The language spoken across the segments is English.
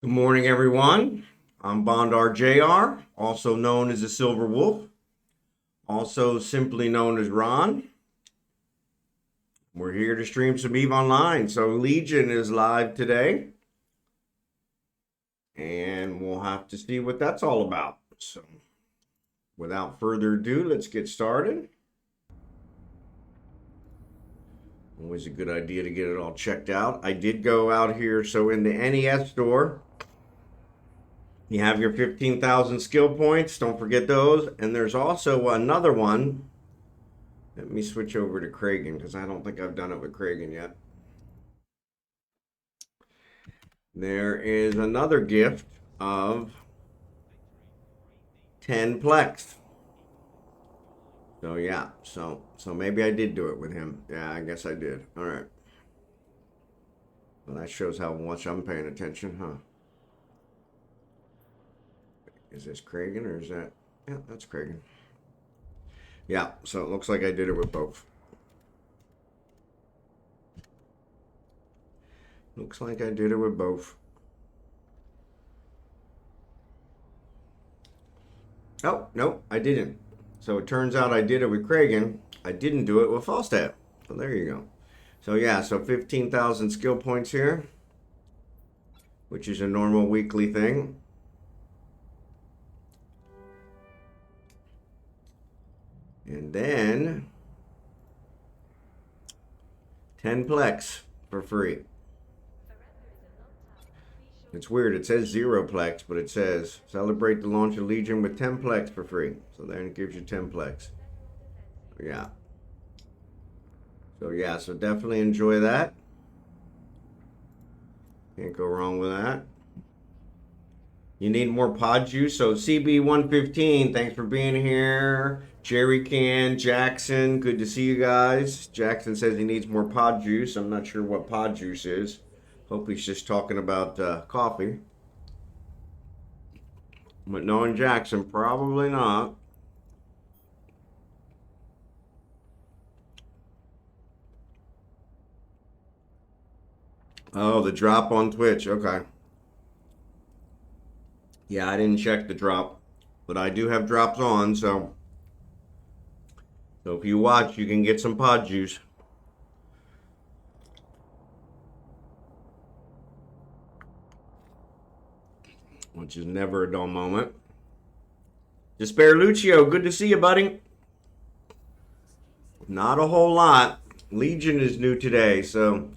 Good morning, everyone. I'm Bondar JR, also known as the Silver Wolf, also simply known as Ron. We're here to stream some EVE Online. So Legion is live today, and we'll have to see what that's all about. So without further ado, let's get started. Always a good idea to get it all checked out. I did go out here, so in the NES store, you have your 15,000 skill points. Don't forget those. And there's also another one. Let me switch over to Kragan because I don't think I've done it with Kragan yet. There is another gift of 10 Plex. So yeah, so maybe I did do it with him. Yeah, I guess I did. All right. Well, that shows how much I'm paying attention, huh? Is this Kragan or is that? Yeah, that's Kragan. Yeah, so it looks like I did it with both. Looks like I did it with both. Oh, no, I didn't. So it turns out I did it with Kragan. I didn't do it with Falstaff. So there you go. So yeah, so 15,000 skill points here, which is a normal weekly thing. And then 10 Plex for free. It's weird. It says 0 Plex, but it says celebrate the launch of Legion with 10 Plex for free. So then it gives you 10 Plex. Yeah. So yeah, so definitely enjoy that. Can't go wrong with that. You need more pod juice. So CB115, thanks for being here. Jerry Can, Jackson, good to see you guys. Jackson says he needs more pod juice. I'm not sure what pod juice is. Hope he's just talking about coffee. But knowing Jackson, probably not. Oh, the drop on Twitch. Okay. Yeah, I didn't check the drop, but I do have drops on, so if you watch, you can get some pod juice. Which is never a dull moment. DespairLucio, good to see you, buddy. Not a whole lot. Legion is new today, so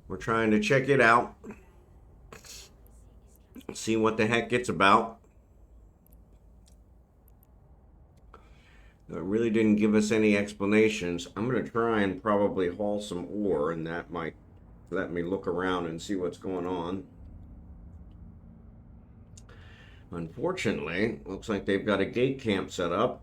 we're trying to check it out. See what the heck it's about. It really didn't give us any explanations. I'm going to try and probably haul some ore, and that might let me look around and see what's going on. Unfortunately, looks like they've got a gate camp set up.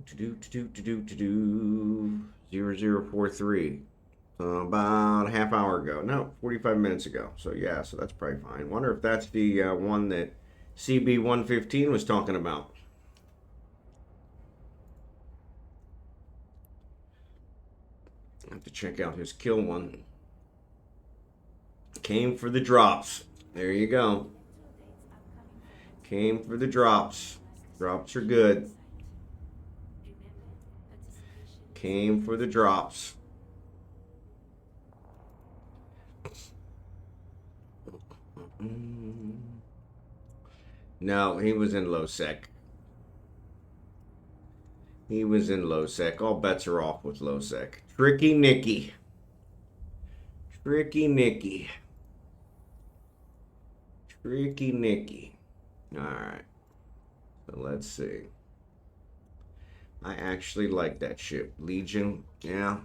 To-do, 0043. About a half hour ago. No, 45 minutes ago. So yeah, so that's probably fine. Wonder if that's the one that CB115 was talking about. I have to check out his kill one. Came for the drops. There you go. Came for the drops. Drops are good. Came for the drops. No, he was in low sec. He was in low sec. All bets are off with low sec. Tricky Nicky. Tricky Nicky. Tricky Nicky. Alright. So let's see. I actually like that ship. Legion. Yeah.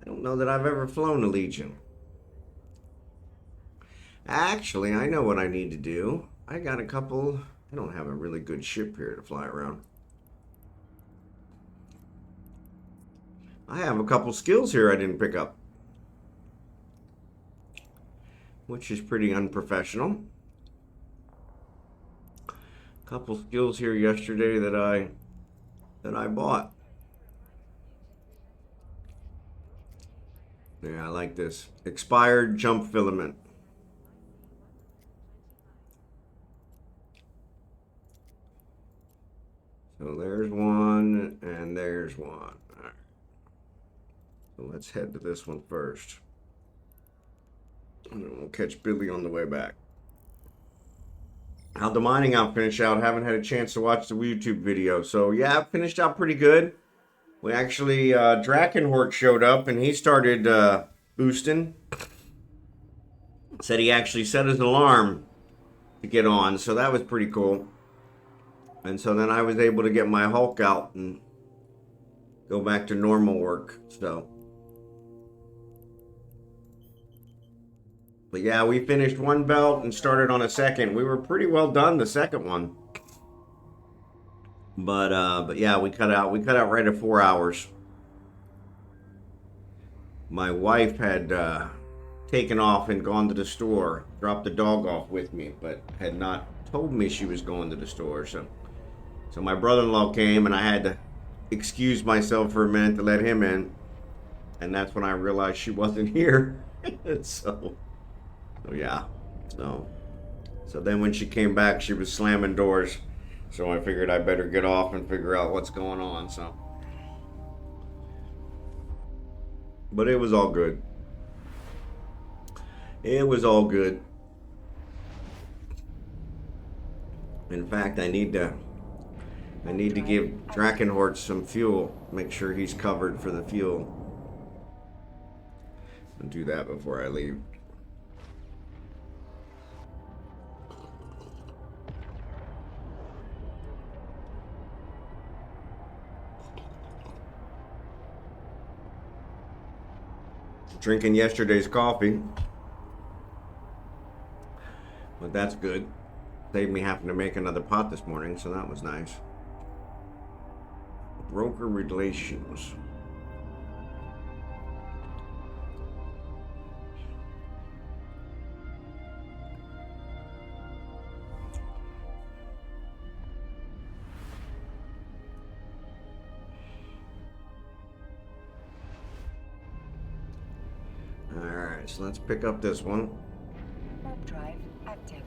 I don't know that I've ever flown a Legion. Actually, I know what I need to do. I got a couple. I don't have a really good ship here to fly around. I have a couple skills here I didn't pick up, which is pretty unprofessional. Couple skills here yesterday that I bought. Yeah, I like this. Expired jump filament. So there's one, and there's one. All right. So let's head to this one first. And then we'll catch Billy on the way back. How'd the mining out finish out? Haven't had a chance to watch the YouTube video. So yeah, it finished out pretty good. We actually, Drachenhort showed up and he started boosting. Said he actually set his alarm to get on, so that was pretty cool. And so then I was able to get my Hulk out and go back to normal work. So, but yeah, we finished one belt and started on a second. We were pretty well done the second one. But yeah, we cut out right at 4 hours. My wife had taken off and gone to the store, dropped the dog off with me, but had not told me she was going to the store. So my brother-in-law came, and I had to excuse myself for a minute to let him in, and that's when I realized she wasn't here. so yeah, so then when she came back, she was slamming doors. So I figured I better get off and figure out what's going on. So, but it was all good. It was all good. In fact, I need to give Drachenhort some fuel. Make sure he's covered for the fuel. I'll do that before I leave. Drinking yesterday's coffee, but that's good. Saved me having to make another pot this morning, so that was nice. Broker relations. Alright, so let's pick up this one. Warp drive active.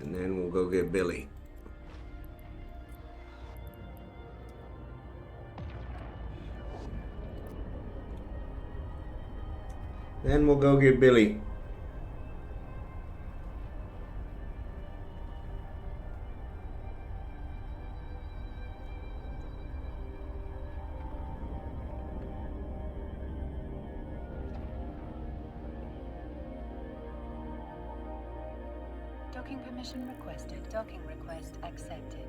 And then we'll go get Billy. Then we'll go get Billy. Docking permission requested. Docking request accepted.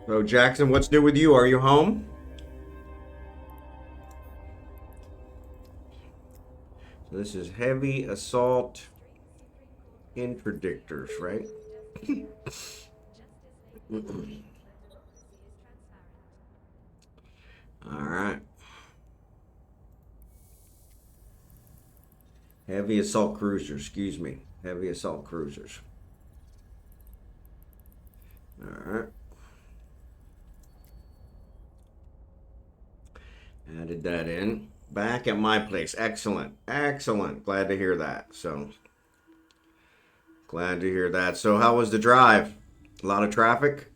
So Jackson, what's new with you? Are you home? So this is heavy assault interdictors, right? All right. Heavy assault cruisers, excuse me. Heavy assault cruisers. All right. Added that in. Back at my place. Excellent. Excellent. Glad to hear that. So, glad to hear that. So, how was the drive? A lot of traffic?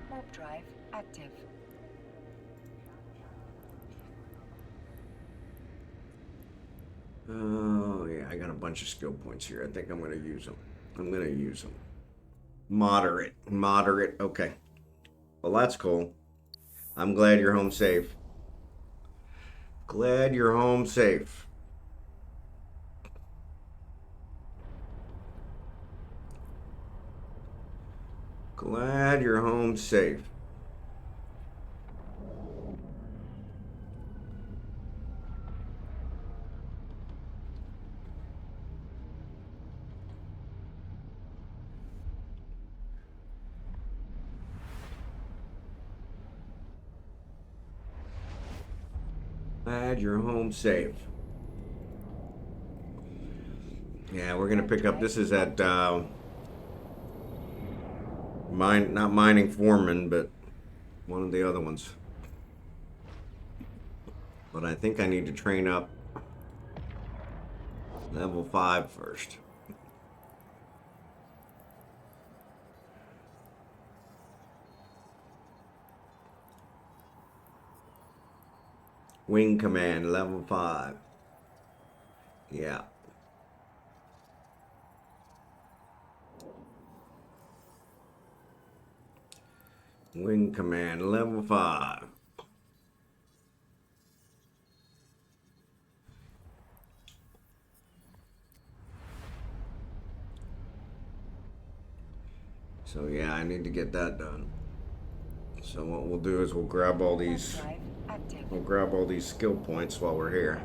Warp drive active. Oh, yeah. I got a bunch of skill points here. I think I'm going to use them. I'm going to use them. Moderate. Moderate. Okay. Well, that's cool. I'm glad you're home safe. Glad you're home safe. Glad you're home safe. Add your home safe. Yeah, we're gonna pick up. This is at not mining foreman, but one of the other ones. But I think I need to train up level 5 first. Wing command level 5. Yeah. Wing command level 5. So yeah, I need to get that done. So what we'll do is we'll grab all these skill points while we're here.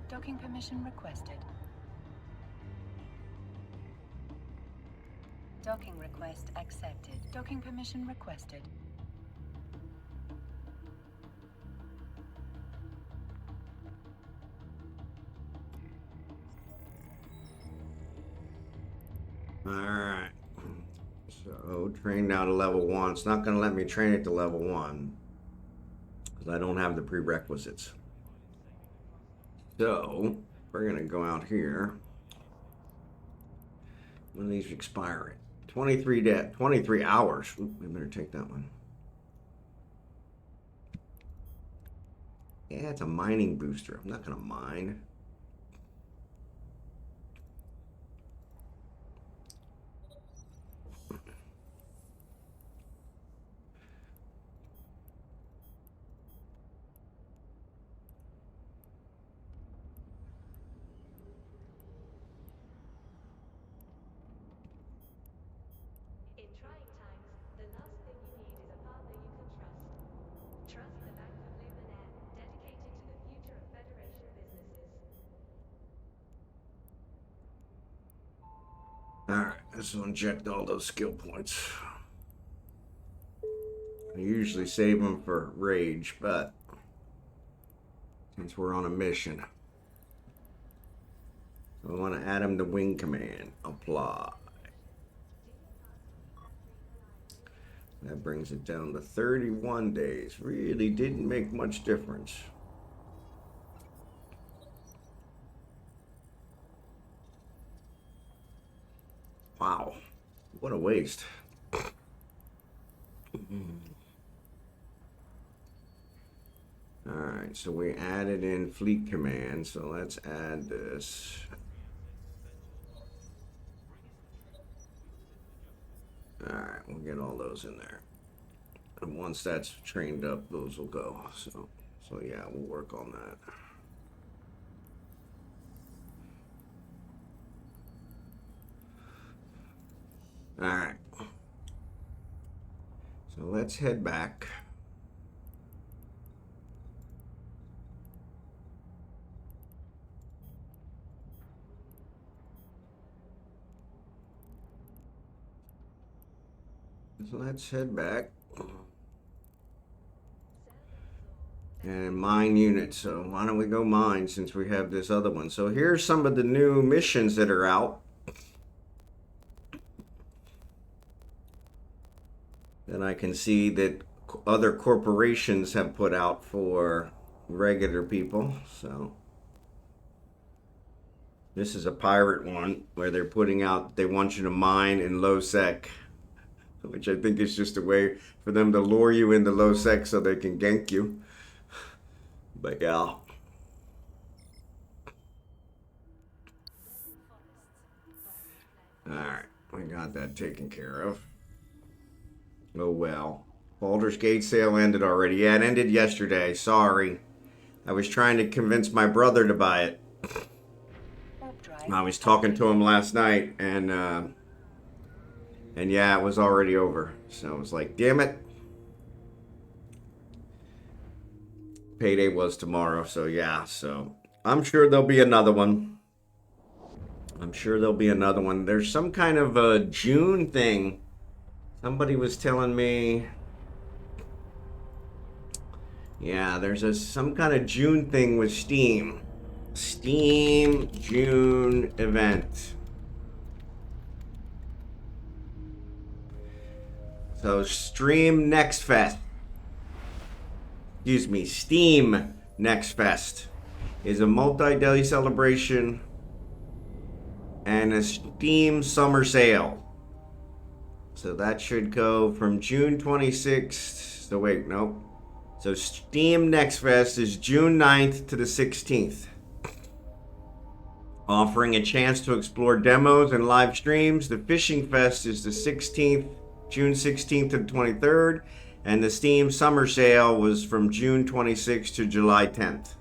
Docking permission requested. Docking request accepted. Docking permission requested. Alright. So train now to level 1. It's not going to let me train it to level 1 because I don't have the prerequisites. So we're going to go out here. When these expire? 23 hours. Ooh, we better take that one. Yeah, it's a mining booster. I'm not going to mine. Alright, this one checked all those skill points. I usually save them for rage, but since we're on a mission, I want to add them to wing command. Apply. That brings it down to 31 days. Really didn't make much difference. Wow, what a waste. Alright, so we added in fleet command, so let's add this. Alright, we'll get all those in there. And once that's trained up, those will go. So yeah, we'll work on that. Alright. So let's head back. So let's head back. And mine units. So why don't we go mine since we have this other one. So here's some of the new missions that are out. And I can see that other corporations have put out for regular people. So this is a pirate one where they're putting out, they want you to mine in low sec, which I think is just a way for them to lure you into low sec so they can gank you. But yeah. Alright, we got that taken care of. Oh well. Baldur's Gate sale ended already. Yeah, it ended yesterday. Sorry. I was trying to convince my brother to buy it. Warp drive. I was talking to him last night, and yeah, it was already over. So I was like, damn it. Payday was tomorrow, so yeah. So I'm sure there'll be another one. I'm sure there'll be another one. There's some kind of a June thing. Somebody was telling me. Yeah, there's some kind of June thing with Steam. Steam June event. So Stream Next Fest. Excuse me, Steam Next Fest is a multi-day celebration and a Steam summer sale. So that should go from June 26th. So wait, nope. So Steam Next Fest is June 9th to the 16th. Offering a chance to explore demos and live streams. The Fishing Fest is the 16th, June 16th to the 23rd. And the Steam Summer Sale was from June 26th to July 10th.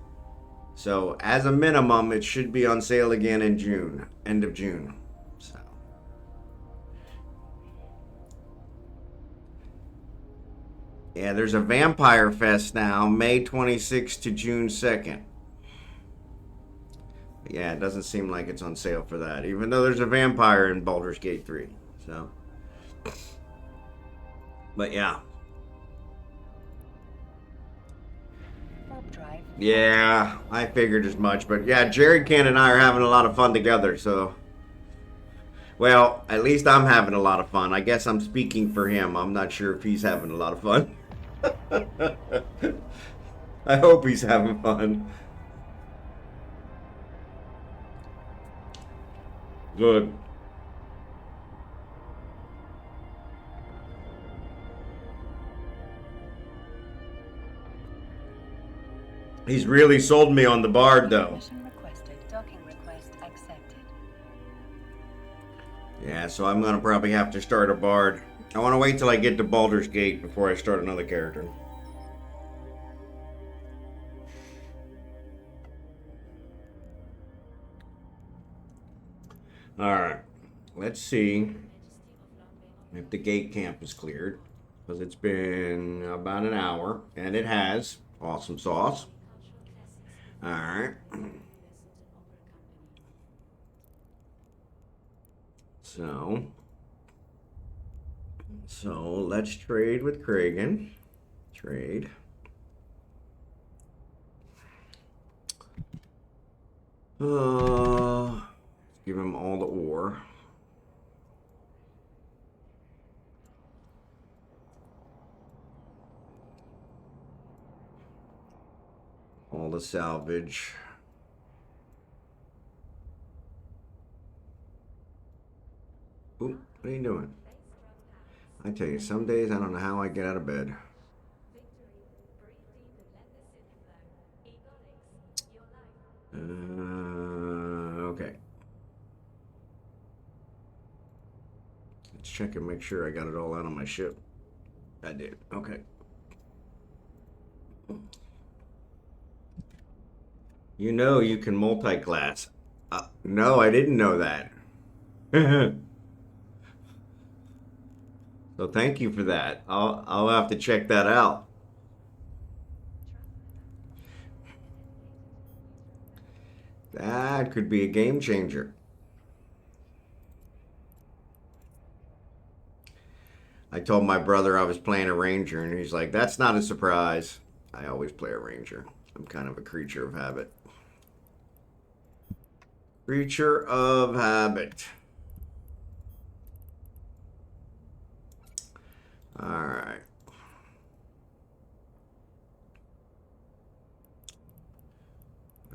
So as a minimum, it should be on sale again in June, end of June. So. Yeah, there's a Vampire Fest now, May 26th to June 2nd. Yeah, it doesn't seem like it's on sale for that, even though there's a vampire in Baldur's Gate 3. So, but yeah. Warp drive. Yeah, I figured as much. But yeah, Jerry Can and I are having a lot of fun together, so. Well, at least I'm having a lot of fun. I guess I'm speaking for him. I'm not sure if he's having a lot of fun. I hope he's having fun. Good. He's really sold me on the bard, though. Permission requested. Docking request accepted. Yeah, so I'm gonna probably have to start a bard. I want to wait till I get to Baldur's Gate before I start another character. Alright, let's see if the gate camp is cleared. Because it's been about an hour, and it has. Awesome sauce. Alright. So let's trade with Kragan. Trade. Let's give him all the ore. All the salvage. Oop, what are you doing? I tell you, some days I don't know how I get out of bed. Okay. Let's check and make sure I got it all out on my ship. I did. Okay. You know you can multi-class. No, I didn't know that. So thank you for that. I'll have to check that out. That could be a game changer. I told my brother I was playing a ranger, and he's like, "That's not a surprise. I always play a ranger. I'm kind of a creature of habit." Creature of habit. All right.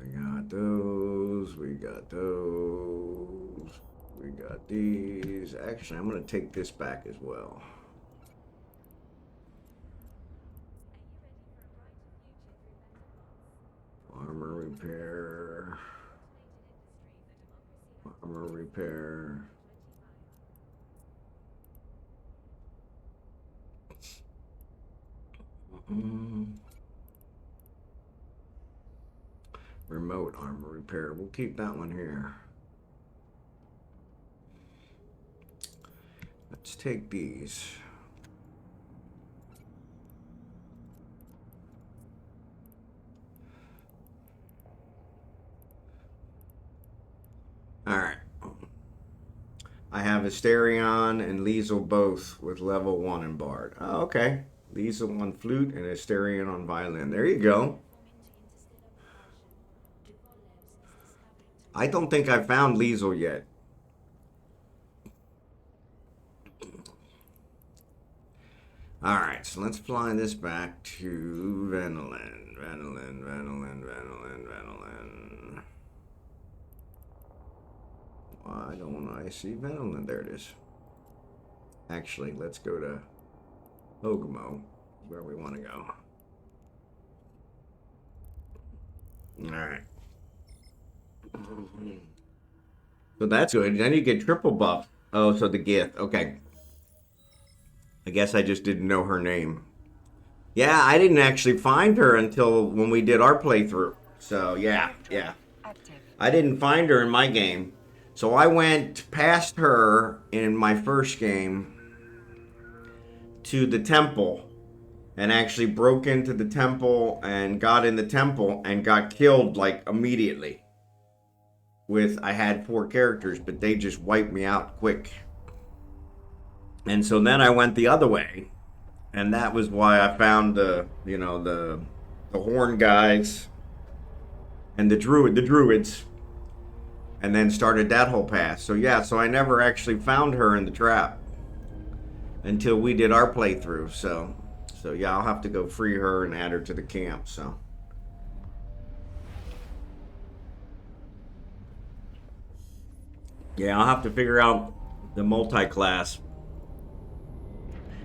We got those. We got those. We got these. Actually, I'm going to take this back as well. Armor repair. Armor repair. remote armor repair. We'll keep that one here. Let's take these. Alright. I have Asterion and Liesel both with level 1 in Bard. Oh, okay. Liesel on flute and Asterion on violin. There you go. I don't think I found Liesel yet. Alright, so let's fly this back to Venolin. Venolin. Why don't I see Venolin? There it is. Actually, let's go to Ogamo, where we want to go. Alright. So that's good. Then you get triple buff. Oh, so the gift. Okay. I guess I just didn't know her name. Yeah, I didn't actually find her until when we did our playthrough. So, yeah. I didn't find her in my game. So I went past her in my first game to the temple and actually broke into the temple and got in the temple and got killed like immediately. I had 4 characters, but they just wiped me out quick. And so then I went the other way, and that was why I found the horn guys and the druids. And then started that whole path. So yeah, so I never actually found her in the trap until we did our playthrough. So yeah, I'll have to go free her and add her to the camp. So yeah, I'll have to figure out the multi-class,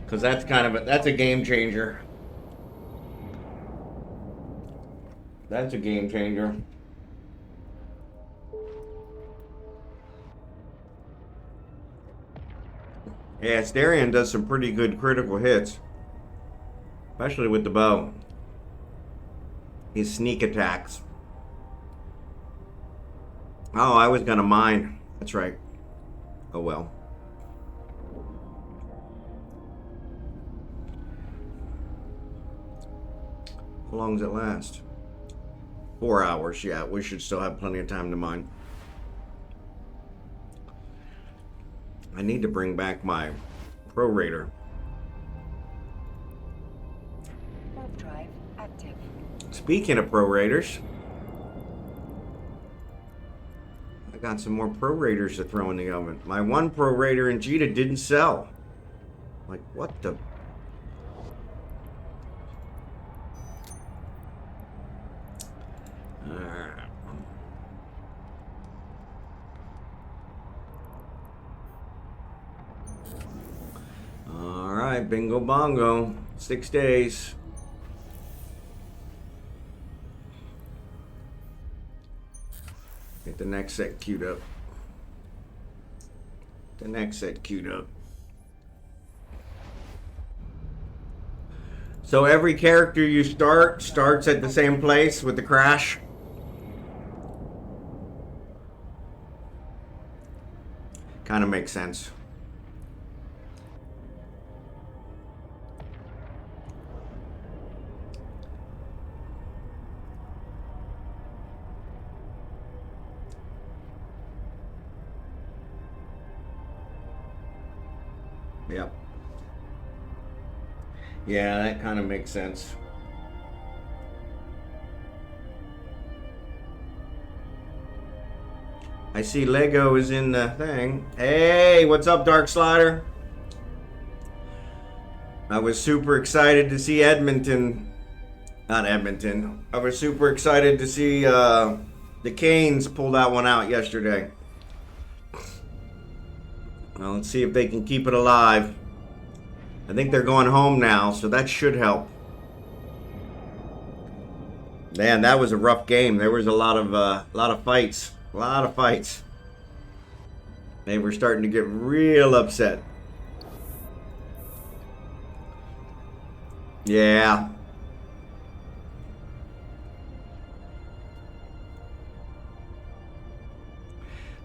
because that's that's a game changer. That's a game changer. Yeah, Asterion does some pretty good critical hits, especially with the bow. His sneak attacks. Oh, I was gonna mine. That's right. Oh well. How long does it last? 4 hours. Yeah, we should still have plenty of time to mine. I need to bring back my Pro Raider. Warp drive active. Speaking of Pro Raiders, I got some more Pro Raiders to throw in the oven. My one Pro Raider in Jita didn't sell. Like, what the? Alright, bingo bongo. 6 days. Get the next set queued up. So every character you starts at the same place with the crash. Kind of makes sense. Yep. Yeah, that kind of makes sense. I see Lego is in the thing. Hey, what's up, Dark Slider? I was super excited to see Edmonton. Not Edmonton. I was super excited to see the Canes pull that one out yesterday. Well, let's see if they can keep it alive. I think they're going home now, so that should help. Man, that was a rough game. There was a lot of fights. A lot of fights. They were starting to get real upset. Yeah.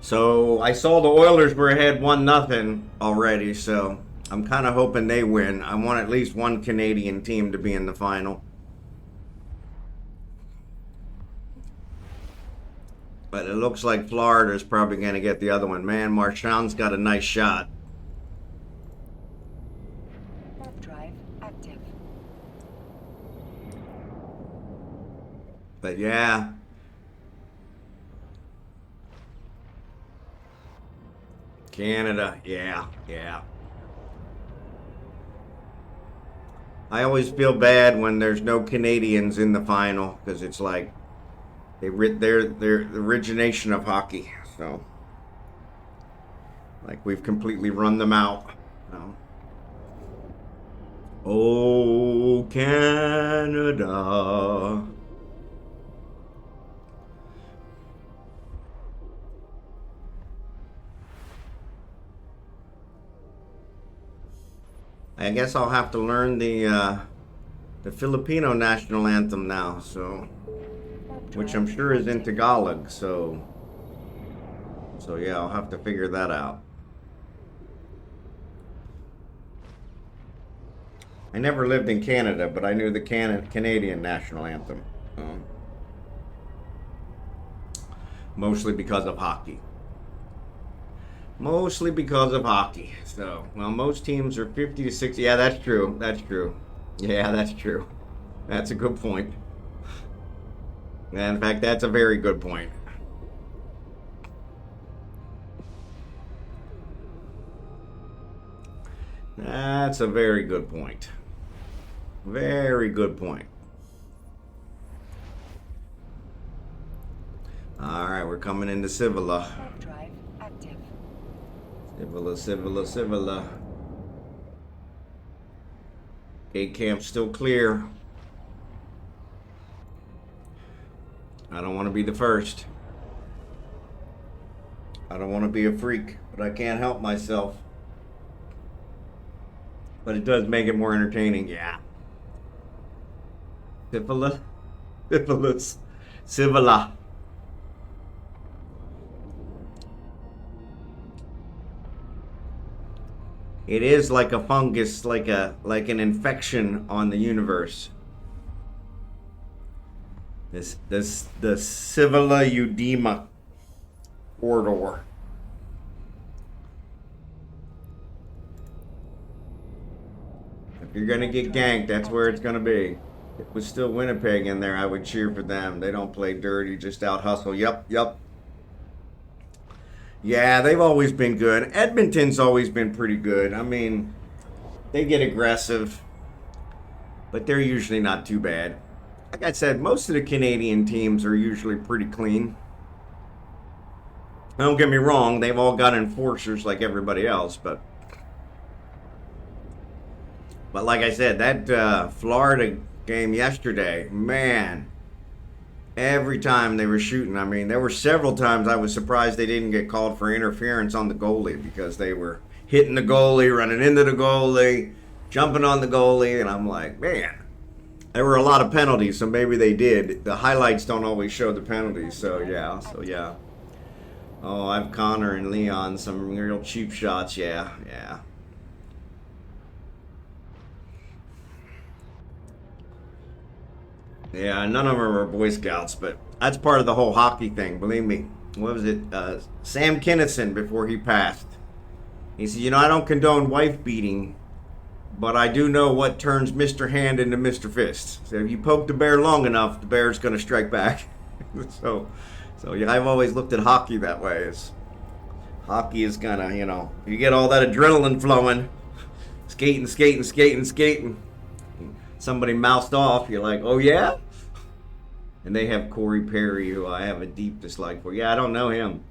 So I saw the Oilers were ahead 1-0 already, so I'm kind of hoping they win. I want at least one Canadian team to be in the final. But it looks like Florida's probably going to get the other one. Man, Marchand's got a nice shot. Warp drive active. But yeah. Canada, yeah. I always feel bad when there's no Canadians in the final because it's like they're the origination of hockey. So, like we've completely run them out. Oh, Canada. I guess I'll have to learn the Filipino national anthem now, so which I'm sure is in Tagalog, so yeah, I'll have to figure that out. I never lived in Canada, but I knew the Canadian national anthem. Mostly because of hockey. Mostly because of hockey. So, well, most teams are 50 to 60. Yeah, that's true. That's true. Yeah, that's true. That's a good point. And in fact, that's a very good point. That's a very good point. Very good point. All right, we're coming into Civila. Drive active. Civila. Gate camp's still clear. I don't want to be the first. I don't want to be a freak, but I can't help myself. But it does make it more entertaining, yeah. Civila. It is like a fungus, like an infection on the universe. The Civila Udema corridor. If you're gonna get ganked, that's where it's gonna be. If it was still Winnipeg in there, I would cheer for them. They don't play dirty, just out hustle. Yep. Yeah, they've always been good. Edmonton's always been pretty good. I mean, they get aggressive, but they're usually not too bad. Like I said, most of the Canadian teams are usually pretty clean. Don't get me wrong, they've all got enforcers like everybody else, but like I said, that Florida game yesterday, man, every time they were shooting, I mean, there were several times I was surprised they didn't get called for interference on the goalie because they were hitting the goalie, running into the goalie, jumping on the goalie, and I'm like, man, there were a lot of penalties, so maybe they did. The highlights don't always show the penalties, so yeah. Oh, I've Connor and Leon, some real cheap shots, yeah. Yeah, none of them are Boy Scouts, but that's part of the whole hockey thing, believe me. What was it? Sam Kinison, before he passed. He said, I don't condone wife beating, but I do know what turns Mr. Hand into Mr. Fist. So if you poke the bear long enough, the bear's going to strike back. So yeah, I've always looked at hockey that way. Hockey is kind of, you get all that adrenaline flowing, skating. Somebody mouthed off, you're like, oh yeah? And they have Corey Perry, who I have a deep dislike for. Yeah, I don't know him.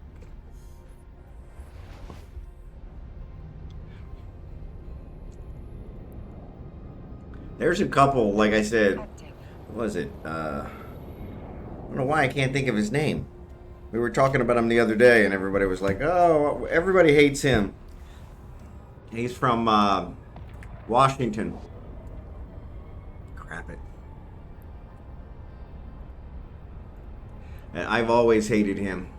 There's a couple, like I said, what was it? I don't know why I can't think of his name. We were talking about him the other day, and everybody was like, oh, everybody hates him. He's from Washington. Crap it. I've always hated him.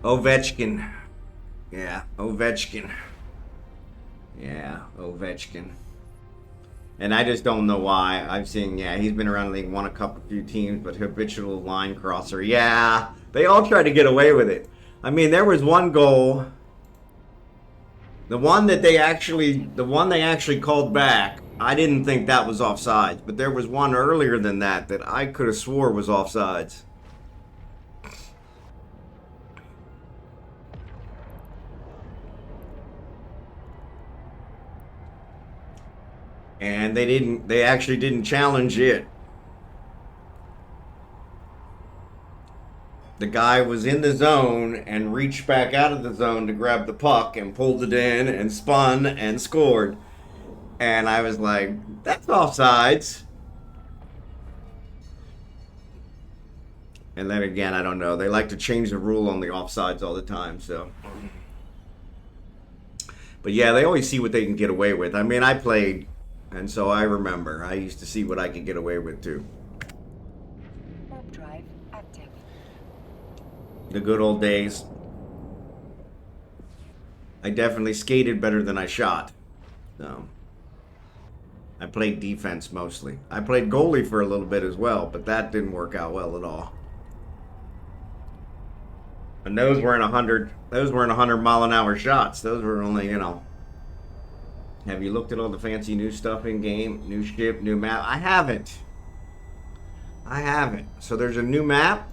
Ovechkin. Yeah, Ovechkin. Yeah, Ovechkin. And I just don't know why. I've seen, yeah, he's been around the league, won a few teams, but habitual line crosser. Yeah, they all try to get away with it. I mean, there was one goal. The one they actually called back, I didn't think that was offsides. But there was one earlier than that I could have swore was offsides. And they actually didn't challenge it. The guy was in the zone and reached back out of the zone to grab the puck and pulled it in and spun and scored. And I was like, that's offsides. And then again, I don't know. They like to change the rule on the offsides all the time, so. But yeah, they always see what they can get away with. I mean, I played, and so I remember. I used to see what I could get away with, too. Warp drive active. The good old days. I definitely skated better than I shot. So. I played defense mostly. I played goalie for a little bit as well, but that didn't work out well at all. And those weren't 100 mile an hour shots. Those were only, you know. Have you looked at all the fancy new stuff in game? New ship, new map? I haven't. So there's a new map.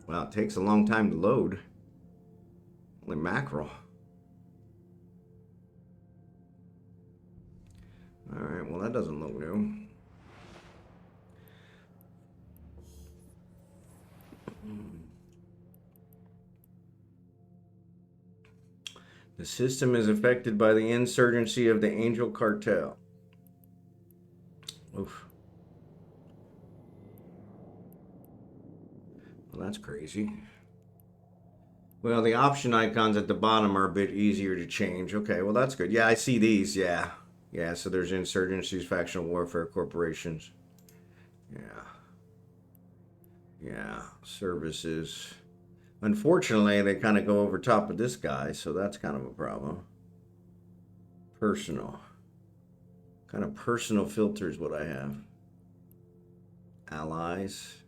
Well, it takes a long time to load. Holy mackerel. Alright, well that doesn't look new. The system is affected by the insurgency of the Angel Cartel. Oof. Well, that's crazy. Well, the option icons at the bottom are a bit easier to change. Okay, well that's good. Yeah, I see these, yeah. Yeah, so there's insurgencies, factional warfare, corporations. Yeah. Yeah, services. Unfortunately, they kind of go over top of this guy, so that's kind of a problem. Personal. Kind of personal filters what I have. Allies.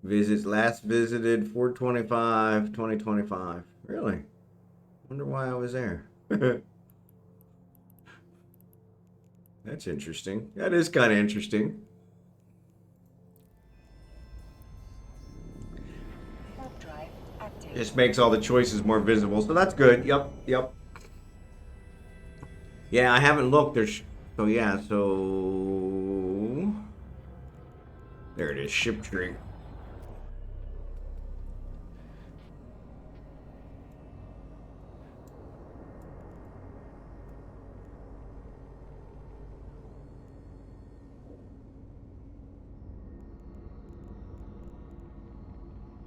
Visits last visited 4/25, 2025. Really? Wonder why I was there. That's interesting. That is kind of interesting. Just makes all the choices more visible, so that's good. Yep. Yeah, I haven't looked. So yeah, so there it is. Ship tree.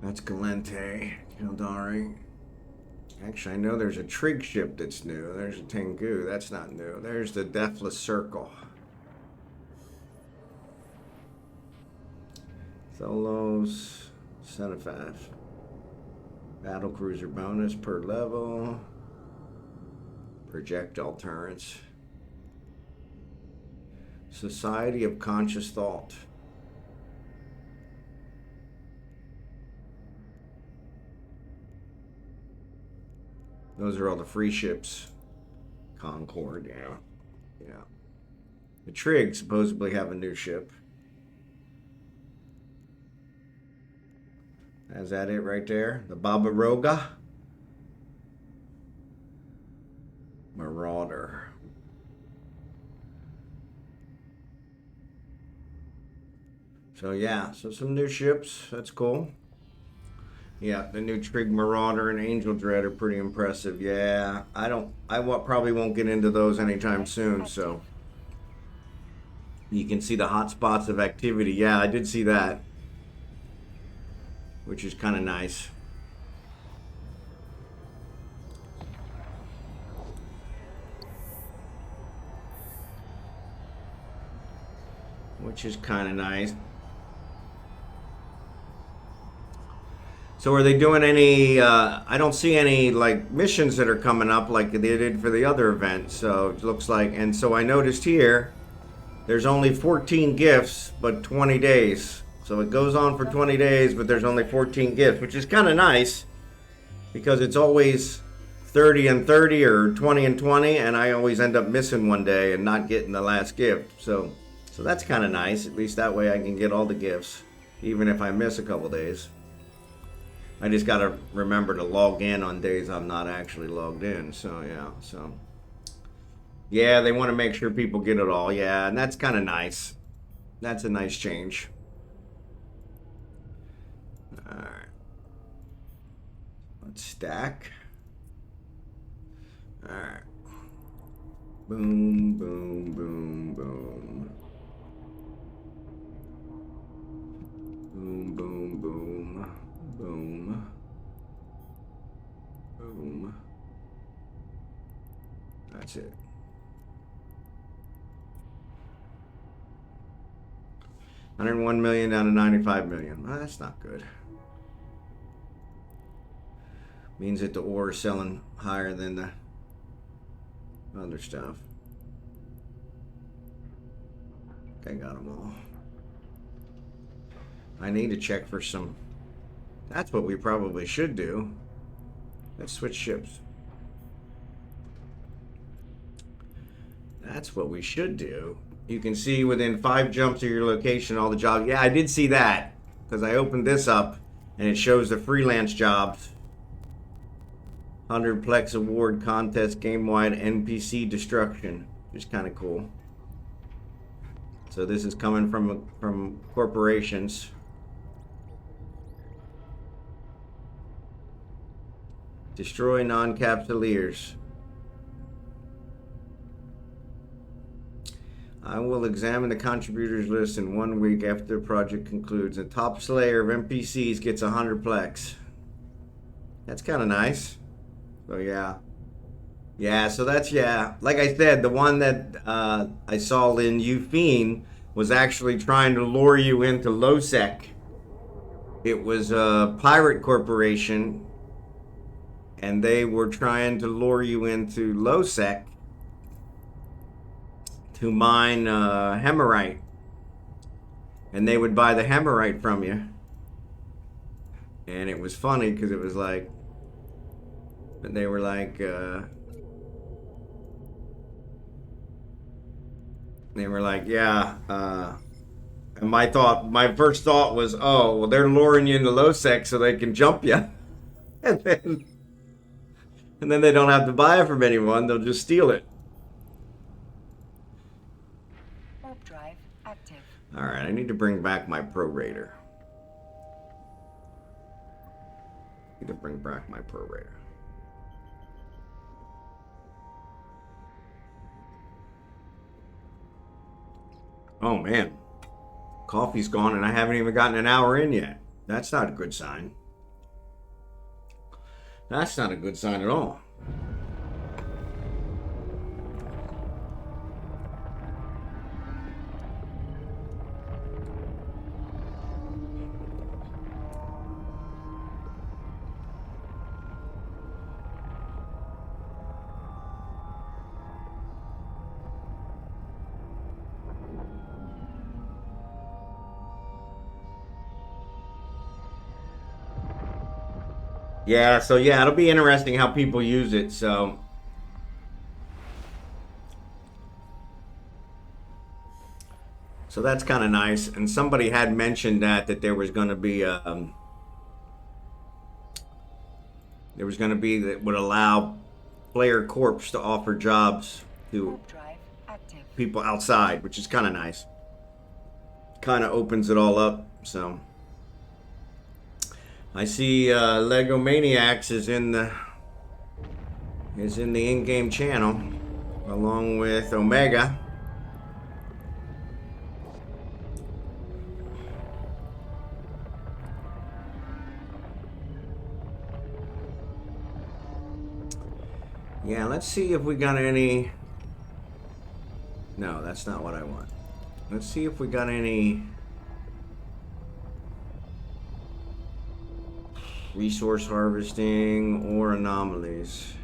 That's Galente, Kildari. Actually, I know there's a Trig ship that's new. There's a Tengu. That's not new. There's the Deathless Circle. Solos. Cenotaph. Battle Cruiser bonus per level. Projectile turrets. Society of Conscious Thought. Those are all the free ships. Concord, yeah. The Trig supposedly have a new ship. Is that it right there? The Babaroga? Marauder. So yeah, so some new ships. That's cool. Yeah, the new Trig Marauder and Angel Dread are pretty impressive. Yeah, I probably won't get into those anytime soon, so. You can see the hot spots of activity. Yeah, I did see that. Which is kind of nice. So are they doing any, I don't see any like missions that are coming up like they did for the other event. So it looks like, and so I noticed here, there's only 14 gifts, but 20 days. So it goes on for 20 days, but there's only 14 gifts, which is kind of nice because it's always 30 and 30 or 20 and 20, and I always end up missing one day and not getting the last gift. So that's kind of nice. At least that way I can get all the gifts, even if I miss a couple days. I just got to remember to log in on days I'm not actually logged in. So yeah, they want to make sure people get it all. Yeah, and that's kind of nice. That's a nice change. All right. Let's stack. All right. Boom, boom, boom, boom. Boom, boom, boom. Boom. Boom. That's it. $101 million down to 95 million. Well, that's not good. Means that the ore is selling higher than the other stuff. I got them all. I need to check for some. That's what we probably should do. Let's switch ships. That's what we should do. You can see within 5 jumps of your location all the jobs. Yeah, I did see that because I opened this up and it shows the freelance jobs. 100 Plex Award Contest Game-Wide NPC Destruction, which is kind of cool. So this is coming from corporations. Destroy non-capsuleers. I will examine the contributors list in 1 week after the project concludes. The top slayer of NPCs gets 100 Plex. That's kind of nice. So yeah. Yeah, so that's, yeah. Like I said, the one that I saw in Ufine was actually trying to lure you into LowSec. It was a pirate corporation, and they were trying to lure you into LowSec to mine Hemerite. And they would buy the Hemerite from you. And it was funny because it was like, they were like, yeah. And my first thought was, oh, well, they're luring you into LowSec so they can jump you. And then they don't have to buy it from anyone. They'll just steal it. Warp drive active. All right, I need to bring back my prorater. Oh man, coffee's gone and I haven't even gotten an hour in yet. That's not a good sign. That's not a good sign at all. Yeah, so yeah, it'll be interesting how people use it. So that's kind of nice. And somebody had mentioned that there was going to be that would allow player corps to offer jobs to people outside, which is kind of nice. Kind of opens it all up. So I see Legomaniax is in the in-game channel along with Omega. Yeah, let's see if we got any. No, that's not what I want. Let's see if we got any. Resource harvesting or anomalies.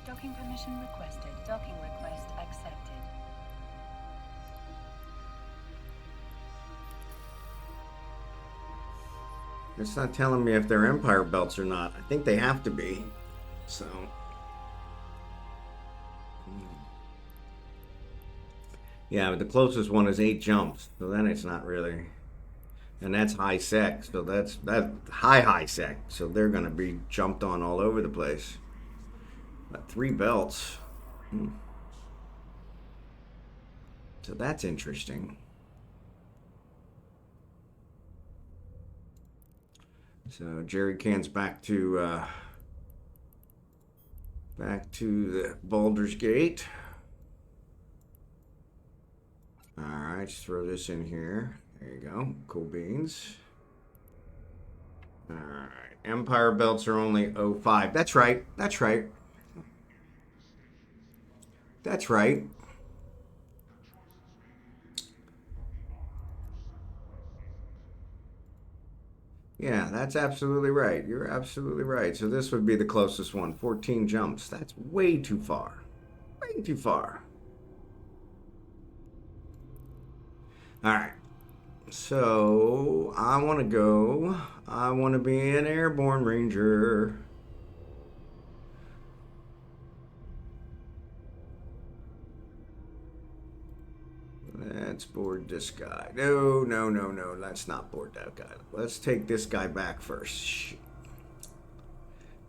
Docking permission requested. Docking request accepted. It's not telling me if they're Empire belts or not. I think they have to be. So. Yeah, but the closest one is 8 jumps. So then it's not really. And that's high sec. So that's high sec. So they're going to be jumped on all over the place. But 3 belts. So that's interesting. So Jerry Can's back to the Baldur's Gate. All right, just throw this in here. There you go. Cool beans. All right. Empire belts are only 05. That's right. That's right. That's right. Yeah, that's absolutely right. You're absolutely right. So this would be the closest one. 14 jumps. That's way too far. Way too far. All right. So I want to go. I want to be an airborne ranger. Let's board this guy. No. Let's not board that guy. Let's take this guy back first. Shit.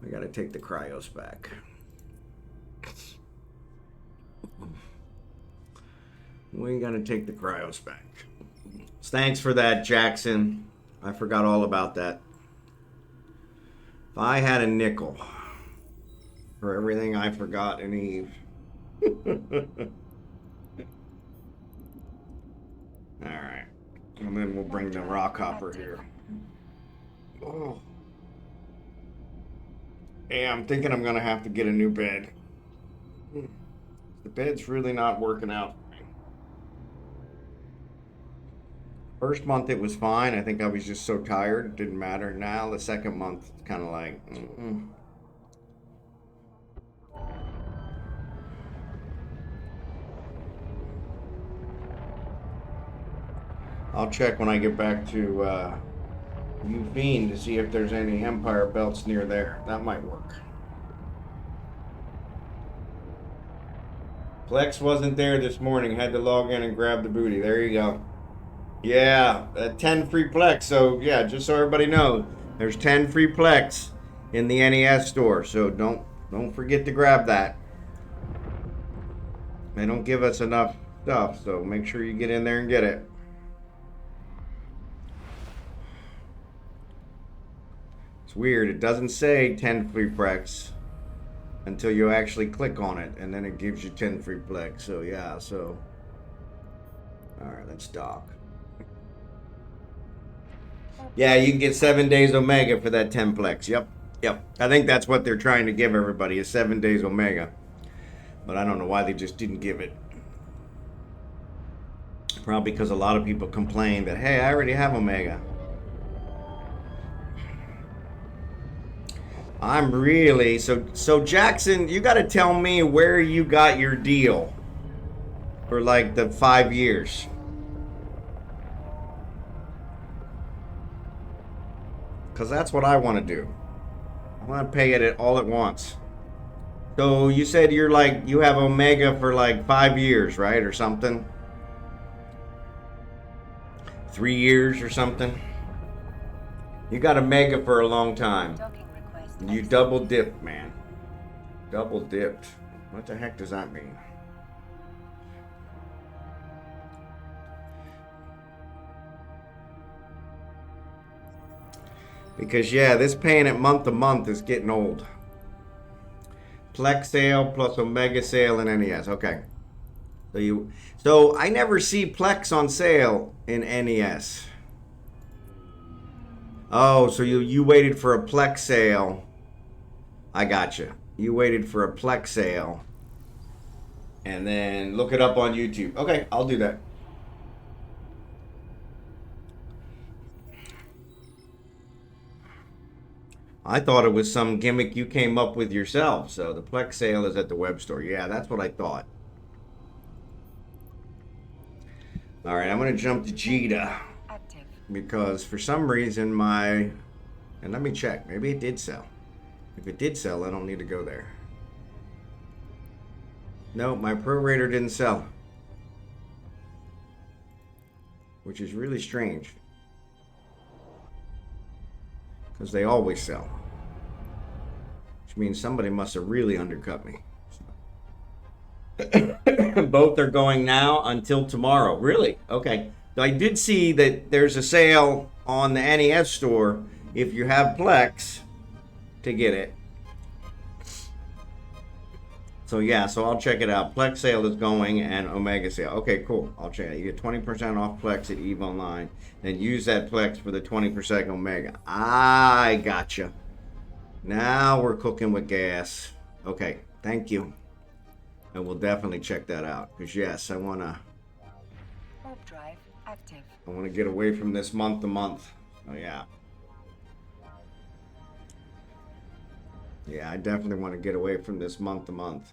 We got to take the cryos back. We got to take the cryos back. Thanks for that, Jackson. I forgot all about that. If I had a nickel for everything I forgot in Eve. Alright. And then we'll bring the rock hopper here. Oh. Yeah, I'm thinking I'm going to have to get a new bed. The bed's really not working out for me. First month it was fine. I think I was just so tired. It didn't matter. Now the second month, it's kind of like... I'll check when I get back to Ufine to see if there's any Empire belts near there. That might work. Plex wasn't there this morning. Had to log in and grab the booty. There you go. Yeah, 10 free Plex. So yeah, just so everybody knows, there's 10 free Plex in the NES store. So don't forget to grab that. They don't give us enough stuff, so make sure you get in there and get it. It's weird. It doesn't say 10 free Plex until you actually click on it, and then it gives you 10 free Plex. So yeah, so all right, let's dock. Yeah, you can get 7 days Omega for that 10 Plex. Yep. I think that's what they're trying to give everybody, is 7 days Omega. But I don't know why they just didn't give it. Probably because a lot of people complain that, hey, I already have Omega. I'm really... So Jackson, you got to tell me where you got your deal for like the 5 years. Because that's what I want to do. I want to pay it all at once. So you said you're like, you have Omega for like 5 years, right? Or something? 3 years or something? You got Omega for a long time. You double dipped, man. Double dipped. What the heck does that mean? Because, yeah, this paying it month to month is getting old. Plex sale plus Omega sale in NES. Okay. So I never see Plex on sale in NES. Oh, so you waited for a Plex sale. I gotcha. You waited for a Plex sale and then look it up on YouTube. Okay, I'll do that. I thought it was some gimmick you came up with yourself. So the Plex sale is at the web store. Yeah, that's what I thought. All right, I'm going to jump to Jita. Active. Because for some reason my... And let me check. Maybe it did sell. If it did sell, I don't need to go there. No, my prorator didn't sell. Which is really strange. Because they always sell. Which means somebody must have really undercut me. Both are going now until tomorrow. Really? Okay. I did see that there's a sale on the NES store if you have Plex to get it. So yeah, so I'll check it out. Plex sale is going and Omega sale. Okay, cool. I'll check it. You get 20% off Plex at EVE Online. Then use that Plex for the 20% Omega. I gotcha. Now we're cooking with gas. Okay, thank you. And we'll definitely check that out. Because yes, I want to Drive active. I want to get away from this month to month. Oh yeah. Yeah, I definitely want to get away from this month to month.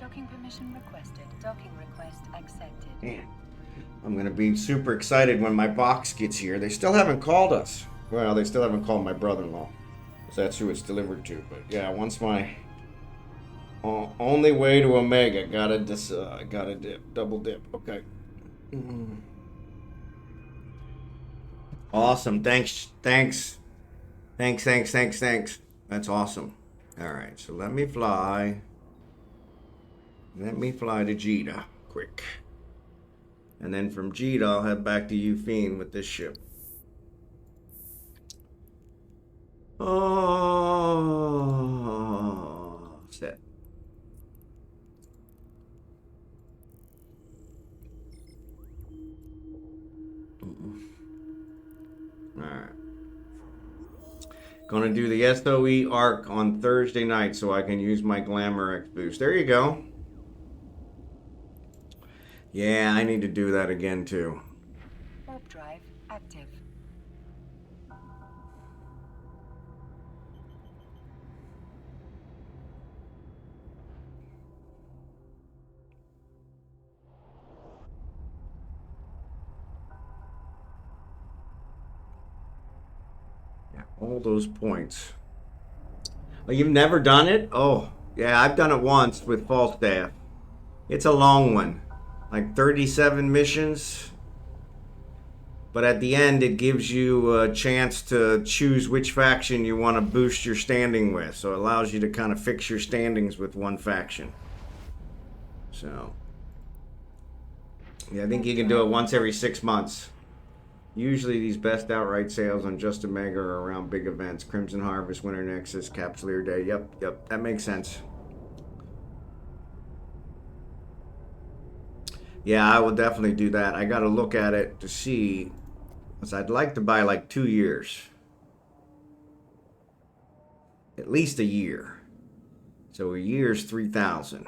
Docking permission requested. Docking request accepted. Man, I'm going to be super excited when my box gets here. They still haven't called us. Well, they still haven't called my brother-in-law. Because that's who it's delivered to. But yeah, once my only way to Omega, gotta dip, double dip. Okay. Awesome. Thanks. That's awesome. All right, so let me fly. Let me fly to Jita quick. And then from Jita, I'll head back to Ufine with this ship. Oh, set. Alright. Gonna do the SOE arc on Thursday night so I can use my Glamour X boost. There you go. Yeah, I need to do that again too. Warp drive active. Yeah, all those points. Oh, you've never done it? Oh, yeah, I've done it once with Falstaff. It's a long one. Like 37 missions. But at the end, it gives you a chance to choose which faction you want to boost your standing with. So it allows you to kind of fix your standings with one faction. So, yeah, I think you can do it once every 6 months. Usually these best outright sales on Just Omega are around big events. Crimson Harvest, Winter Nexus, Capsuleer Day. Yep, that makes sense. Yeah, I will definitely do that. I got to look at it to see, because I'd like to buy like 2 years. At least a year. So a year's 3,000.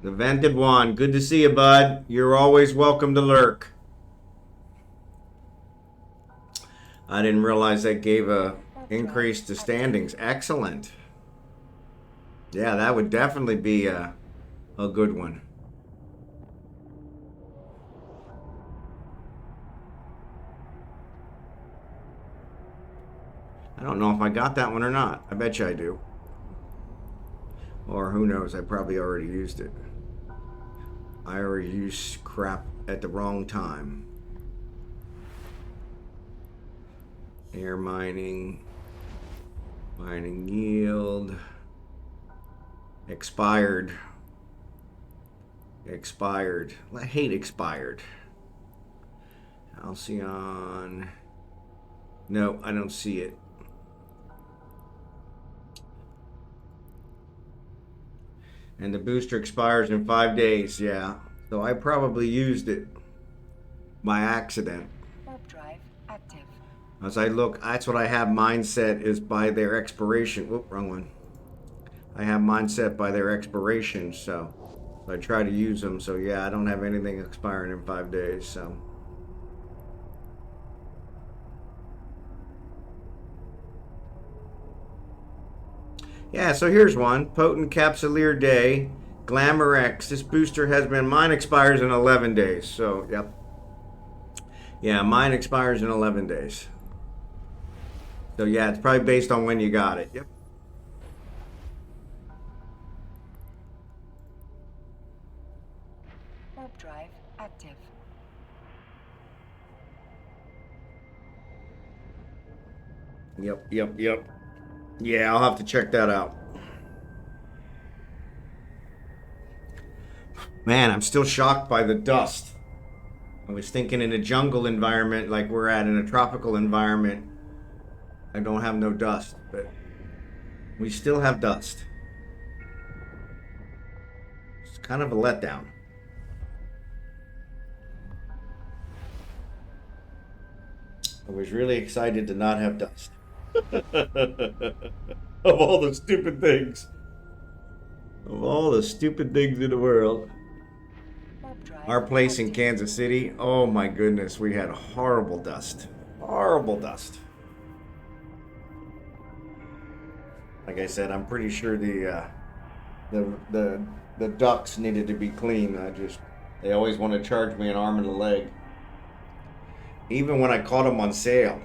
TheVentedOne, good to see you, bud. You're always welcome to lurk. I didn't realize that gave a increase to standings. Excellent. Yeah, that would definitely be a good one. I don't know if I got that one or not. I bet you I do. Or who knows, I probably already used it. I already used crap at the wrong time. Air mining. Mining yield. Expired. Expired. I hate expired. Halcyon. No, I don't see it. And the booster expires in 5 days. Yeah. So I probably used it by accident. Warp drive active. As I look, that's what I have mine set is by their expiration. Whoop, wrong one. I have mine set by their expiration, so I try to use them. So yeah, I don't have anything expiring in 5 days, so. Yeah, so here's one. Potent Capsuleer Day. Glamour X. This booster has been, mine expires in 11 days. So, yep. Yeah, mine expires in 11 days. So, yeah, it's probably based on when you got it. Yep. Warp drive active. Yep. Yeah, I'll have to check that out. Man, I'm still shocked by the dust. I was thinking in a jungle environment like we're at, in a tropical environment, I don't have no dust, but we still have dust. It's kind of a letdown. I was really excited to not have dust. Of all the stupid things. Of all the stupid things in the world. Our place in Kansas City, oh my goodness, we had horrible dust. Horrible dust. Like I said, I'm pretty sure the ducks needed to be clean. They always want to charge me an arm and a leg. Even when I caught them on sale,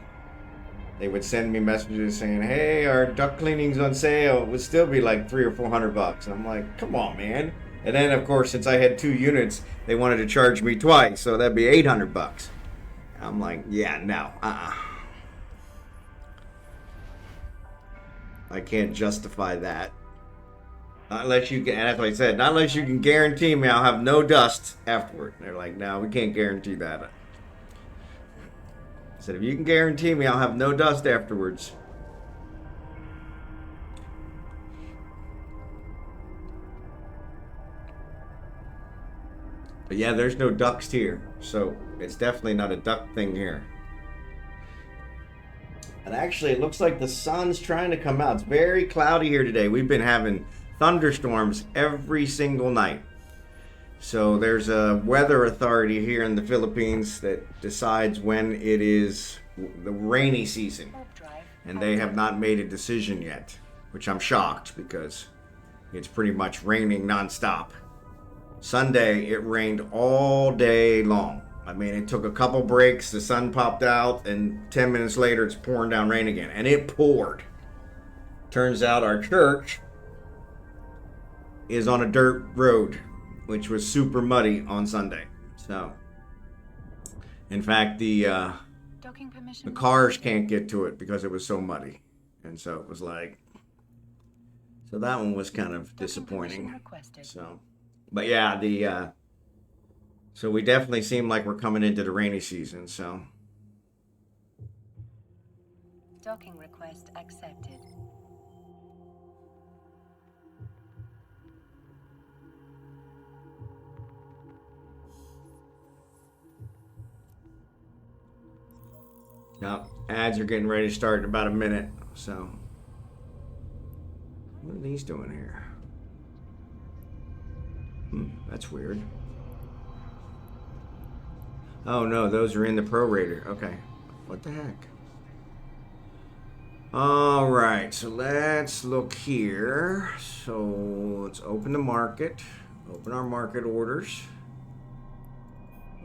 they would send me messages saying, "Hey, our duck cleaning's on sale." It would still be like $300 or $400. And I'm like, come on, man. And then, of course, since I had 2 units, they wanted to charge me twice, so that'd be $800. I'm like, yeah, no, I can't justify that. Not unless you can, that's what I said, not unless you can guarantee me I'll have no dust afterward. They're like, no, we can't guarantee that. I said, if you can guarantee me I'll have no dust afterwards. But yeah, there's no ducks here, so it's definitely not a duck thing here. And actually, it looks like the sun's trying to come out. It's very cloudy here today. We've been having thunderstorms every single night. So there's a weather authority here in the Philippines that decides when it is the rainy season. And they have not made a decision yet, which I'm shocked because it's pretty much raining nonstop. Sunday, it rained all day long. I mean, it took a couple breaks, the sun popped out, and 10 minutes later, it's pouring down rain again. And it poured. Turns out our church is on a dirt road, which was super muddy on Sunday. So, in fact, the cars can't get to it because it was so muddy. And so it was like, so that one was kind of disappointing. So, but yeah, so we definitely seem like we're coming into the rainy season, so. Docking request accepted. Now, ads are getting ready to start in about a minute, so. What are these doing here? That's weird. Oh no, those are in the prorator. Okay. What the heck? Alright, so let's look here. So let's open the market. Open our market orders.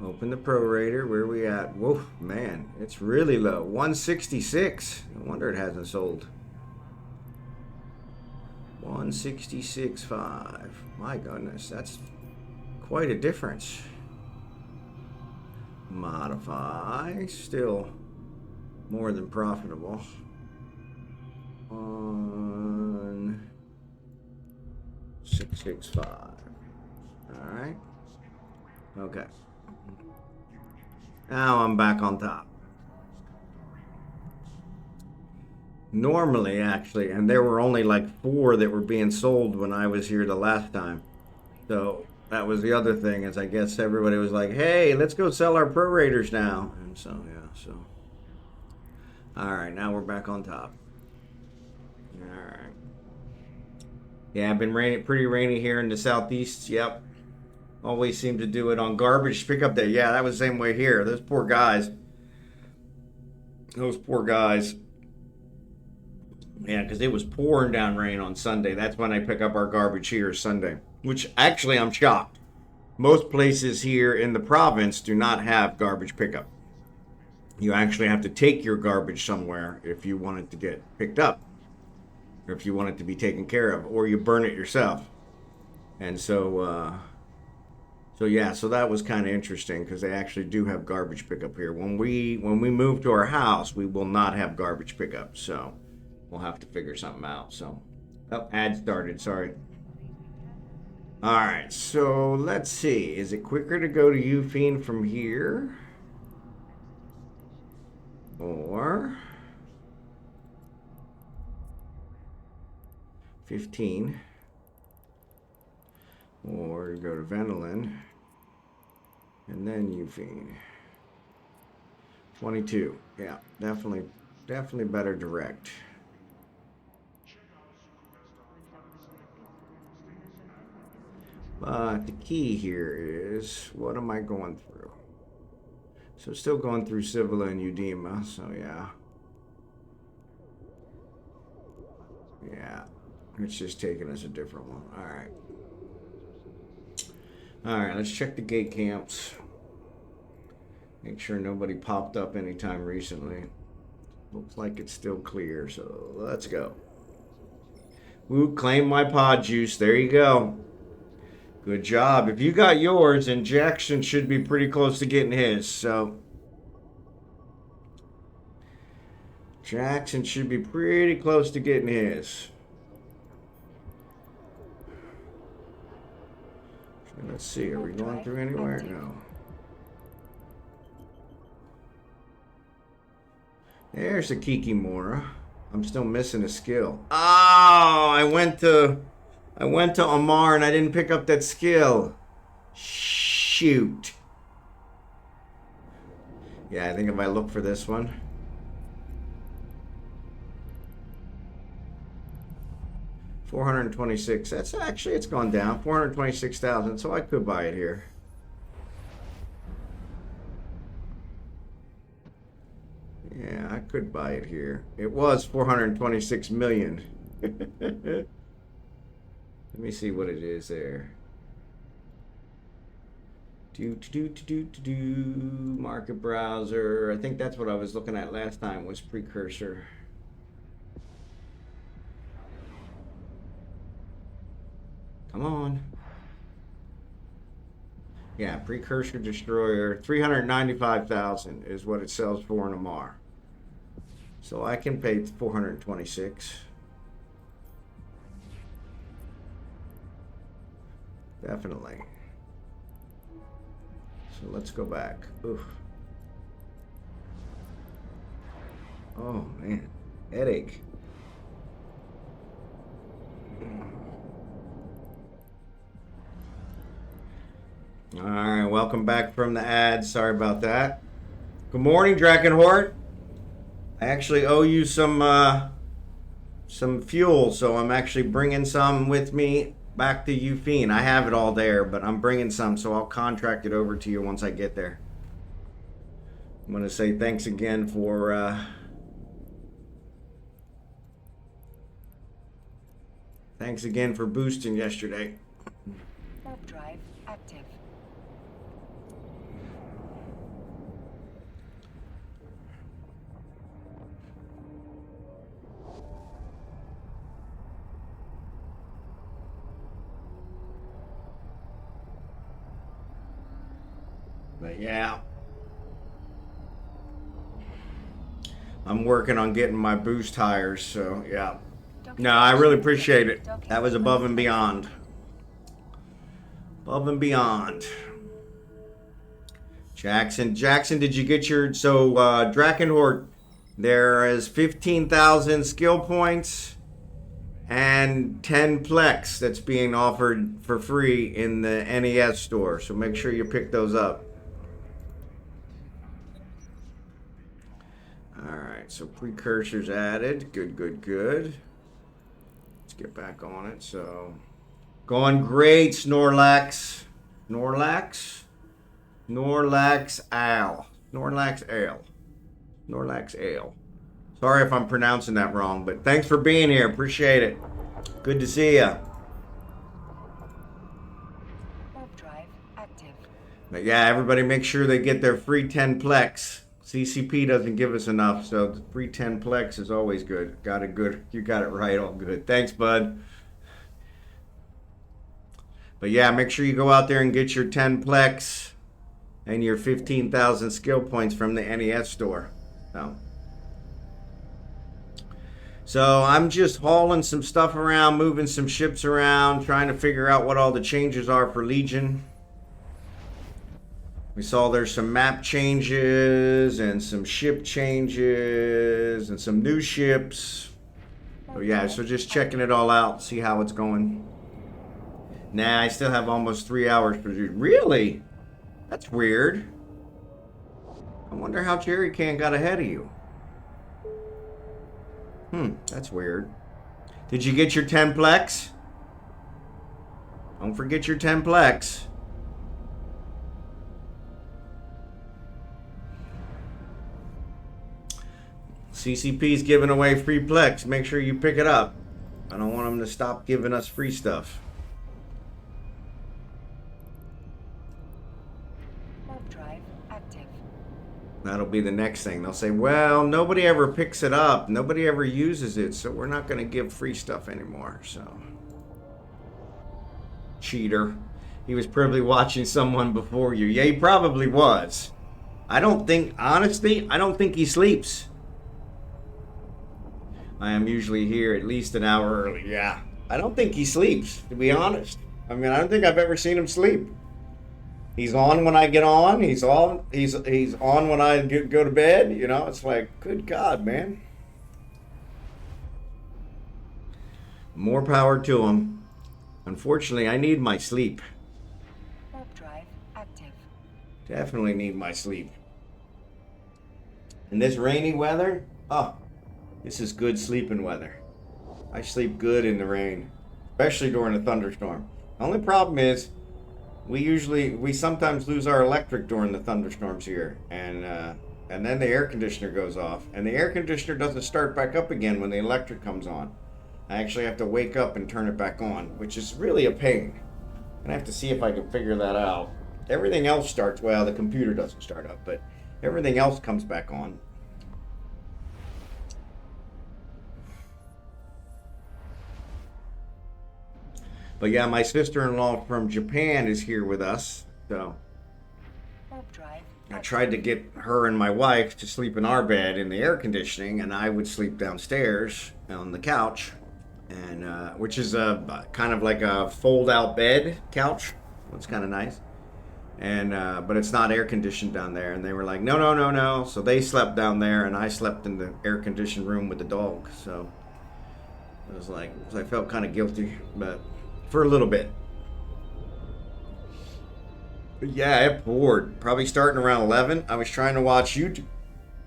Open the prorator. Where are we at? Whoa, man, it's really low. 166. No wonder it hasn't sold. 166.5. My goodness, that's quite a difference. Modify. Still more than profitable. On 665. All right. Okay. Now I'm back on top. Normally, actually, and there were only like 4 that were being sold when I was here the last time. So that was the other thing, is I guess everybody was like, hey, let's go sell our prorators now. And so, yeah, so. All right, now we're back on top. All right. Yeah, I've been pretty rainy here in the southeast. Yep. Always seem to do it on garbage pickup day. Yeah, that was the same way here. Those poor guys. Those poor guys. Yeah, because it was pouring down rain on Sunday. That's when I pick up our garbage here Sunday. Which, actually, I'm shocked. Most places here in the province do not have garbage pickup. You actually have to take your garbage somewhere if you want it to get picked up. Or if you want it to be taken care of. Or you burn it yourself. And so, so that was kind of interesting, because they actually do have garbage pickup here. When we move to our house, we will not have garbage pickup. So we'll have to figure something out. So, oh, ad started. Sorry. All right. So let's see. Is it quicker to go to Ufine from here, or 15, or go to Vendelin and then Ufine? 22. Yeah, definitely better direct. But the key here is, what am I going through? So still going through Civila and Udema, so yeah. Yeah, it's just taking us a different one. Alright. Alright, let's check the gate camps. Make sure nobody popped up anytime recently. Looks like it's still clear, so let's go. Ooh, claim my pod juice. There you go. Good job. If you got yours, and Jackson should be pretty close to getting his, so. Jackson should be pretty close to getting his. Let's see, are we going through anywhere? No. There's a Kikimora. I'm still missing a skill. Oh, I went to Amar and I didn't pick up that skill. Shoot. Yeah, I think if I look for this one. $426. That's actually, it's gone down. 426,000. So I could buy it here. Yeah, I could buy it here. It was 426 million. Let me see what it is there. Market browser. I think that's what I was looking at last time, was precursor. Come on. Yeah, precursor destroyer. 395,000 is what it sells for in Amar. So I can pay 426. Definitely. So let's go back. Oof. Oh man, headache. All right, welcome back from the ad. Sorry about that. Good morning, drachenhort. I actually owe you some fuel, so I'm actually bringing some with me back to Ufine. I have it all there, but I'm bringing some, so I'll contract it over to you once I get there. I'm going to say thanks again for boosting yesterday. Warp drive active. But yeah. I'm working on getting my boost tires, so yeah. Docking No, I really permission appreciate requested. it. Docking That was above and permission beyond. Above and beyond. Jackson, did you get your... So, Drachenhort, there is 15,000 skill points and 10 plex that's being offered for free in the NES store. So make sure you pick those up. Alright, so precursors added. Good, good, good. Let's get back on it. So, going great, Snorlax. Snorlaxale. Snorlaxale. Sorry if I'm pronouncing that wrong, but thanks for being here. Appreciate it. Good to see ya. Warp drive active. But yeah, everybody make sure they get their free 10 plex. CCP doesn't give us enough, so the free 10 plex is always good. Got it good. You got it right. All good. Thanks, bud. But yeah, make sure you go out there and get your 10 plex and your 15,000 skill points from the NES store. So I'm just hauling some stuff around, moving some ships around, trying to figure out what all the changes are for Legion. We saw there's some map changes and some ship changes and some new ships. Oh yeah, so just checking it all out, see how it's going. Nah, I still have almost 3 hours to do. Really? That's weird. I wonder how Jerry Can got ahead of you. That's weird. Did you get your 10 plex? Don't forget your 10 plex. CCP's giving away free plex. Make sure you pick it up. I don't want them to stop giving us free stuff. Warp drive active. That'll be the next thing. They'll say, well, nobody ever picks it up. Nobody ever uses it, so we're not going to give free stuff anymore. So, cheater. He was probably watching someone before you. Yeah, he probably was. I don't think, honestly, I don't think he sleeps. I am usually here at least an hour early. Yeah. I don't think he sleeps, to be honest. I mean, I don't think I've ever seen him sleep. He's on when I get on. He's on when I go to bed. You know, it's like, good God, man. More power to him. Unfortunately, I need my sleep. Warp drive active. Definitely need my sleep. In this rainy weather, oh, this is good sleeping weather. I sleep good in the rain, especially during a thunderstorm. The only problem is, we sometimes lose our electric during the thunderstorms here, and then the air conditioner goes off, and the air conditioner doesn't start back up again when the electric comes on. I actually have to wake up and turn it back on, which is really a pain. And I have to see if I can figure that out. Everything else starts, well, the computer doesn't start up, but everything else comes back on. But yeah, my sister-in-law from Japan is here with us, so Warp drive. I tried to get her and my wife to sleep in our bed in the air conditioning, and I would sleep downstairs on the couch, and which is a kind of like a fold-out bed couch. It's kind of nice, and but it's not air conditioned down there. And they were like, no. So they slept down there, and I slept in the air conditioned room with the dog. So it was like, I felt kind of guilty, but for a little bit. But yeah, it poured. Probably starting around 11. I was trying to watch YouTube.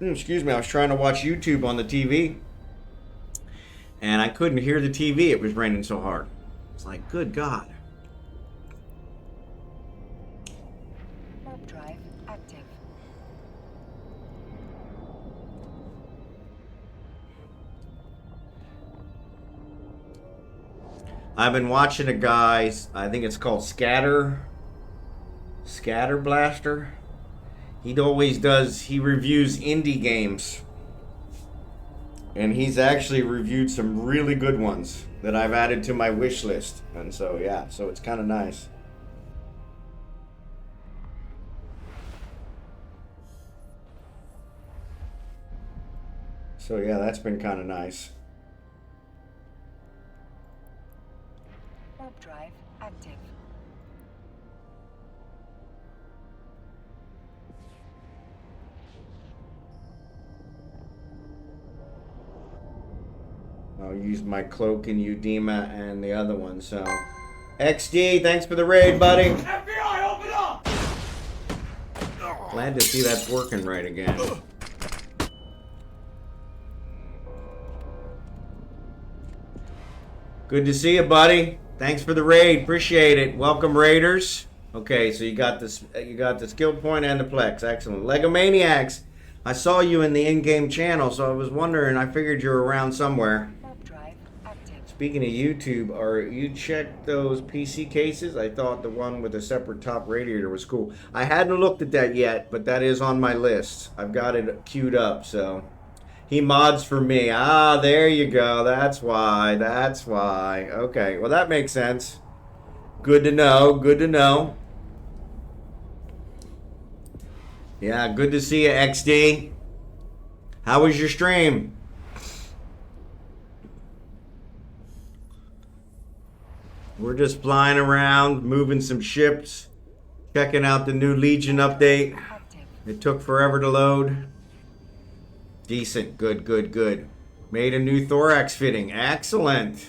I was trying to watch YouTube on the TV, and I couldn't hear the TV. It was raining so hard. It's like, good God. Warp drive active. I've been watching a guy, I think it's called Scatter Blaster. He reviews indie games. And he's actually reviewed some really good ones that I've added to my wish list. And so, yeah, so it's kind of nice. So yeah, that's been kind of nice. Warp drive active. I'll use my cloak and Udema and the other one, so. XD, thanks for the raid, buddy. FBI, open up! Glad to see that's working right again. Good to see you, buddy. Thanks for the raid. Appreciate it. Welcome, raiders. Okay, so you got this. You got the skill point and the plex. Excellent. Legomaniax, I saw you in the in-game channel, so I was wondering. I figured you were around somewhere. Warp drive active. Speaking of YouTube, are you checked those PC cases? I thought the one with a separate top radiator was cool. I hadn't looked at that yet, but that is on my list. I've got it queued up, so. He mods for me. Ah, there you go. That's why. That's why. Okay, well that makes sense. Good to know. Good to know. Yeah, good to see you, XD. How was your stream? We're just flying around, moving some ships, checking out the new Legion update. Active. It took forever to load. Decent. Good, good, good. Made a new thorax fitting. Excellent.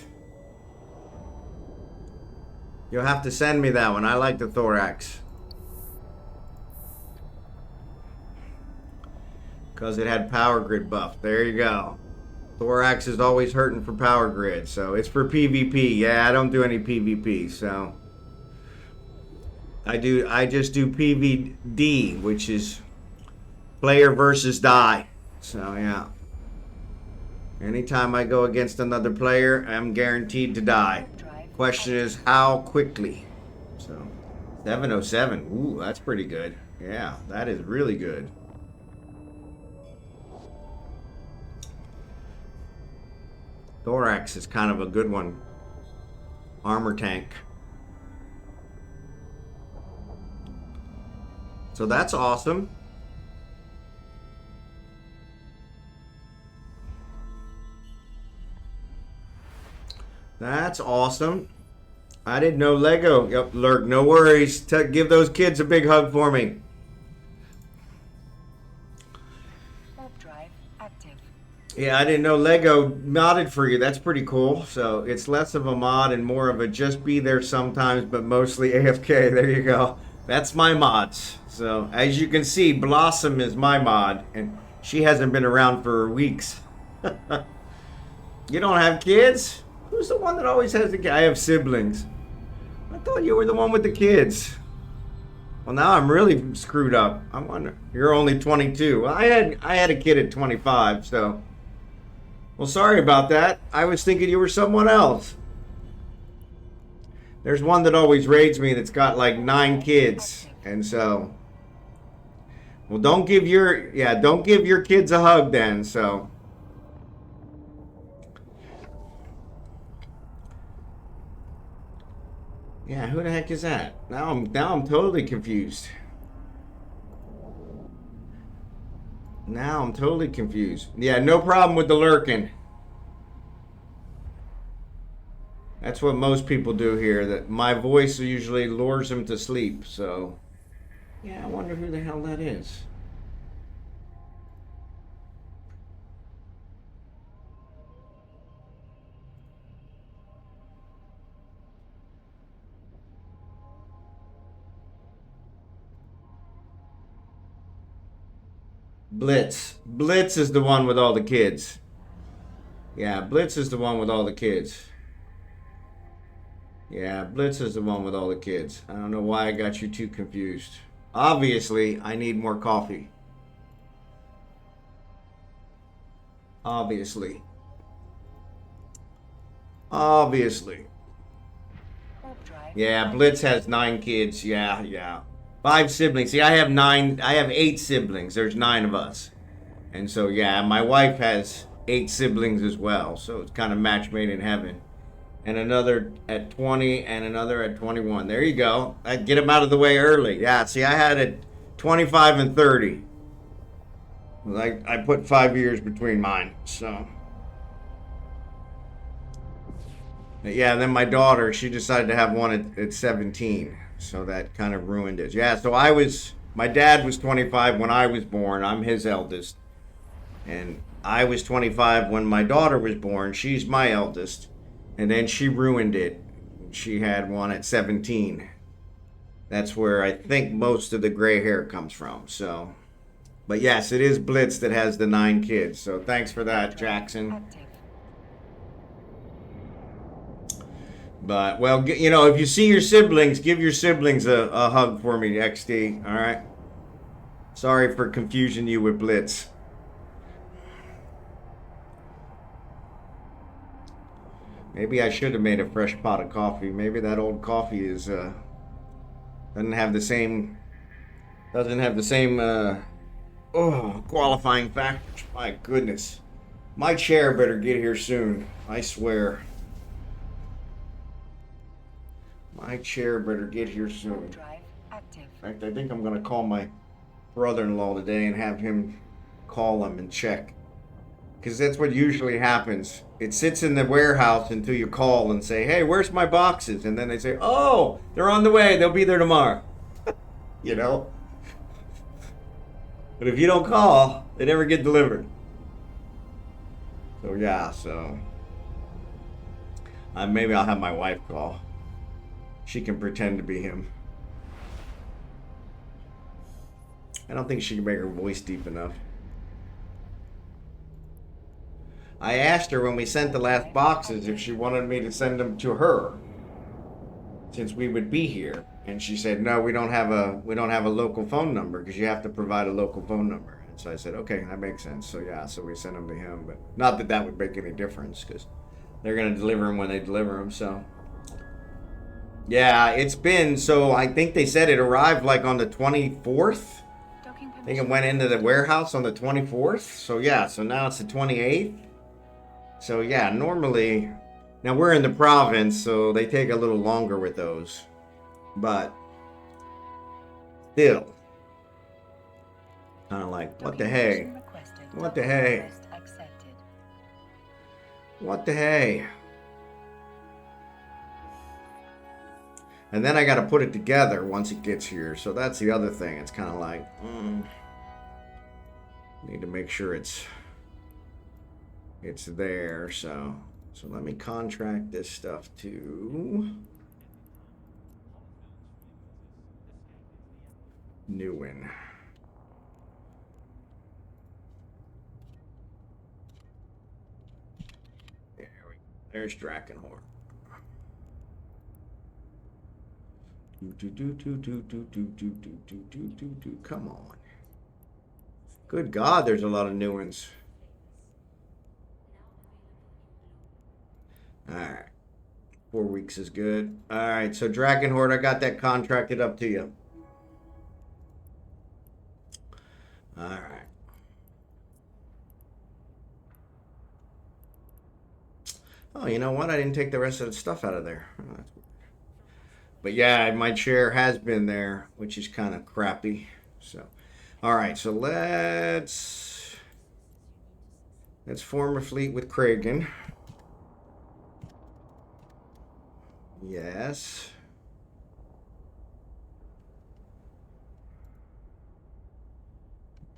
You'll have to send me that one. I like the thorax. Because it had power grid buff. There you go. Thorax is always hurting for power grid. So it's for PvP. Yeah, I don't do any PvP. So I just do PvD, which is player versus die. So yeah. Anytime I go against another player, I'm guaranteed to die. Question is how quickly. So 707. Ooh, that's pretty good. Yeah, that is really good. Thorax is kind of a good one. Armor tank. So that's awesome. That's awesome. I didn't know Lego. Yep, Lurk, no worries. Give those kids a big hug for me. Warp drive active. Yeah, I didn't know Lego modded for you. That's pretty cool. So it's less of a mod and more of a just be there sometimes, but mostly AFK. There you go. That's my mods. So as you can see, Blossom is my mod, and she hasn't been around for weeks. You don't have kids? Who's the one that always has the kid? I have siblings. I thought you were the one with the kids. Well, now I'm really screwed up. I wonder. You're only 22. Well, I had a kid at 25, so. Well, sorry about that. I was thinking you were someone else. There's one that always raids me that's got like 9 kids, and so. Well, don't give your kids a hug then. So. Yeah, who the heck is that? Now I'm totally confused. Now I'm totally confused. Yeah, no problem with the lurking. That's what most people do here. That my voice usually lures them to sleep. So, yeah, I wonder who the hell that is. Blitz. Blitz is the one with all the kids. Yeah, Blitz is the one with all the kids. Yeah, Blitz is the one with all the kids. I don't know why I got you too confused. Obviously, I need more coffee. Obviously. Obviously. Yeah, Blitz has 9 kids. Yeah. 5 siblings. See, I have 8 siblings. There's 9 of us. And so, yeah, my wife has 8 siblings as well. So it's kind of match made in heaven. And another at 20 and another at 21. There you go. I'd get them out of the way early. Yeah, see, I had it 25 and 30. Like, I put 5 years between mine, so. Yeah, and then my daughter, she decided to have one at 17. So that kind of ruined it. Yeah, so my dad was 25 when I was born. I'm his eldest. And I was 25 when my daughter was born. She's my eldest. And then she ruined it. She had one at 17. That's where I think most of the gray hair comes from. So, but yes, it is Blitz that has the 9 kids. So thanks for that, Jackson. Active. But, well, you know, if you see your siblings, give your siblings a hug for me, XD. All right? Sorry for confusing you with Blitz. Maybe I should have made a fresh pot of coffee. Maybe that old coffee is doesn't have the same qualifying factors. My goodness. My chair better get here soon. I swear. My chair better get here soon. Drive active. In fact, I think I'm going to call my brother-in-law today and have him call him and check. Because that's what usually happens. It sits in the warehouse until you call and say, hey, where's my boxes? And then they say, oh, they're on the way. They'll be there tomorrow. You know? But if you don't call, they never get delivered. So, yeah, so. Maybe I'll have my wife call. She can pretend to be him. I don't think she can make her voice deep enough. I asked her when we sent the last boxes if she wanted me to send them to her, since we would be here, and she said no. We don't have a local phone number because you have to provide a local phone number. And so I said okay, that makes sense. So yeah, so we sent them to him, but not that that would make any difference because they're gonna deliver them when they deliver them. So yeah, it's been so. I think they said it arrived like on the 24th. I think it went into the warehouse on the 24th. So yeah, so now it's the 28th. So yeah, normally, now we're in the province, so they take a little longer with those. But still, kind of like, what the hey? What the hey? What the hey? And then I got to put it together once it gets here. So that's the other thing. It's kind of like, need to make sure it's there. So let me contract this stuff to Newen. There's Drachenhort. Come on. Good God, there's a lot of new ones. Alright. 4 weeks is good. Alright, so Drachenhort, I got that contracted up to you. Alright. Oh, you know what? I didn't take the rest of the stuff out of there. Oh, that's weird. But yeah, my chair has been there, which is kind of crappy. So, alright, so let's form a fleet with Kragan. Yes.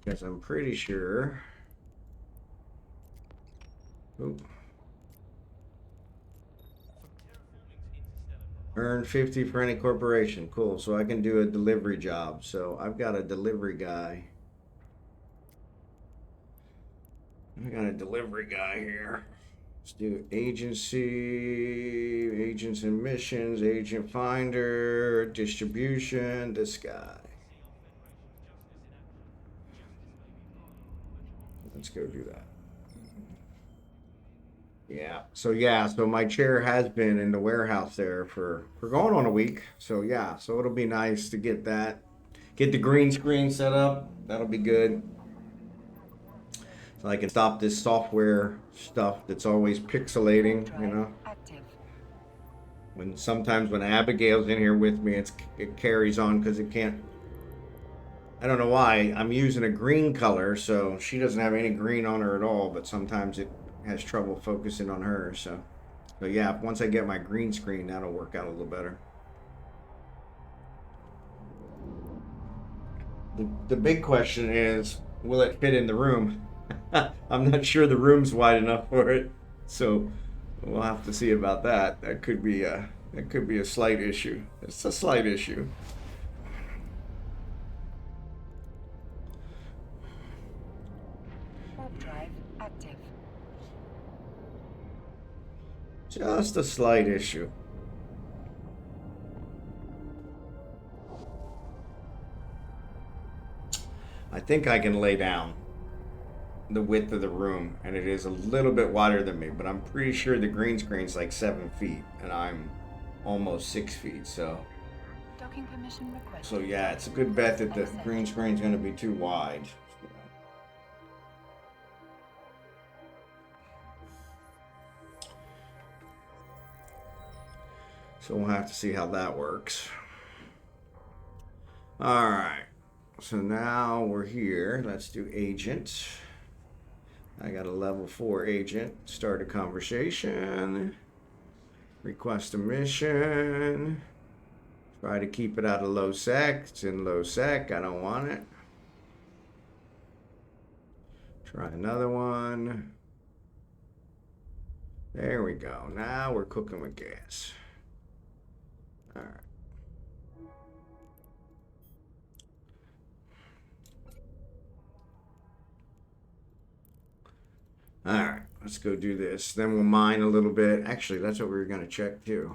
Because I'm pretty sure. Oop. Earn 50 for any corporation. Cool. So I can do a delivery job. So I've got a delivery guy. I got a delivery guy here. Let's do agency, agents and missions, agent finder, distribution, this guy. Let's go do that. Yeah. So my chair has been in the warehouse there for going on a week. So yeah, so it'll be nice to get that, get the green screen set up. That'll be good. So I can stop this software stuff that's always pixelating, you know. Sometimes when Abigail's in here with me, it carries on because it can't I don't know why. I'm using a green color, so she doesn't have any green on her at all, but sometimes it has trouble focusing on her, so yeah, once I get my green screen, that'll work out a little better. The big question is, will it fit in the room? I'm not sure the room's wide enough for it, so we'll have to see about that. That could be a slight issue. It's a slight issue. Warp drive active. Just a slight issue. I think I can lay down the width of the room, and it is a little bit wider than me, but I'm pretty sure the green screen's like 7 feet, and I'm almost 6 feet, so. Docking permission requested. So yeah, it's a good bet that the green screen's going to be too wide. So we'll have to see how that works. All right. So now we're here. Let's do agent. I got a level 4 agent. Start a conversation. Request a mission. Try to keep it out of low sec. It's in low sec. I don't want it. Try another one. There we go. Now we're cooking with gas. All right. All right, let's go do this. Then we'll mine a little bit. Actually, that's what we were going to check too.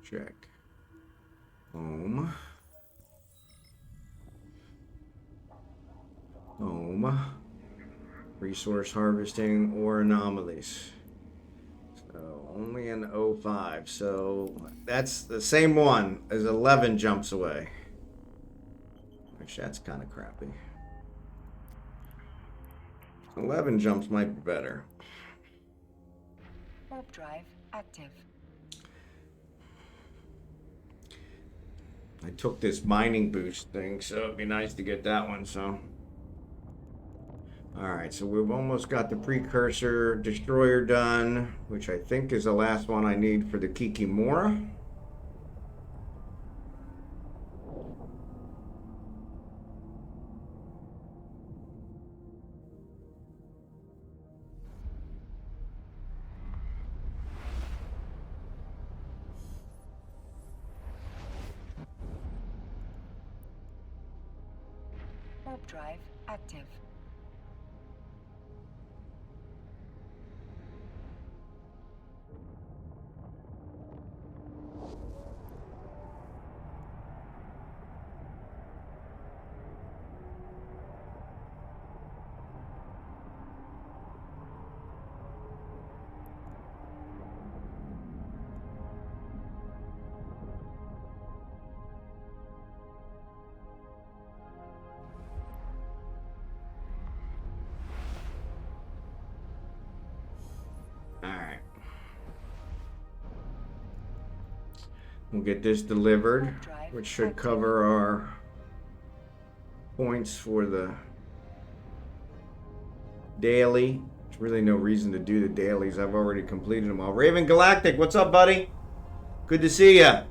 Check. Home. Home. Resource harvesting or anomalies. So only in 05. So that's the same one as 11 jumps away. Which that's kind of crappy. 11 jumps might be better. Warp drive active. I took this mining boost thing, so it'd be nice to get that one, so. Alright, so we've almost got the precursor destroyer done, which I think is the last one I need for the Kikimora. Warp drive active. Alright. We'll get this delivered, which should cover our points for the daily. There's really no reason to do the dailies. I've already completed them all. RavenGalactic, what's up, buddy? Good to see ya.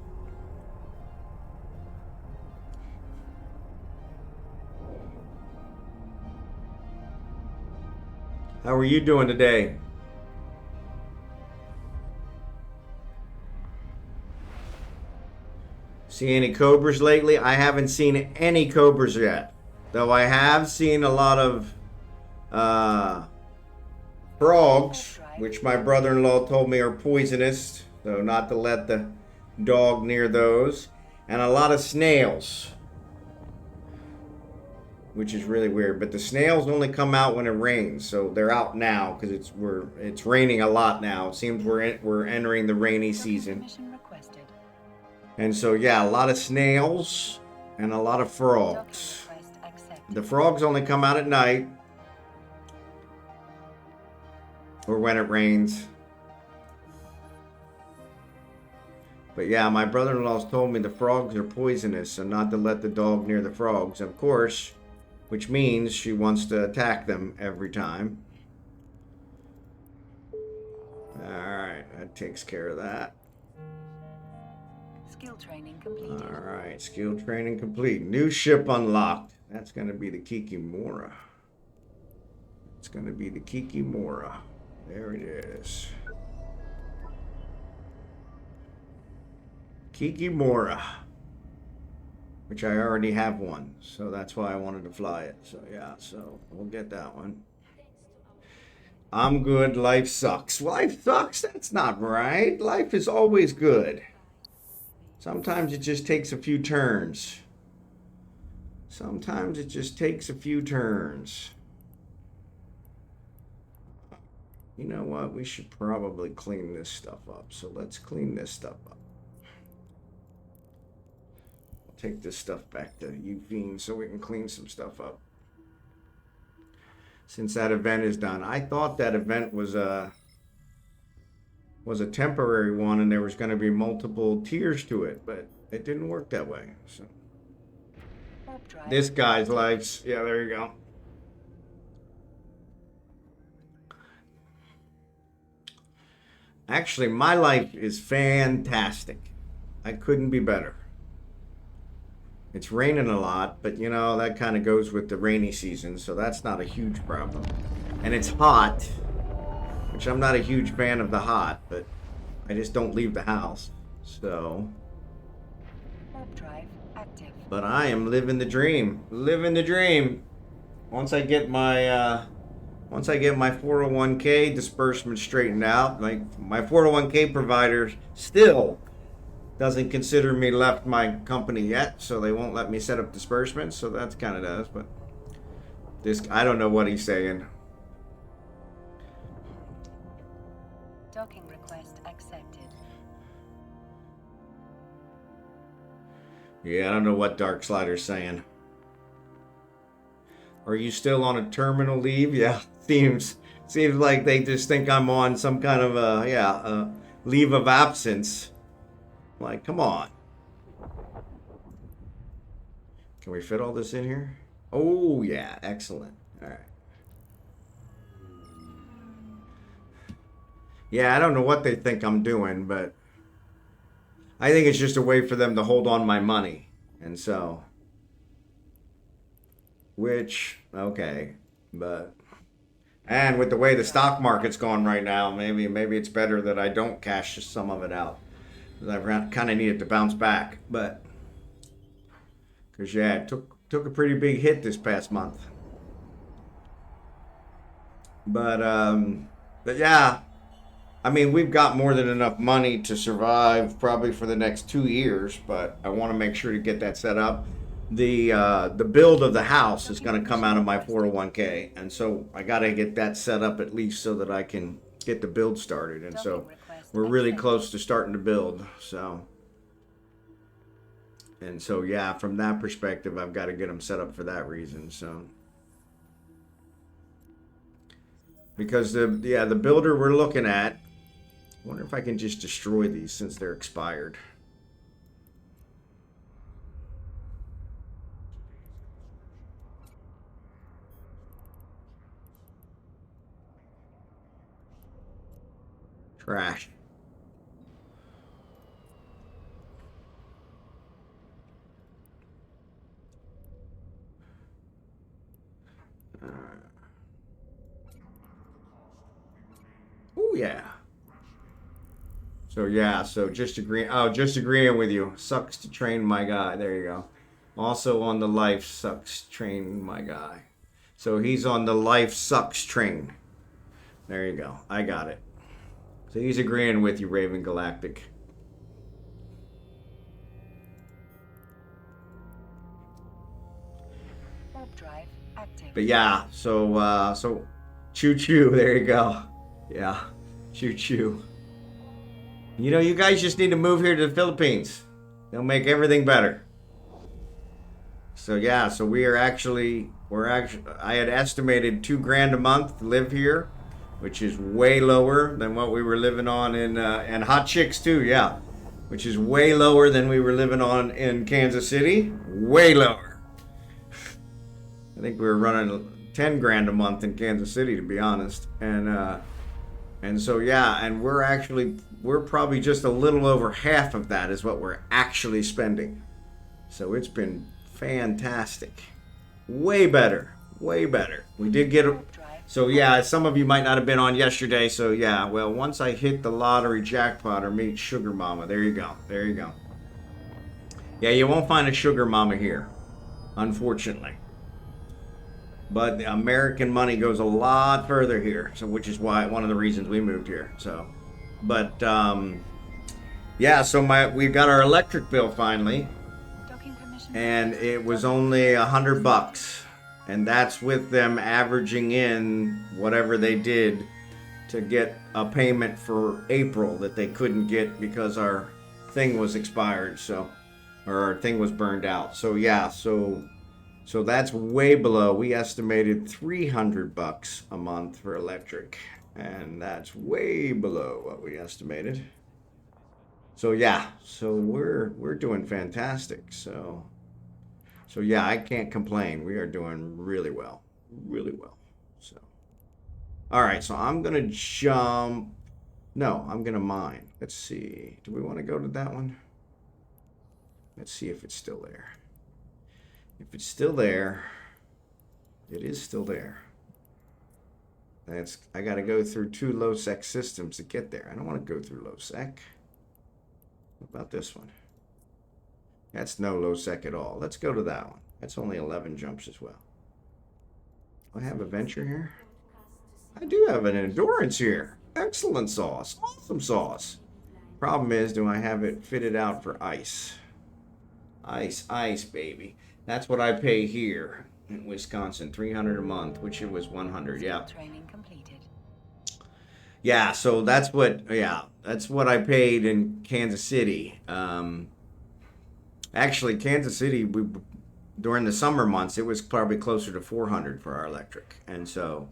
How are you doing today? See any cobras lately? I haven't seen any cobras yet. Though I have seen a lot of frogs, which my brother-in-law told me are poisonous. So not to let the dog near those. And a lot of snails. Which is really weird. But the snails only come out when it rains. So they're out now because it's raining a lot now. It seems we're entering the rainy season. And so, yeah, a lot of snails and a lot of frogs. The frogs only come out at night or when it rains. But yeah, my brother-in-law's told me the frogs are poisonous and not to let the dog near the frogs, of course, which means she wants to attack them every time. Alright, that takes care of that. Skill training completed. Alright, skill training complete. New ship unlocked. That's going to be the Kikimora. It's going to be the Kikimora. There it is. Kikimora. Which I already have one. So that's why I wanted to fly it. So yeah, so we'll get that one. I'm good. Life sucks. Life sucks? That's not right. Life is always good. Sometimes it just takes a few turns. Sometimes it just takes a few turns. You know what? We should probably clean this stuff up. So let's clean this stuff up. I'll take this stuff back to Eugene so we can clean some stuff up. Since that event is done. I thought that event was a temporary one and there was going to be multiple tiers to it, but it didn't work that way. So this guy's lives, yeah, there you go. Actually, my life is fantastic. I couldn't be better. It's raining a lot, but you know, that kind of goes with the rainy season, so that's not a huge problem. And it's hot, which I'm not a huge fan of the hot, but I just don't leave the house, so. Warp drive active. But I am living the dream, living the dream. Once I get my 401k disbursement straightened out, like my 401k provider still doesn't consider me left my company yet, so they won't let me set up disbursements, so that's kind of does, but this, I don't know what he's saying. Docking request accepted. Yeah, I don't know what Dark Slider's saying. Are you still on a terminal leave? Yeah, seems like they just think I'm on some kind of a leave of absence. Like, come on. Can we fit all this in here? Oh, yeah, excellent. All right. Yeah, I don't know what they think I'm doing, but I think it's just a way for them to hold on my money. And so, which, okay, but, and with the way the stock market's going right now, maybe it's better that I don't cash some of it out. I kind of needed to bounce back, but because yeah, it took a pretty big hit this past month. But yeah, I mean, we've got more than enough money to survive probably for the next 2 years, but I want to make sure to get that set up. The build of the house is going to come out of my 401k, and so I got to get that set up at least so that I can get the build started, and so we're really close to starting to build, so. And so, yeah, from that perspective, I've got to get them set up for that reason, so. Because the builder we're looking at, I wonder if I can just destroy these since they're expired. Trash. Oh yeah. So yeah, so just agreeing with you. Sucks to train my guy. There you go. Also on the life sucks train my guy. So he's on the life sucks train. There you go. I got it. So he's agreeing with you, RavenGalactic. Warp drive active. But yeah, so choo-choo, there you go. Yeah, choo-choo. You know, you guys just need to move here to the Philippines. They'll make everything better. So yeah, so we're actually, I had estimated $2,000 a month to live here, which is way lower than what we were living on in, and hot chicks too, yeah. which is way lower than we were living on in Kansas City. Way lower. I think we were running 10 grand a month in Kansas City, to be honest. And so yeah, and we're probably just a little over half of that is what we're actually spending. So it's been fantastic. Way better. Way better. We did get a... So yeah, some of you might not have been on yesterday. So yeah, well, once I hit the lottery jackpot or meet Sugar Mama, there you go. There you go. Yeah, you won't find a Sugar Mama here, unfortunately. But the American money goes a lot further here, so which is why one of the reasons we moved here. So, but yeah, so we got our electric bill finally, and it was only $100, and that's with them averaging in whatever they did to get a payment for April that they couldn't get because our thing was expired, so, or our thing was burned out. So yeah, so that's way below. We estimated $300 a month for electric, and that's way below what we estimated. So yeah, so we're doing fantastic. So yeah, I can't complain. We are doing really well, really well. So all right, so I'm gonna jump. No, I'm gonna mine. Let's see. Do we want to go to that one? Let's see if it's still there. If it's still there, it is still there. I got to go through 2 low-sec systems to get there. I don't want to go through low-sec. What about this one? That's no low-sec at all. Let's go to that one. That's only 11 jumps as well. Do I have a venture here? I do have an endurance here. Excellent sauce. Awesome sauce. Problem is, do I have it fitted out for ice? Ice, baby. That's what I pay here in Wisconsin, $300 a month, which it was $100. Yeah. Training completed. Yeah, so that's what I paid in Kansas City. Actually, Kansas City, during the summer months, it was probably closer to $400 for our electric, and so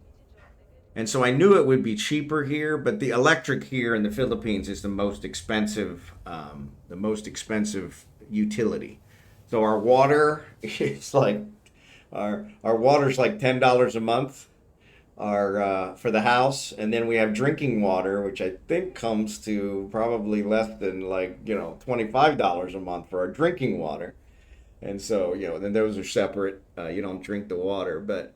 I knew it would be cheaper here. But the electric here in the Philippines is the most expensive utility. So our water is like our water's like $10 a month, for the house, and then we have drinking water, which I think comes to probably less than $25 a month for our drinking water, and so then those are separate. You don't drink the water, but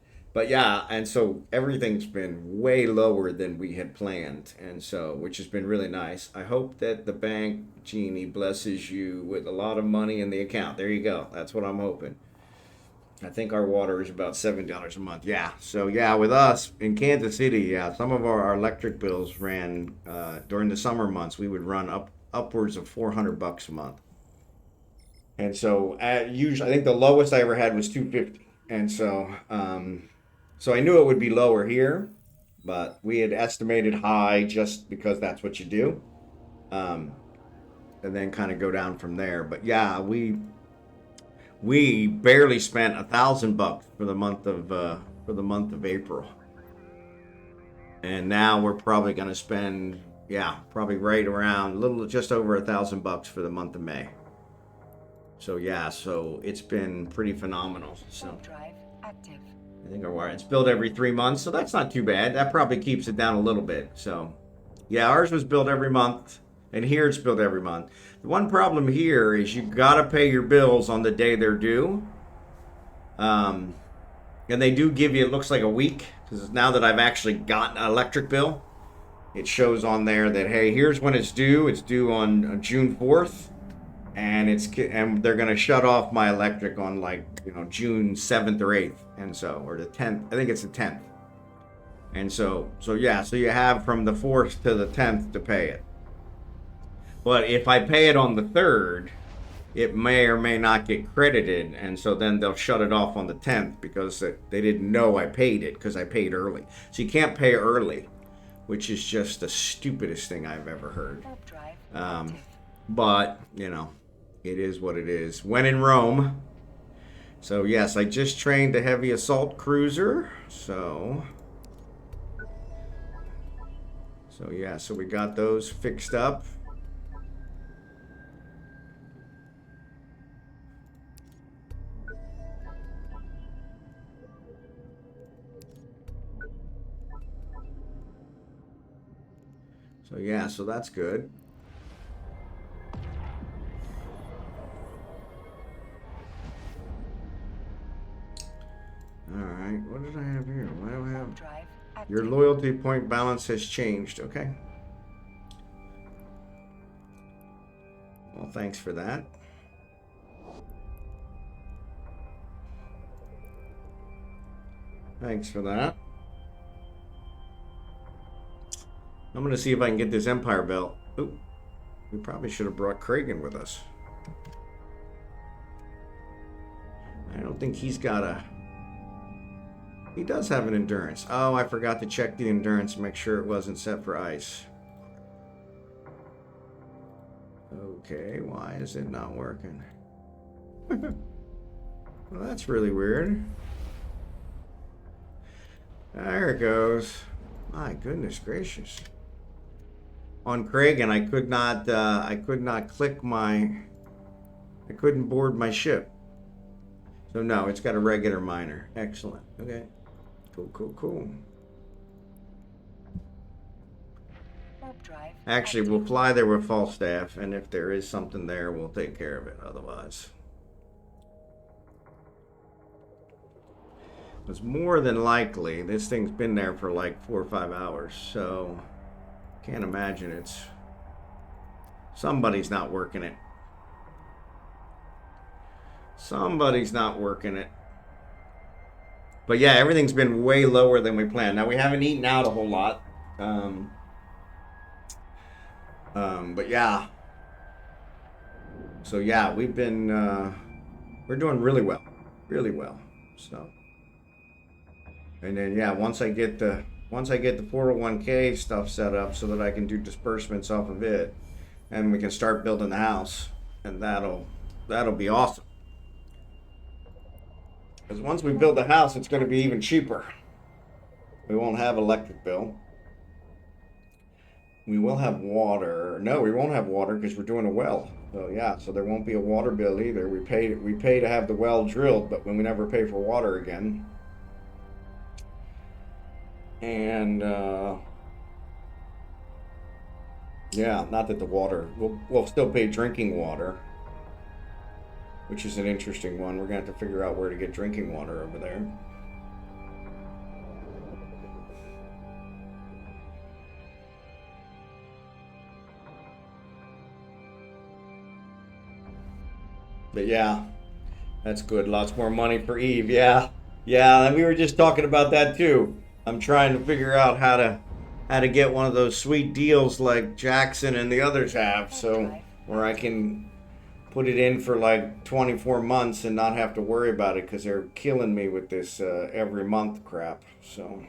yeah, and so everything's been way lower than we had planned, and so which has been really nice. I hope that the bank genie blesses you with a lot of money in the account. There you go. That's what I'm hoping. I think our water is about $7 a month. Yeah. So yeah, with us in Kansas City, yeah, some of our electric bills ran during the summer months. We would run upwards of $400 a month, and so usually I think the lowest I ever had was $250, and so. So I knew it would be lower here, but we had estimated high just because that's what you do, and then kind of go down from there. But yeah, we barely spent $1,000 for the month of April, and now we're probably going to spend probably right around a little just over $1,000 for the month of May. So yeah, so it's been pretty phenomenal. So. Drive active. I think it's built every 3 months, so that's not too bad. That probably keeps it down a little bit. So, yeah, ours was built every month, and here it's built every month. The one problem here is you gotta pay your bills on the day they're due. And they do give you, it looks like a week, because now that I've actually gotten an electric bill, it shows on there that, hey, here's when it's due. It's due on June 4th. And they're gonna shut off my electric on June 7th or 8th, and so, or the 10th. I think it's the 10th. And so yeah, so you have from the 4th to the 10th to pay it. But if I pay it on the 3rd, it may or may not get credited, and so then they'll shut it off on the 10th because they didn't know I paid it because I paid early. So you can't pay early, which is just the stupidest thing I've ever heard. But it is what it is. When in Rome. So yes, I just trained a heavy assault cruiser. So yeah, so we got those fixed up. So yeah, so that's good. All right, what did I have here? What do I have? Drive Your active. loyalty point balance has changed. Okay. Well, thanks for that. Thanks for that. I'm going to see if I can get this Empire belt. Ooh, we probably should have brought Kragan with us. I don't think he's got a... He does have an endurance. Oh, I forgot to check the endurance and make sure it wasn't set for ice. Okay, why is it not working? Well, that's really weird. There it goes. My goodness gracious. On Kragan, I could not click my... I couldn't board my ship. So no, it's got a regular miner. Excellent. Okay. Cool. Warp drive Actually, active. we'll fly there with Falstaff, and if there is something there, we'll take care of it otherwise. It's more than likely, this thing's been there for like 4 or 5 hours, so can't imagine it's... Somebody's not working it. Somebody's not working it. But yeah, everything's been way lower than we planned. Now, we haven't eaten out a whole lot. But yeah. So yeah, we've been, we're doing really well. Really well. So. And then yeah, once I get the 401k stuff set up so that I can do disbursements off of it, and we can start building the house, and that'll be awesome. Because once we build the house, it's going to be even cheaper. We won't have electric bill. We will have water. No, we won't have water because we're doing a well. So yeah, so there won't be a water bill either. We pay to have the well drilled, but when we never pay for water again. And yeah, not that the water, we'll still pay drinking water, which is an interesting one. We're gonna have to figure out where to get drinking water over there. But yeah, that's good. Lots more money for Eve. Yeah, and we were just talking about that too. I'm trying to figure out how to get one of those sweet deals like Jackson and the others have, so where I can put it in for like 24 months and not have to worry about it because they're killing me with this every month crap. So.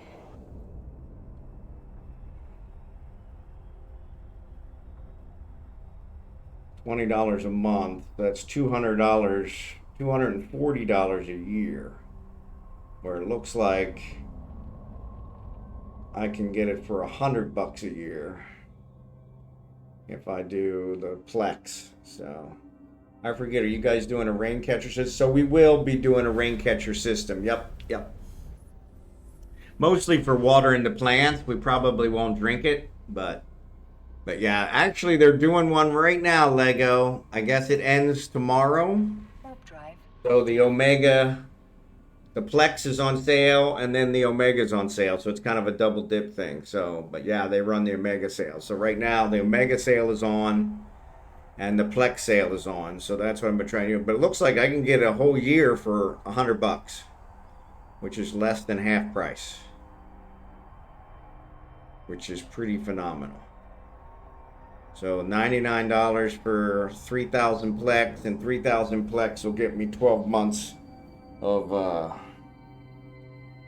$20 a month, that's $200, $240 a year. Where it looks like I can get it for $100 a year if I do the Plex. So I forget, are you guys doing a rain catcher system? So we will be doing a rain catcher system. Yep. Mostly for watering the plants. We probably won't drink it, but yeah, actually they're doing one right now, Lego. I guess it ends tomorrow. Warp drive. So the Omega, the Plex is on sale, and then the Omega's on sale. So it's kind of a double dip thing. So, but yeah, they run the Omega sale. So right now the Omega sale is on, and the Plex sale is on. So that's what I'm trying to do. But it looks like I can get a whole year for $100, which is less than half price, which is pretty phenomenal. So $99 for 3,000 Plex, and 3,000 Plex will get me 12 months of,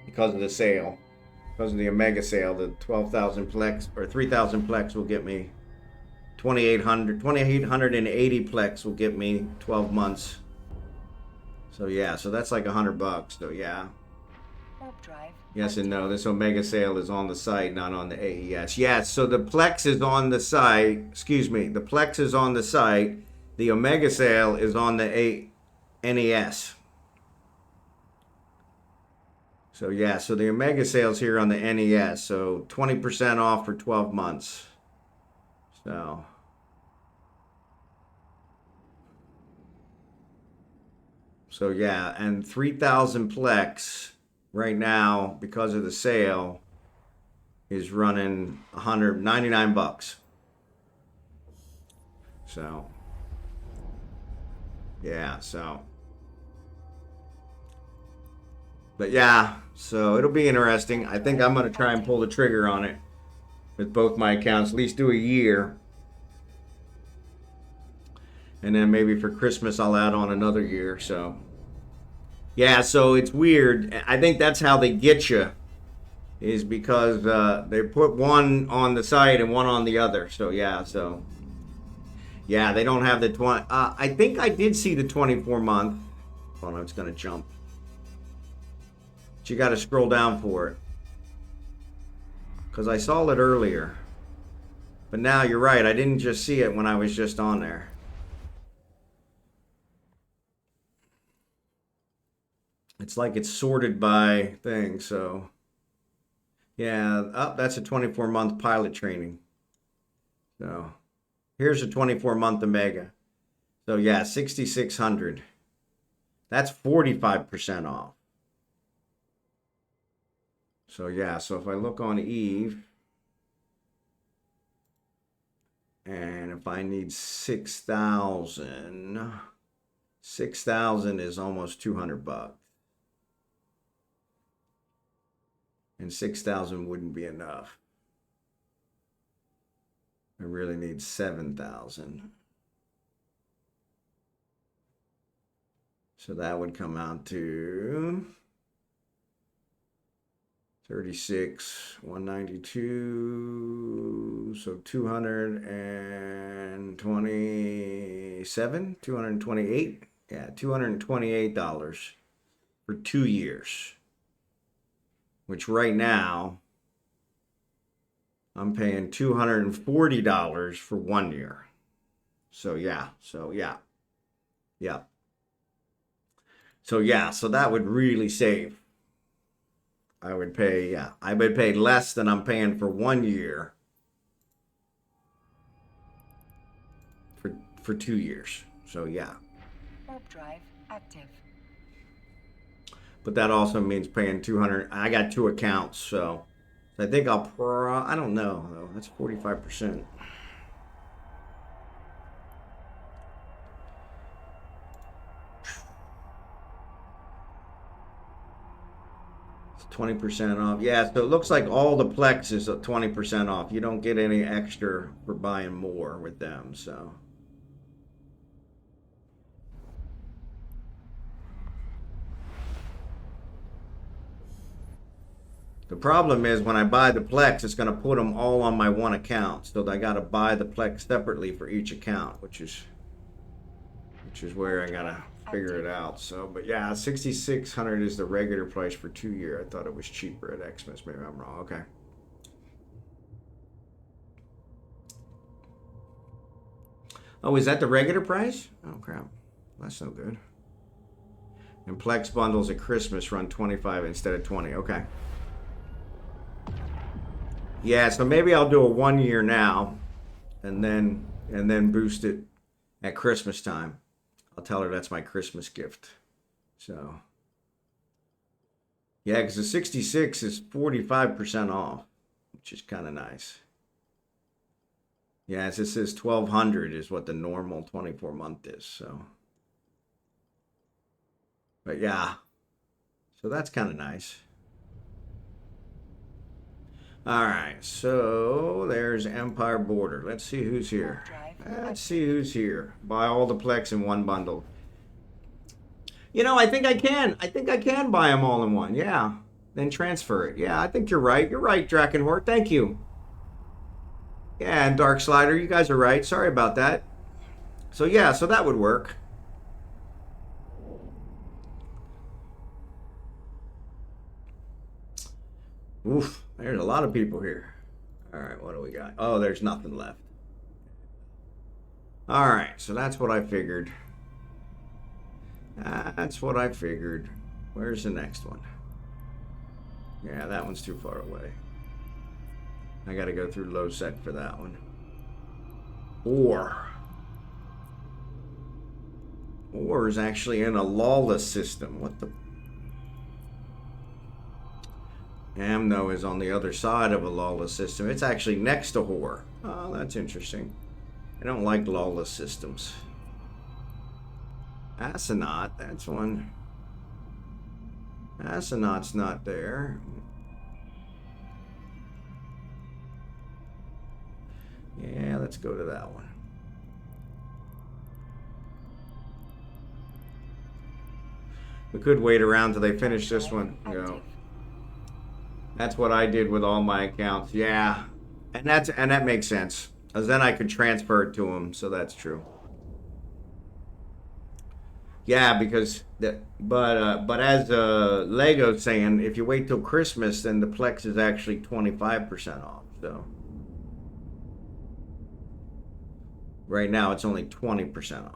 because of the sale, because of the Omega sale, the 12,000 Plex or 3,000 Plex will get me 2,880 Plex will get me 12 months. So yeah, so that's like $100. So yeah. Warp drive. Yes and no. This Omega sale is on the site, not on the AES. Yes, so the Plex is on the site. Excuse me. The Plex is on the site. The Omega sale is on the NES. So yeah, so the Omega sale's here on the NES. So 20% off for 12 months. So yeah, and 3,000 Plex right now, because of the sale, is running $199. So yeah, but yeah, so it'll be interesting. I think I'm gonna try and pull the trigger on it with both my accounts, at least do a year. And then maybe for Christmas I'll add on another year. So yeah, so it's weird. I think that's how they get you, is because they put one on the side and one on the other. So yeah, they don't have the 20. I think I did see the 24 month. Hold on, it's gonna jump. But you got to scroll down for it, because I saw it earlier. But now you're right, I didn't just see it when I was just on there. It's like it's sorted by thing. So yeah, that's a 24-month pilot training. So here's a 24-month Omega. So yeah, 6,600. That's 45% off. So yeah, so if I look on Eve, and if I need 6,000, 6,000 is almost $200. And 6,000 wouldn't be enough. I really need 7,000. So that would come out to 36, 192, so 227, 228, yeah, $228 for 2 years, which right now I'm paying $240 for 1 year. So yeah. So that would really save. I would pay less than I'm paying for 1 year for 2 years. So yeah. Warp drive active. But that also means paying 200. I got 2 accounts, so I think I don't know though. That's 45%. 20% off. Yeah, so it looks like all the Plex is at 20% off. You don't get any extra for buying more with them, so. The problem is when I buy the Plex, it's going to put them all on my one account. So I got to buy the Plex separately for each account, which is where I got to figure it out. So, but yeah, 6,600 is the regular price for 2 year. I thought it was cheaper at Xmas. Maybe I'm wrong. Okay. Oh, is that the regular price? Oh crap, that's no good. And Plex bundles at Christmas run 25 instead of 20. Okay. Yeah, so maybe I'll do a 1 year now, and then boost it at Christmas time. I'll tell her that's my Christmas gift. So, yeah, because the 66 is 45% off, which is kind of nice. Yeah, as it says 1,200 is what the normal 24-month is. So, but yeah, so that's kind of nice. All right, so there's Empire Border. Let's see who's here. Let's see who's here. Buy all the Plex in one bundle. You know, I think I can. I think I can buy them all in one. Yeah. Then transfer it. Yeah, I think you're right. You're right, Drachenhort. Thank you. Yeah, and Dark Slider, you guys are right. Sorry about that. So yeah, so that would work. Oof, there's a lot of people here. All right, what do we got? Oh, there's nothing left. All right, so that's what I figured. That's what I figured. Where's the next one? Yeah, that one's too far away. I got to go through low sec for that one. Ore. Ore is actually in a lawless system. What the? Amno is on the other side of a lawless system. It's actually next to Whore. Oh, that's interesting. I don't like lawless systems. Astronaut, that's one. Astronaut's not there. Yeah, let's go to that one. We could wait around till they finish this one. No. That's what I did with all my accounts. Yeah. And that makes sense. Because then I could transfer it to them, so that's true. Yeah, because but as Lego's saying, if you wait till Christmas, then the Plex is actually 25% off. So right now it's only 20% off.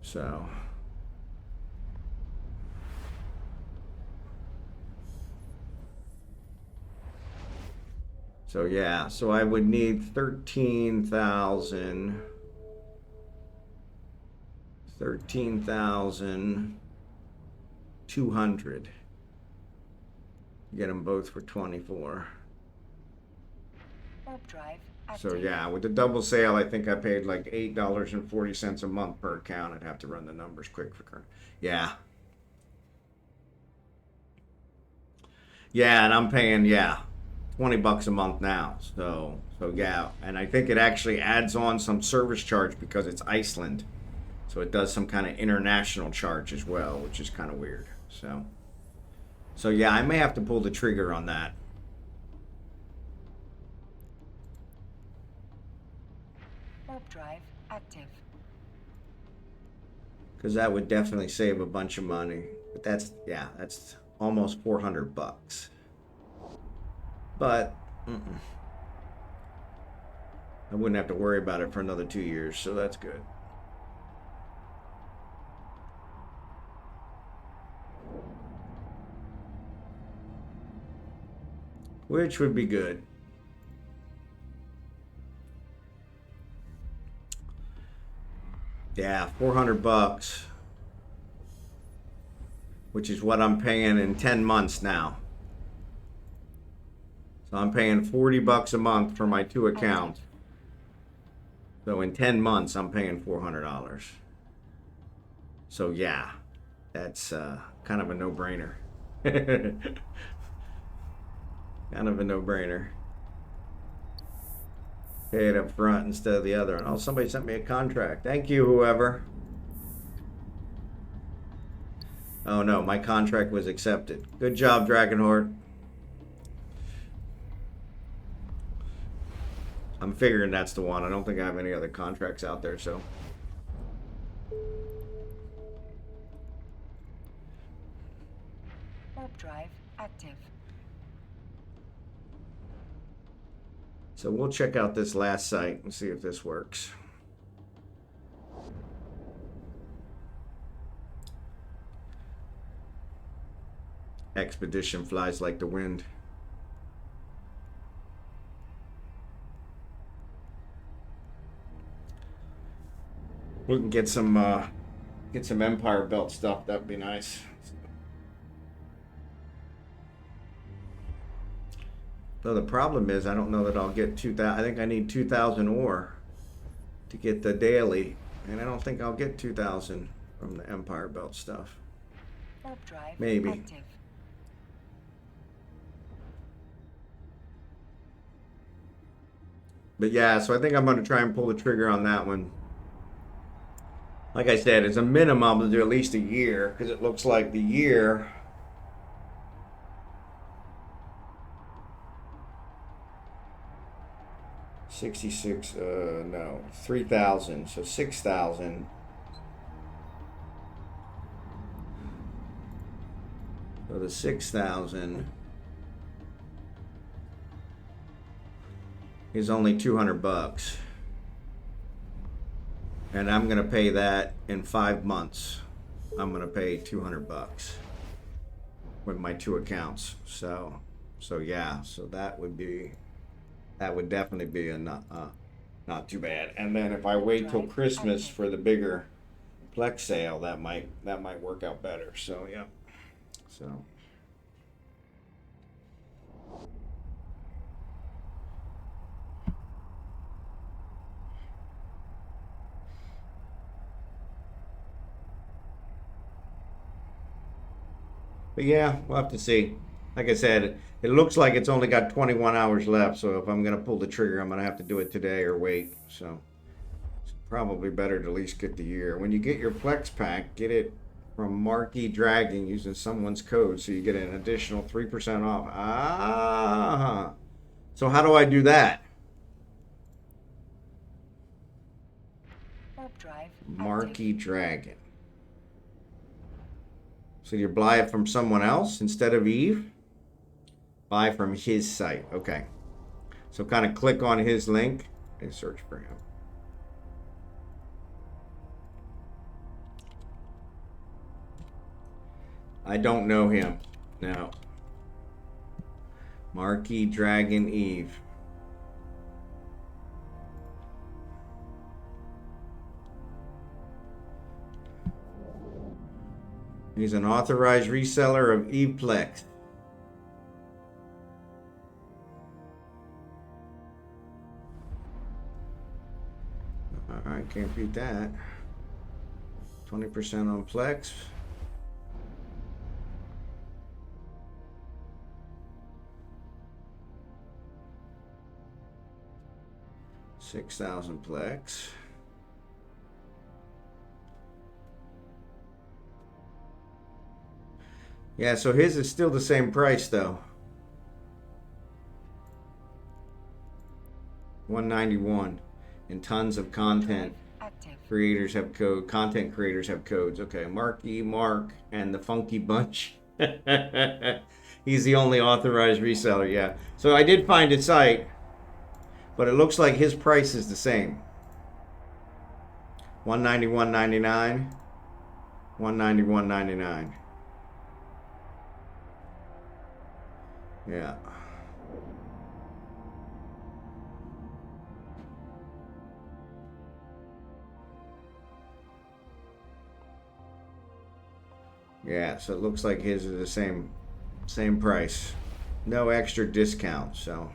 So yeah, so I would need 13,200. Get them both for 24. Warp drive So active. yeah, with the double sale, I think I paid like $8.40 a month per account. I'd have to run the numbers quick for current. Yeah. Yeah, and I'm paying, yeah, $20 a month now. So yeah, and I think it actually adds on some service charge because it's Iceland. So it does some kind of international charge as well, which is kind of weird. So yeah, I may have to pull the trigger on that. Warp drive active. Because that would definitely save a bunch of money. But that's almost $400. But I wouldn't have to worry about it for another 2 years, so that's good. Which would be good. Yeah, $400, which is what I'm paying in 10 months now. So I'm paying $40 a month for my 2 accounts. So in 10 months, I'm paying $400. So yeah, that's kind of a no-brainer. Kind of a no-brainer. Pay it up front instead of the other. And oh, somebody sent me a contract. Thank you, whoever. Oh no, my contract was accepted. Good job, drachenhort. I'm figuring that's the one. I don't think I have any other contracts out there, so. Warp drive active. So we'll check out this last site and see if this works. Expedition flies like the wind. We can get some Empire Belt stuff. That would be nice. Though the problem is, I don't know that I'll get 2,000. I think I need 2,000 ore to get the daily, and I don't think I'll get 2,000 from the Empire Belt stuff. Warp drive Maybe. active. But yeah, so I think I'm going to try and pull the trigger on that one. Like I said, it's a minimum to do at least a year, because it looks like the year... no, 3,000, so 6,000. So the 6,000 is only $200. And I'm gonna pay that in 5 months. I'm gonna pay $200 with my 2 accounts. So yeah, so that would be That would definitely be a not too bad. And then if I wait till Christmas for the bigger Plex sale, that might work out better. So yeah. So. But yeah, we'll have to see. Like I said, it looks like it's only got 21 hours left. So if I'm gonna pull the trigger, I'm gonna have to do it today or wait. So it's probably better to at least get the year. When you get your Plex pack, get it from Marquee Dragon using someone's code, so you get an additional 3% off. Ah, so how do I do that? Warp drive Marquee Dragon. So you buy it from someone else instead of Eve? Buy from his site. Okay. So kind of click on his link and search for him. I don't know him. No. Marquee Dragon Eve. He's an authorized reseller of EvePlex. Alright, can't beat that. 20% on Plex. $6,000 Plex. Yeah, so his is still the same price though. $191 and tons of content. Creators have code. Content creators have codes. Okay, Marky Mark and the Funky Bunch. He's the only authorized reseller. Yeah. So I did find his site, but it looks like his price is the same. $191.99. $191.99. Yeah. Yeah, so it looks like his is the same price. No extra discount, so.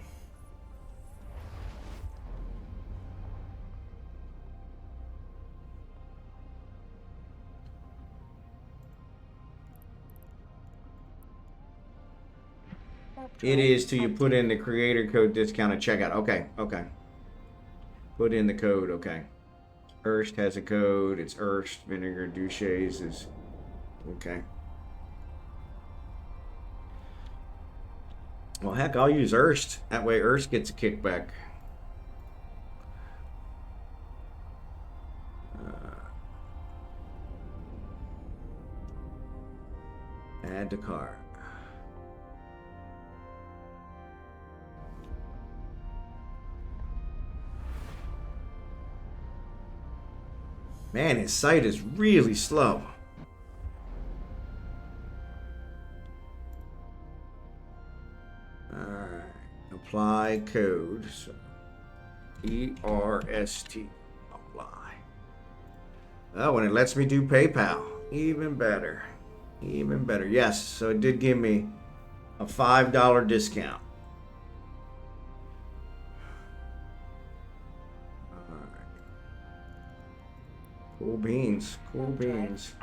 It is till you put in the creator code discount at checkout. Okay, okay. Put in the code, okay. Erst has a code. It's Erst. Vinegar Duchesne's is... Okay. Well, heck, I'll use Erst. That way Erst gets a kickback. Add to cart. Man, his site is really slow. Alright. Apply code. So, ERST. Apply. Oh, and it lets me do PayPal. Even better. Even better. Yes, so it did give me a $5 discount. Cool beans. Cool beans.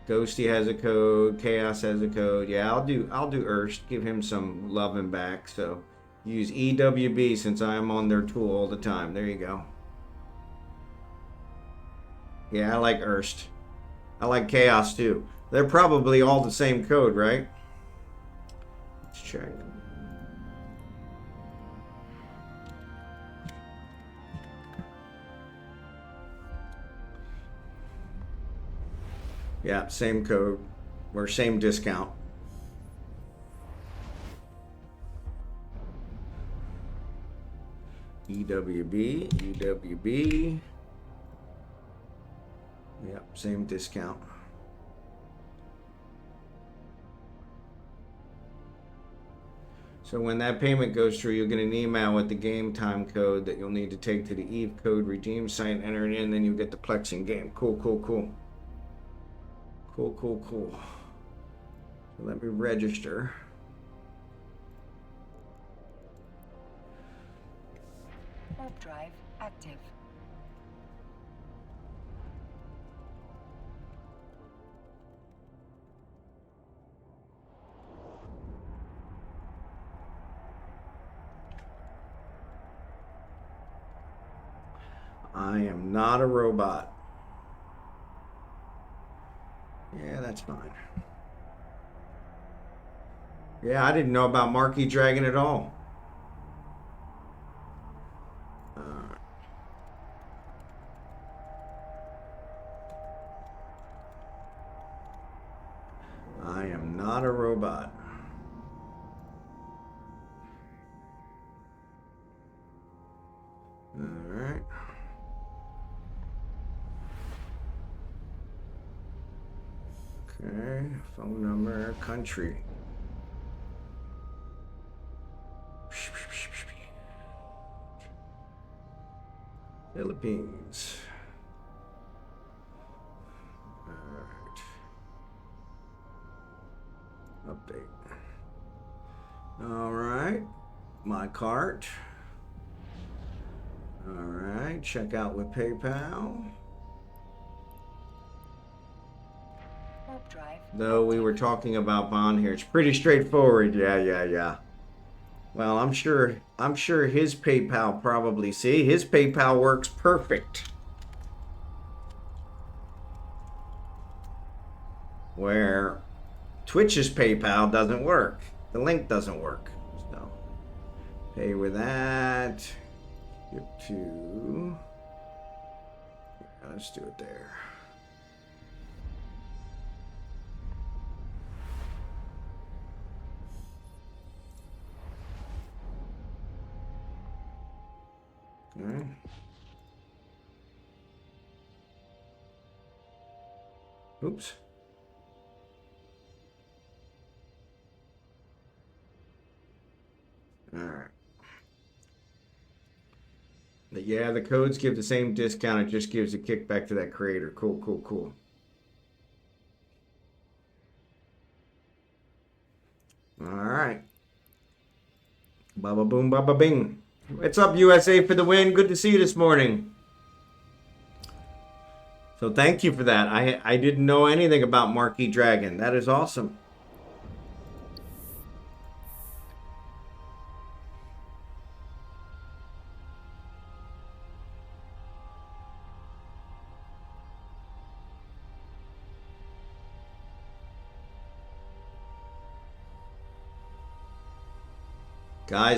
Ghosty has a code. Chaos has a code. Yeah, I'll do Erst. Give him some loving back. So use EWB since I am on their tool all the time. There you go. Yeah, I like Erst. I like Chaos too. They're probably all the same code, right? Let's check. Yeah, same code or same discount. EWB. Yep, same discount. So when that payment goes through, you'll get an email with the game time code that you'll need to take to the Eve Code redeem site, enter it in, then you'll get the Plexing game. Cool, cool, cool. Cool, cool, cool. So let me register. Warp drive active. I am not a robot. Yeah, that's fine. Yeah, I didn't know about Marquee Dragon at all. I am not a robot. All right. Okay, phone number, country. Philippines. All right. Update. All right. My cart. All right. Check out with PayPal. Warp drive. Though we were talking about bond here, it's pretty straightforward. Yeah. Well, I'm sure his PayPal probably, see, his PayPal works perfect. Where Twitch's PayPal doesn't work. The link doesn't work. So pay with that. Skip to, yeah, let's do it there. Okay. Oops. All right. Yeah, the codes give the same discount. It just gives a kickback to that creator. Cool, cool, cool. All right. Baba boom, baba bing. What's up, USA for the win? Good to see you this morning. So thank you for that. I didn't know anything about Marquee Dragon. That is awesome.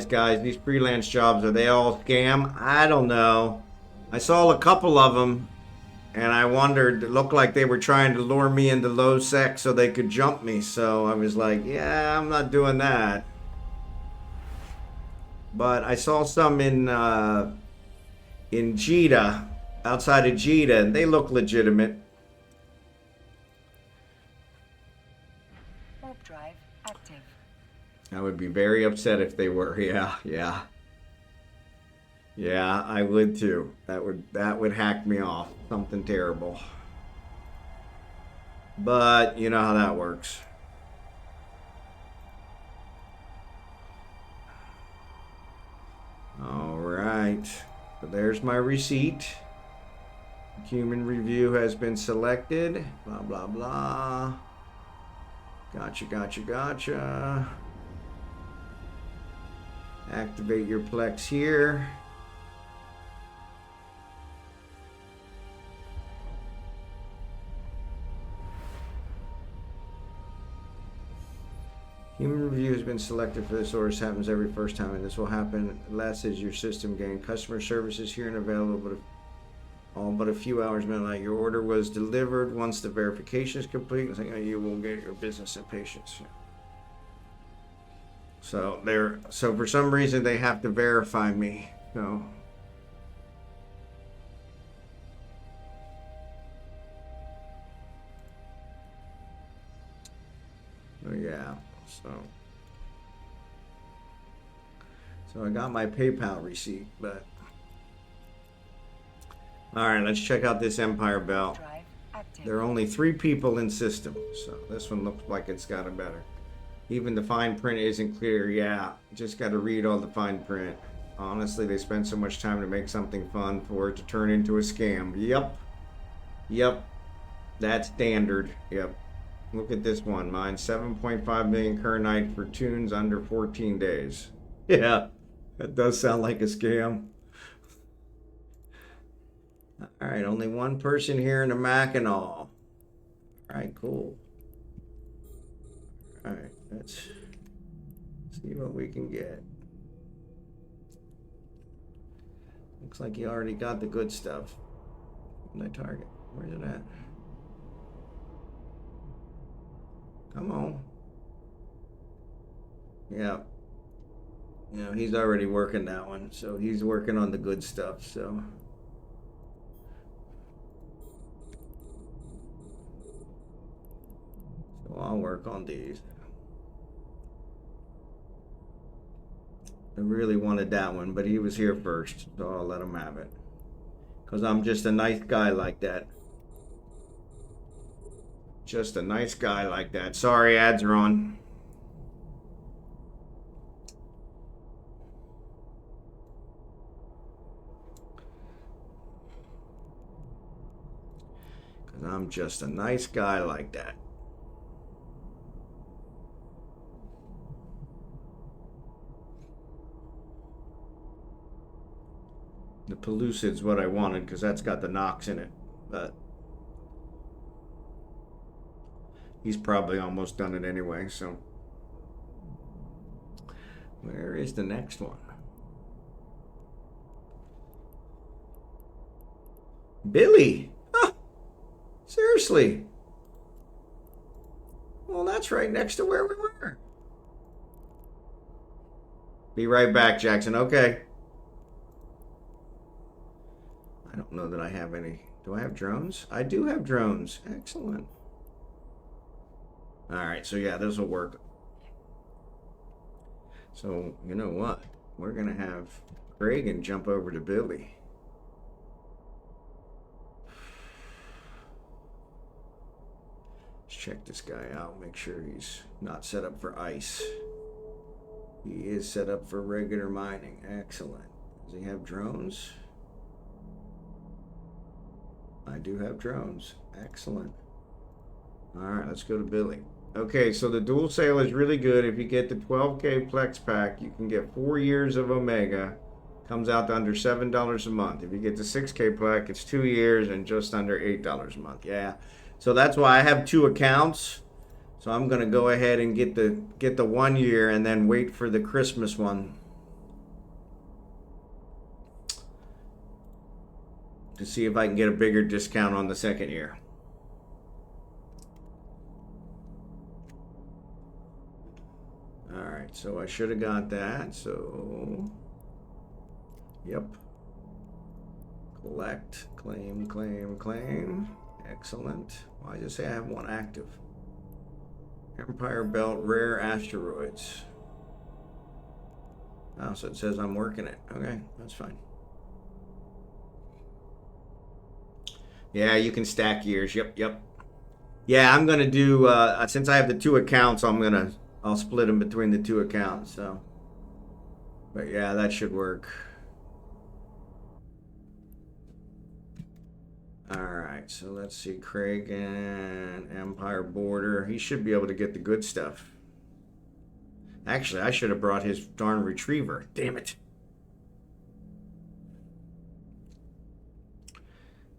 Guys, these freelance jobs, are they all scam? I don't know. I saw a couple of them, and I wondered, it looked like they were trying to lure me into low sec so they could jump me. So I was like, yeah, I'm not doing that. But I saw some in Jeddah, outside of Jeddah, and they look legitimate. Warp drive active. I would be very upset if they were. Yeah, I would too. That would hack me off. Something terrible. But you know how that works. All right. So there's my receipt. Human review has been selected. Blah, blah, blah. Gotcha. Activate your Plex here. Human review has been selected for this order. This happens every first time, and this will happen less as your system gain. Customer service is here and available, but all but a few hours midnight. Your order was delivered. Once the verification is complete, you will get your business and patience. So for some reason they have to verify me. So yeah. So So I got my PayPal receipt, but... Alright, let's check out this Empire Belt. Drive active. There are only 3 people in system, so this one looks like it's gotten better. Even the fine print isn't clear. Yeah, just got to read all the fine print. Honestly, they spend so much time to make something fun for it to turn into a scam. Yep. That's standard. Yep. Look at this one. Mine 7.5 million current night for toons under 14 days. Yeah, that does sound like a scam. All right, only one person here in the Mackinac. All right, cool. All right, let's see what we can get. Looks like you already got the good stuff. My target. Where's it at? Come on. Yeah. You know, he's already working that one, so he's working on the good stuff, so. So I'll work on these. I really wanted that one, but he was here first, so I'll let him have it. Because I'm just a nice guy like that. Just a nice guy like that. Sorry, ads are on. Because I'm just a nice guy like that. The Pellucid's what I wanted because that's got the Nox in it, but he's probably almost done it anyway, so. Where is the next one? Billy! Huh. Seriously? Well, that's right next to where we were. Be right back, Jackson. Okay. I don't know that I have any. Do I have drones? I do have drones. Excellent. All right, so yeah, this will work. So, you know what? We're going to have Reagan jump over to Billy. Let's check this guy out. Make sure he's not set up for ice. He is set up for regular mining. Excellent. Does he have drones? I do have drones. Excellent. All right, let's go to Billy. Okay, so the dual sale is really good. If you get the 12K Plex pack, you can get 4 years of Omega. Comes out to under $7 a month. If you get the 6K pack, it's 2 years and just under $8 a month. Yeah. So that's why I have 2 accounts. So I'm gonna go ahead and get the 1 year and then wait for the Christmas one to see if I can get a bigger discount on the 2nd year. All right, so I should have got that. So, yep. Collect, claim, claim, claim. Excellent. Well, I just say I have 1 active. Empire Belt Rare Asteroids. Oh, so it says I'm working it. Okay, that's fine. Yeah, you can stack years. Yep. Yeah, I'm gonna do since I have the 2 accounts, I'll split them between the 2 accounts. So, but yeah, that should work. All right, so let's see, Craig and Empire Border. He should be able to get the good stuff. Actually, I should have brought his darn retriever. Damn it.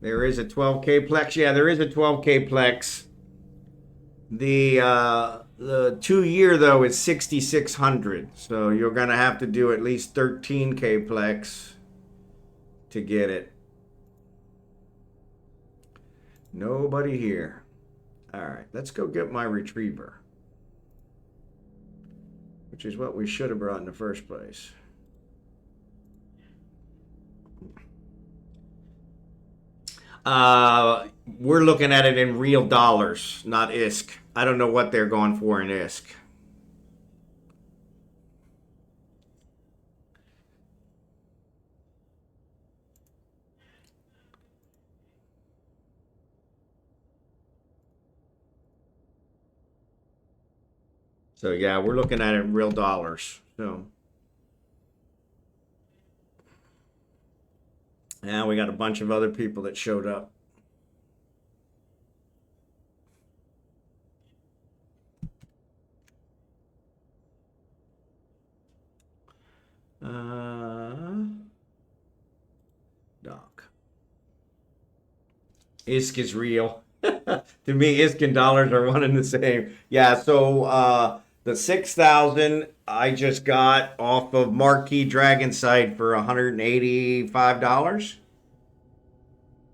There is a 12K Plex. Yeah, there is a 12K Plex. The 2 year though is 6,600. So you're gonna have to do at least 13K Plex to get it. Nobody here. All right, let's go get my retriever, which is what we should have brought in the first place. We're looking at it in real dollars, not ISK. I don't know what they're going for in ISK. So yeah, we're looking at it in real dollars. So now we got a bunch of other people that showed up. Doc. ISK is real. To me, ISK and dollars are one and the same. Yeah, so the 6,000 I just got off of Marquee Dragon site for $185.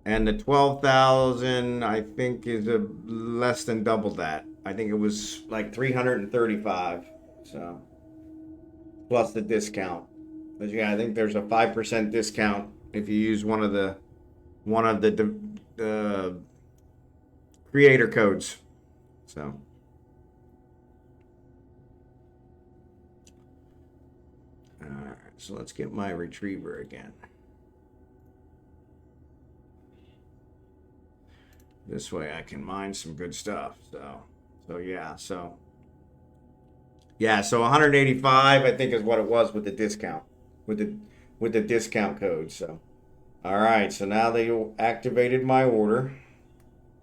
And the 12,000 I think is less than double that. I think it was like 335. So plus the discount. But yeah, I think there's a 5% discount if you use one of the creator codes. So all right, so let's get my retriever again. This way I can mine some good stuff. So yeah, so 185 I think is what it was with the discount, with the discount code. So all right, so now they activated my order.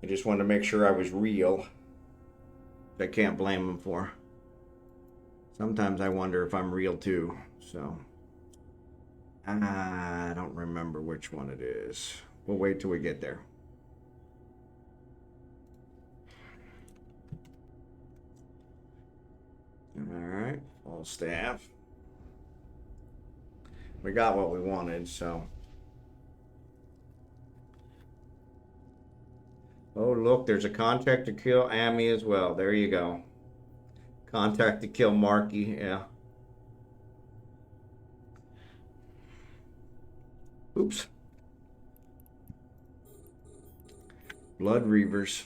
I just wanted to make sure I was real. I can't blame them for. Sometimes I wonder if I'm real too. So I don't remember which one it is. We'll wait till we get there. All right, full staff. We got what we wanted, so. Oh, look, there's a contract to kill Amy as well. There you go. Contract to kill Marky, yeah. Oops. Blood Reavers.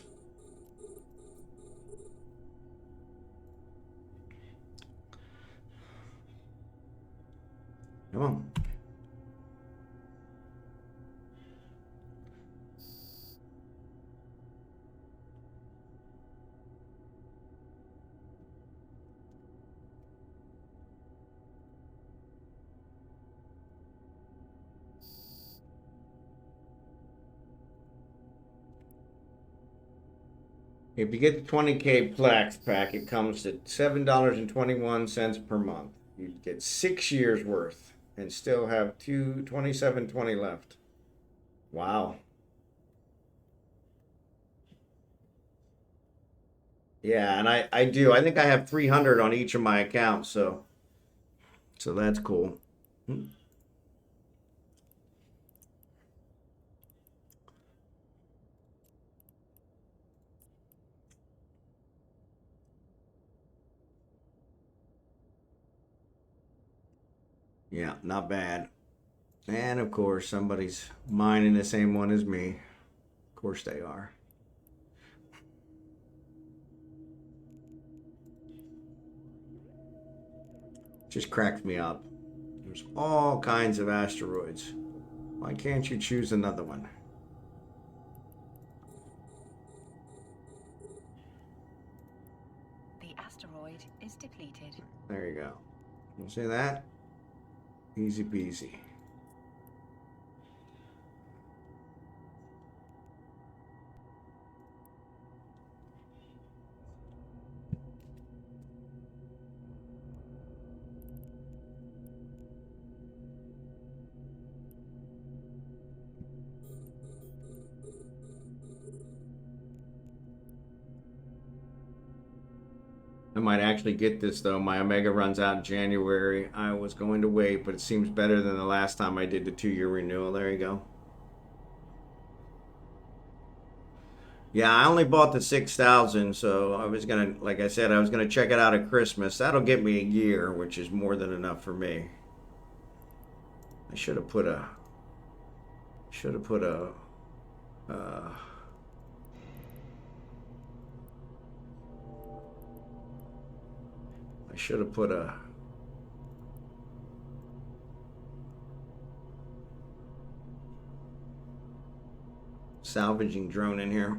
Come on. If you get the 20K Plex pack, it comes at $7.21 per month. You get 6 years worth and still have $27.20 left. Wow. Yeah, and I do. I think I have 300 on each of my accounts, so that's cool. Yeah, not bad. And of course, somebody's mining the same one as me. Of course they are. Just cracks me up. There's all kinds of asteroids. Why can't you choose another one? The asteroid is depleted. There you go. You see that? Easy peasy. I might actually get this though. My Omega runs out in January. I was going to wait, but it seems better than the last time I did the 2-year renewal. There you go. Yeah, I only bought the 6,000, so I was gonna, like I said, I was gonna check it out at Christmas. That'll get me a year, which is more than enough for me. I should have put a. I should have put a. Salvaging drone in here.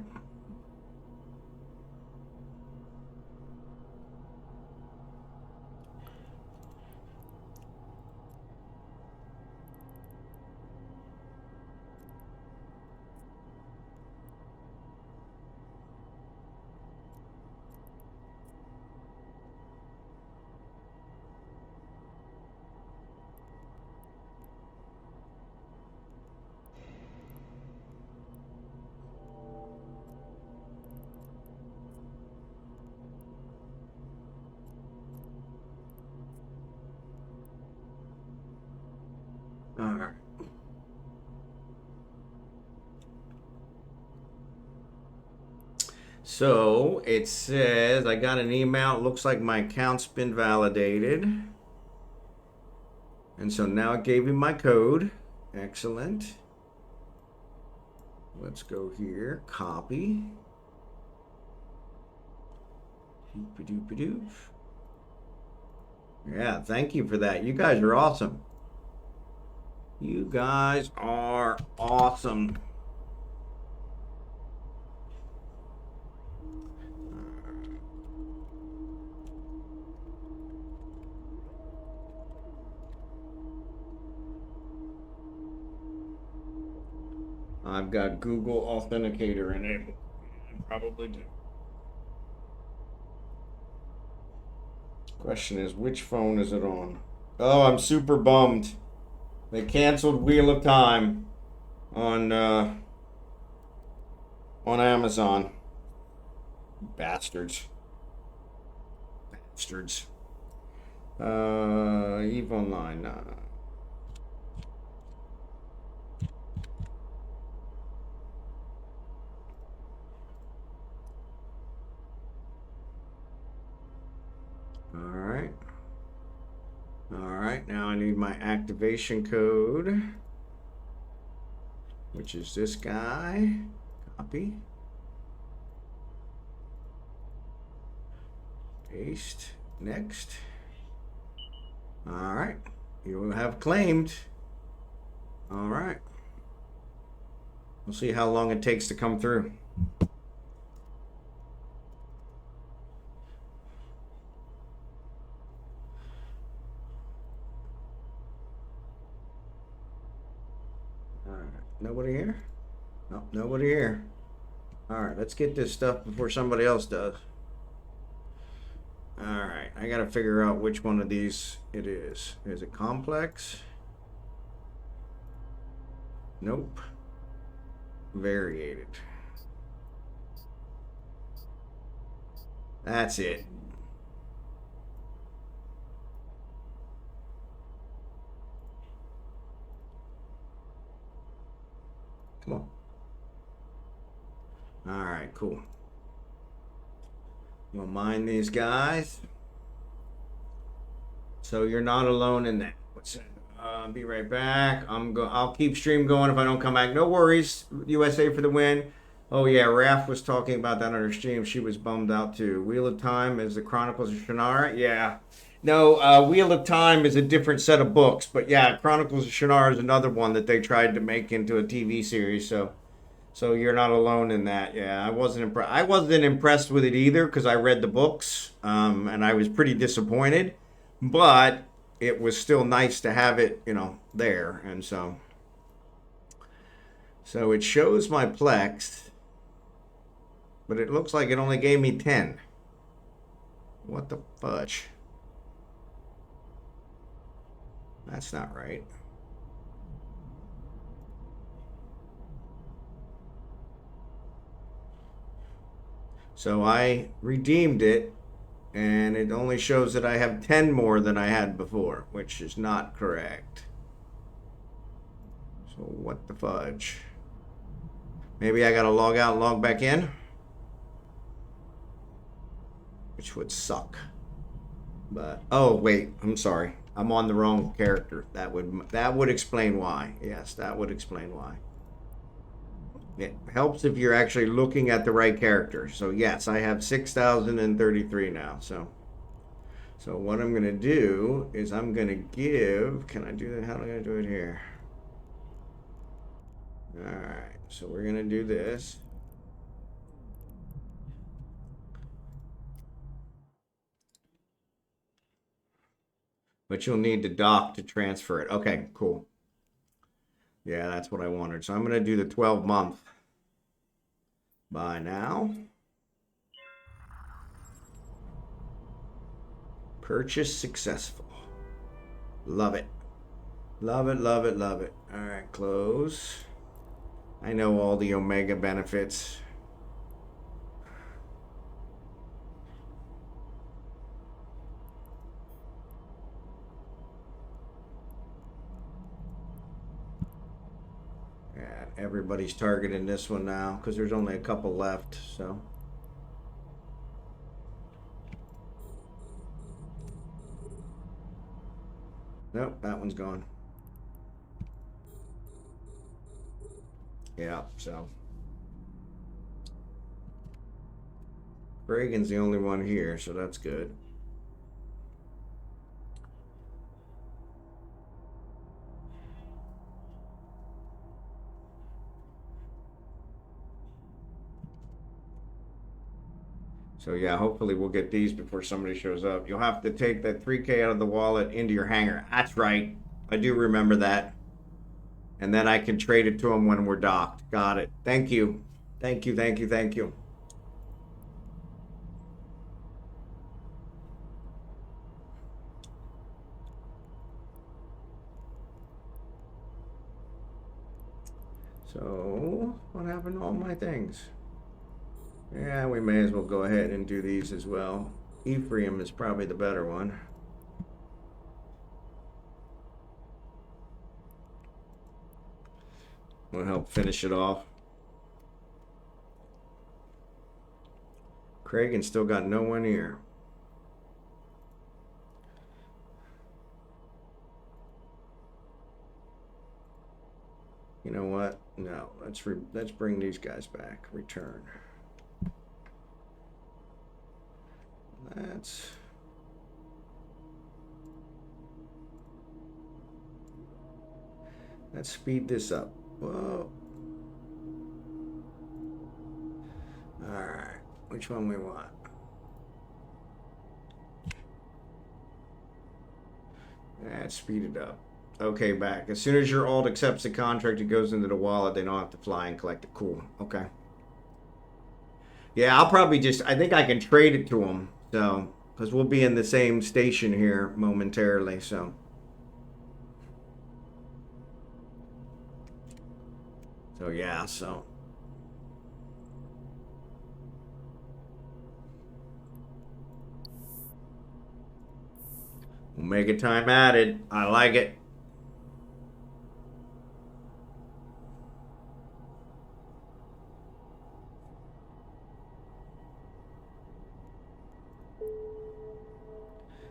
All right. So it says I got an email. It looks like my account's been validated. And so now it gave me my code. Excellent. Let's go here. Copy. Doop-a-doop-a-doop. Yeah, thank you for that. You guys are awesome. You guys are awesome. I've got Google Authenticator enabled. I probably do. Question is, which phone is it on? Oh, I'm super bummed. They canceled Wheel of Time on Amazon. Bastards. Bastards. EVE Online. Nah. Alright. Alright, now I need my activation code, which is this guy. Copy. Paste. Next. Alright. You have claimed. Alright. We'll see how long it takes to come through. Alright. Nobody here? Nope, nobody here. Alright, let's get this stuff before somebody else does. Alright, I gotta figure out which one of these it is. Is it complex? Nope. Variated. That's it. Come on. Alright, cool. We'll mine these guys. So you're not alone in that. What's that? Be right back. I'll keep stream going if I don't come back. No worries. USA for the win. Oh yeah, Raph was talking about that on her stream. She was bummed out too. Wheel of Time is the Chronicles of Shannara. Yeah. No, Wheel of Time is a different set of books, but yeah, Chronicles of Shannara is another one that they tried to make into a TV series. So you're not alone in that. Yeah, I wasn't impressed with it either because I read the books, and I was pretty disappointed. But it was still nice to have it, there. And so it shows my Plex, but it looks like it only gave me 10. What the fudge? That's not right. So I redeemed it, and it only shows that I have 10 more than I had before, which is not correct. So what the fudge? Maybe I gotta log out and log back in, which would suck. But oh wait, I'm sorry, I'm on the wrong character. That would explain why. Yes, that would explain why. It helps if you're actually looking at the right character. So yes, I have 6,033 now. So what I'm gonna do is I'm gonna give. Can I do that? How am I gonna do it here? All right. So we're gonna do this. But you'll need to dock to transfer it. Okay, cool. Yeah, that's what I wanted. So I'm going to do the 12-month. Buy now. Purchase successful. Love it. Love it, love it, love it. All right, close. I know all the Omega benefits. everybody's targeting this one now because there's only a couple left, so. Nope, that one's gone. Yeah, so. Reagan's the only one here, so that's good. So yeah, hopefully we'll get these before somebody shows up. You'll have to take that 3K out of the wallet into your hangar. That's right. I do remember that. And then I can trade it to them when we're docked. Got it. Thank you. Thank you, thank you, thank you. So, what happened to all my things? Yeah, we may as well go ahead and do these as well. Ephraim is probably the better one. Will help finish it off. Kragan still got no one here. You know what? No, let's bring these guys back. Return. Let's speed this up. Whoa. All right. Which one we want? Let's speed it up. Okay, back. As soon as your alt accepts the contract, it goes into the wallet. They don't have to fly and collect it. Cool. Okay. Yeah, I'll probably just, I think I can trade it to them. So, because we'll be in the same station here momentarily. So yeah, so. We'll make it time added. I like it.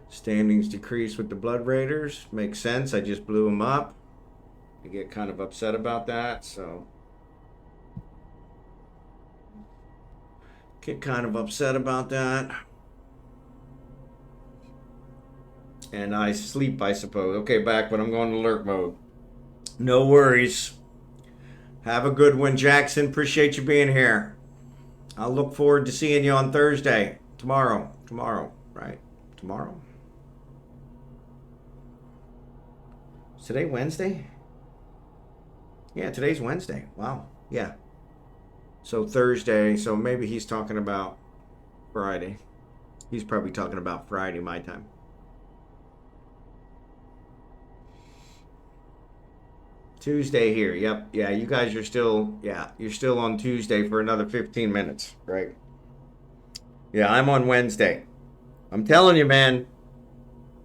Standings decrease with the Blood Raiders. Makes sense. I just blew them up. I get kind of upset about that, so. Get kind of upset about that. And I sleep, I suppose. Okay, back, but I'm going to alert mode. No worries. Have a good one, Jackson. Appreciate you being here. I'll look forward to seeing you on Thursday. Tomorrow, right? Tomorrow? Is today Wednesday? Yeah, today's Wednesday. Wow. Yeah. So Thursday, so maybe he's talking about Friday. He's probably talking about Friday, my time. Tuesday here. Yep. Yeah, you guys are still, yeah, you're still on Tuesday for another 15 minutes, right? Yeah, I'm on Wednesday. I'm telling you, man,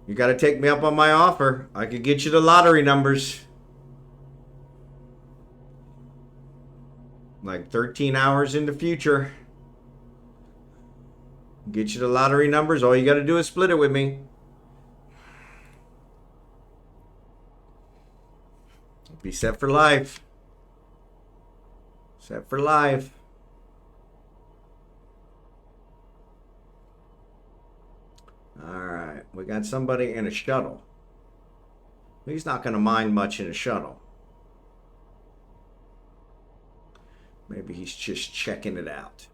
you got to take me up on my offer. I could get you the lottery numbers. Like 13 hours in the future. Get you the lottery numbers. All you got to do is split it with me. Be set for life. Set for life. All right. We got somebody in a shuttle. He's not going to mind much in a shuttle. Maybe he's just checking it out.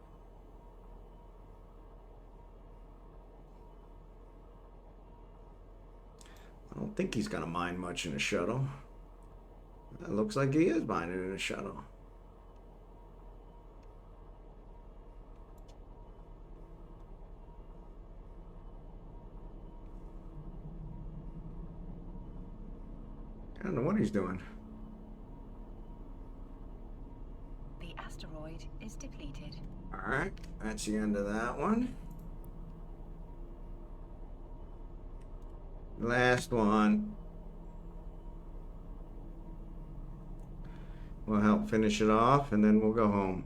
I don't think he's going to mind much in a shuttle. It looks like he is minding in a shuttle. I don't know what he's doing. The asteroid is depleted. All right, that's the end of that one. Last one. will help finish it off, and then we'll go home.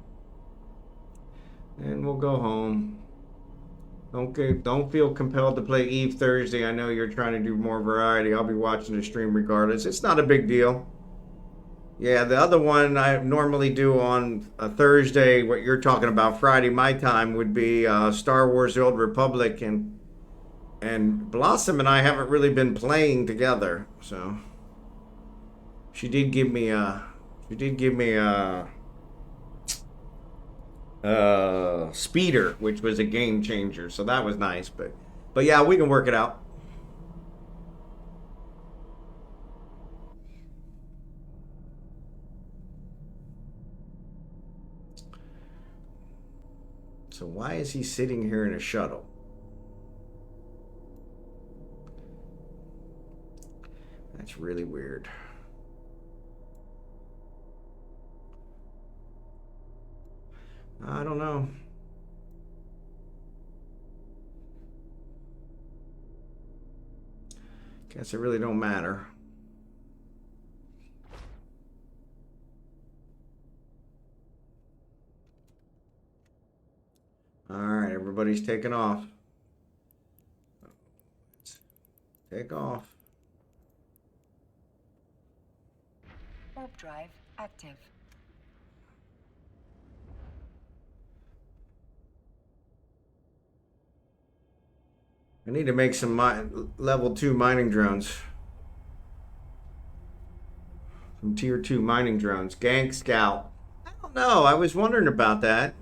And we'll go home. Don't feel compelled to play Eve Thursday. I know you're trying to do more variety. I'll be watching the stream regardless. It's not a big deal. Yeah, the other one I normally do on a Thursday, what you're talking about, Friday my time, would be Star Wars: The Old Republic, and Blossom and I haven't really been playing together, so she did give me a speeder, which was a game changer, so that was nice. But yeah, we can work it out. So why is he sitting here in a shuttle? That's really weird. I don't know. Guess it really don't matter. All right, everybody's taking off. Take off. Warp drive active. I need to make some level 2 mining drones. Some tier 2 mining drones. Gank Scout. I don't know. I was wondering about that.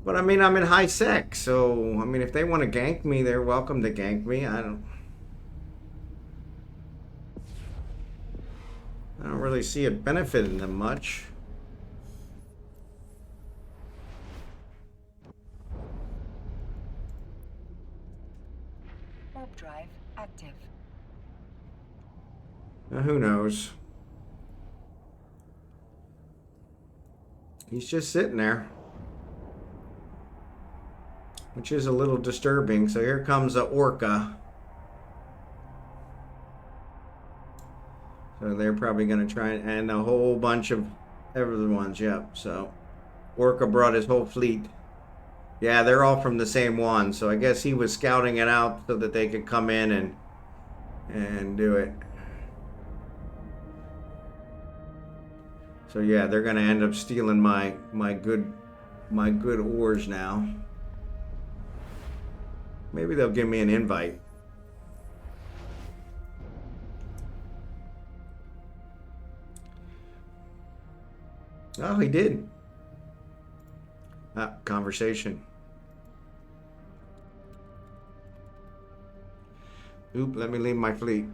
But I mean, I'm in high sec, so I mean, if they want to gank me, they're welcome to gank me. I don't really see it benefiting them much. Warp drive active. Who knows? He's just sitting there, which is a little disturbing. So here comes a Orca. So they're probably going to try and a whole bunch of everyone's. Yep. So Orca brought his whole fleet. Yeah, they're all from the same one. So I guess he was scouting it out so that they could come in and do it. So yeah, they're going to end up stealing my good ores now. Maybe they'll give me an invite. Oh, he did. Conversation. Oop, let me leave my fleet.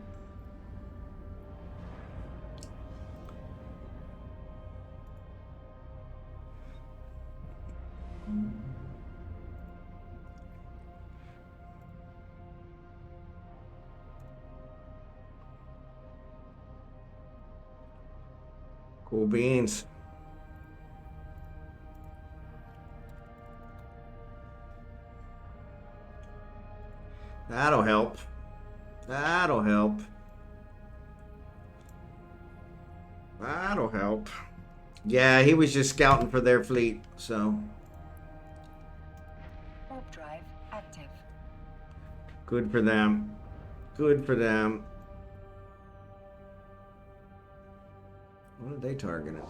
Cool beans. That'll help. That'll help. That'll help. Yeah, he was just scouting for their fleet, so. Warp drive active. Good for them. Good for them. What are they targeting?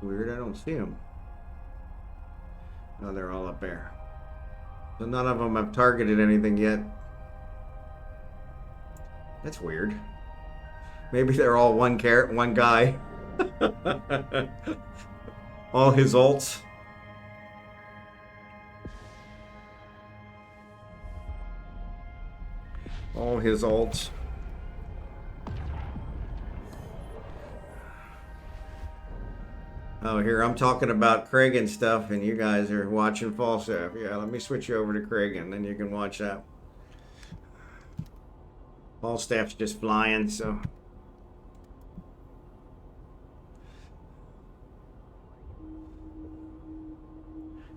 Weird, I don't see them. No, they're all up there. So none of them have targeted anything yet. That's weird. Maybe they're all one guy. All his ults. All his ults. Oh, here, I'm talking about Kragan stuff, and you guys are watching Falstaff. Yeah, let me switch you over to Kragan, then you can watch that. Falstaff's just flying, so.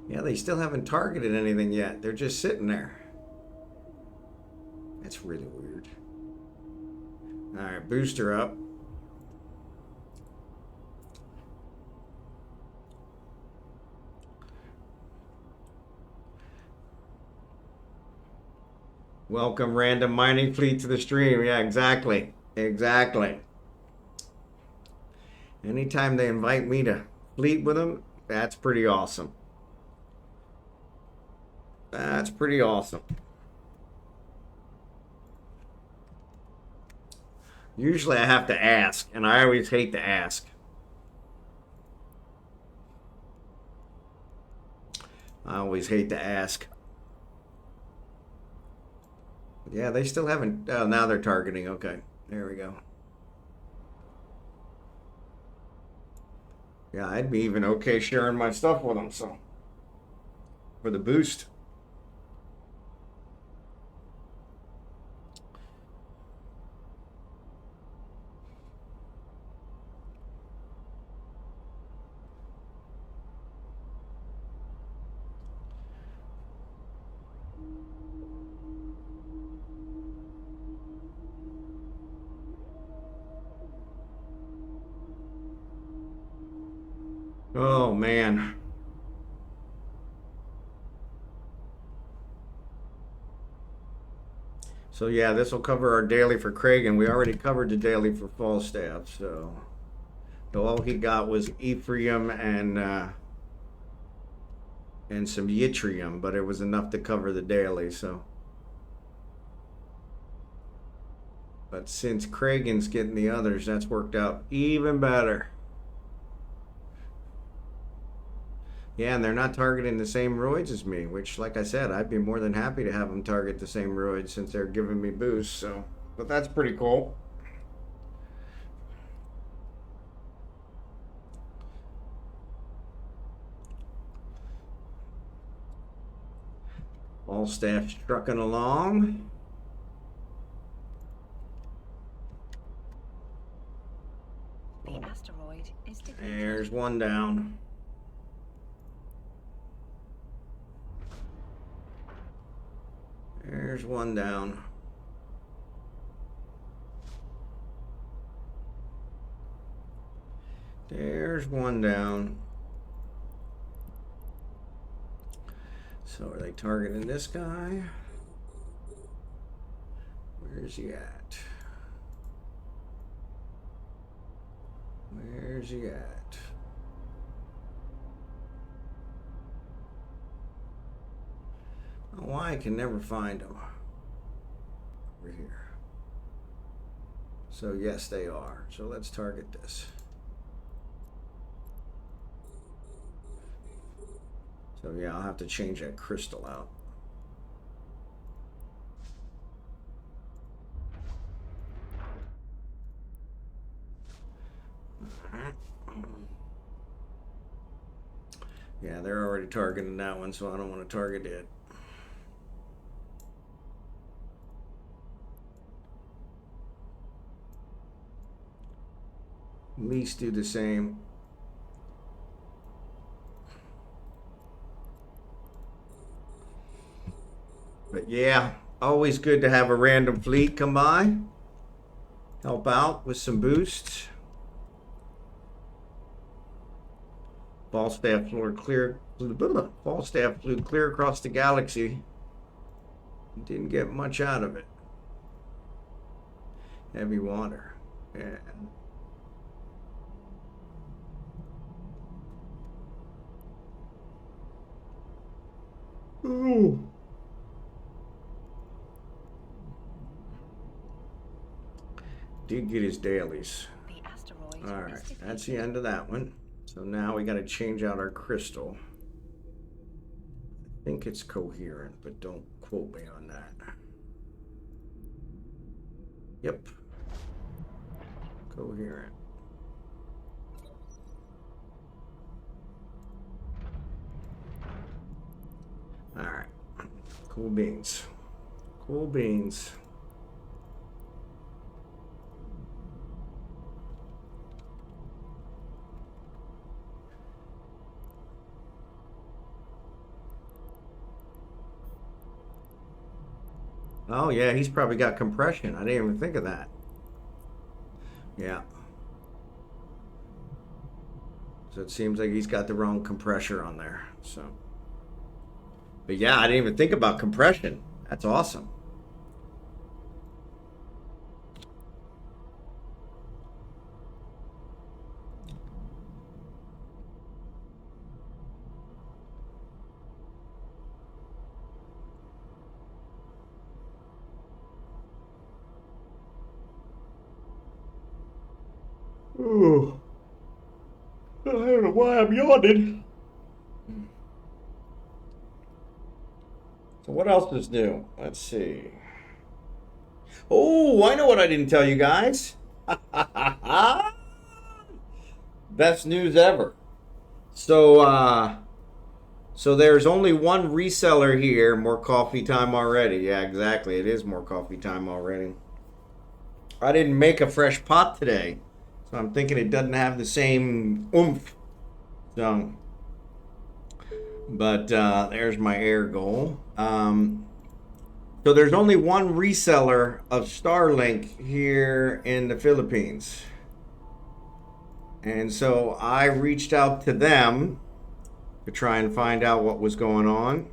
Yeah, they still haven't targeted anything yet. They're just sitting there. That's really weird. Alright, booster up. Welcome random mining fleet to the stream. Yeah, exactly. Exactly. Anytime they invite me to fleet with them, that's pretty awesome. That's pretty awesome. Usually I have to ask, and I always hate to ask. I always hate to ask. Yeah, they still haven't. Oh, now they're targeting. Okay, there we go. Yeah, I'd be even okay sharing my stuff with them, so. For the boost. Oh, man. So, yeah, this will cover our daily for Craig, and we already covered the daily for Falstaff, so. All he got was Ephraim and some Yttrium, but it was enough to cover the daily, so. But since Kragan's getting the others, that's worked out even better. Yeah, and they're not targeting the same roids as me, which, like I said, I'd be more than happy to have them target the same roids since they're giving me boosts, so. But that's pretty cool. All staff trucking along. The asteroid is depleted. There's one down. There's one down. There's one down. So are they targeting this guy? Where's he at? Where's he at? Oh, why I can never find him. Over here. So yes, they are. So let's target this. So yeah, I'll have to change that crystal out. Yeah, they're already targeting that one, so I don't want to target it. At least do the same. But yeah, always good to have a random fleet come by. Help out with some boosts. Falstaff flew clear across the galaxy. Didn't get much out of it. Heavy water. Yeah. Ooh. Did get his dailies. The asteroid. All right, that's the end of that one. So now we got to change out our crystal. I think it's coherent, but don't quote me on that. Yep. Coherent. All right. Cool beans. Cool beans. Oh, yeah, he's probably got compression. I didn't even think of that. Yeah. So it seems like he's got the wrong compressor on there. So, but yeah, I didn't even think about compression. That's awesome. Ooh. I don't know why I'm yawning. So what else is new? Let's see. Oh, I know what I didn't tell you guys. Best news ever. So so there's only one reseller here. More coffee time already. Yeah, exactly. It is more coffee time already. I didn't make a fresh pot today, so I'm thinking it doesn't have the same oomph. So, but there's my air goal. So there's only one reseller of Starlink here in the Philippines. And so I reached out to them to try and find out what was going on.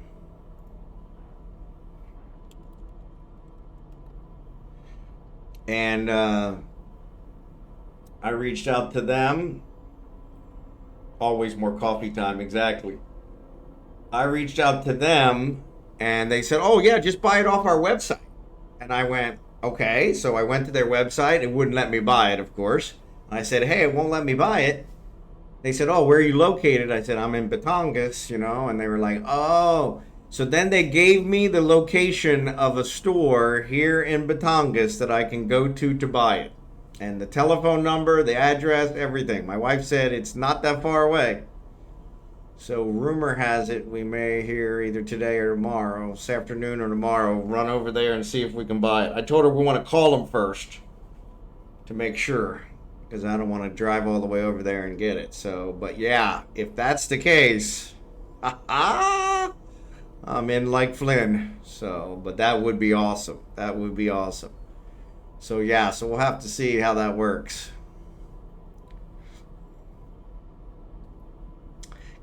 And I reached out to them. Always more coffee time, exactly. I reached out to them and they said, "Oh, yeah, just buy it off our website." And I went, "Okay." So I went to their website. It wouldn't let me buy it, of course. I said, "Hey, it won't let me buy it." They said, "Oh, where are you located?" I said, "I'm in Batangas, you know." And they were like, "Oh." So then they gave me the location of a store here in Batangas that I can go to buy it. And the telephone number, the address, everything. My wife said it's not that far away. So rumor has it we may hear either today or tomorrow, this afternoon or tomorrow, run over there and see if we can buy it. I told her we want to call them first to make sure because I don't want to drive all the way over there and get it. So, but yeah, if that's the case, I'm in like Flynn. So, but that would be awesome. That would be awesome. So yeah, so we'll have to see how that works.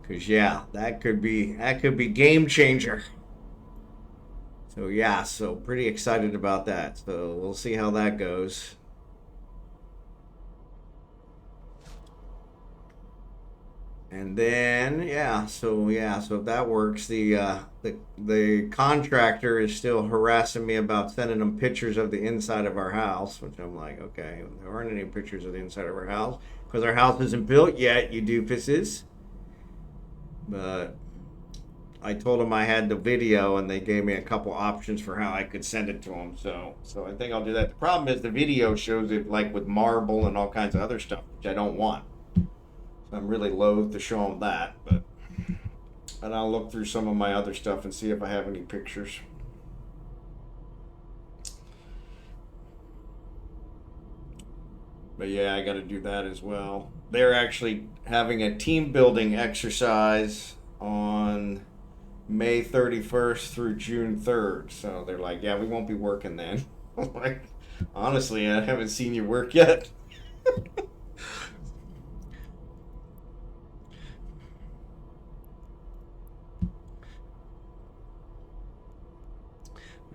Cause yeah, that could be game changer. So yeah, so pretty excited about that. So we'll see how that goes. And then so if that works, the contractor is still harassing me about sending them pictures of the inside of our house, which I'm like, okay, there aren't any pictures of the inside of our house because our house isn't built yet, you doofuses. But I told them I had the video, and they gave me a couple options for how I could send it to them. So I think I'll do that. The problem is the video shows it like with marble and all kinds of other stuff, which I don't want. So I'm really loath to show them that, but and I'll look through some of my other stuff and see if I have any pictures. But yeah, I got to do that as well. They're actually having a team building exercise on May 31st through June 3rd. So they're like, "Yeah, we won't be working then." I'm like, honestly, I haven't seen you work yet.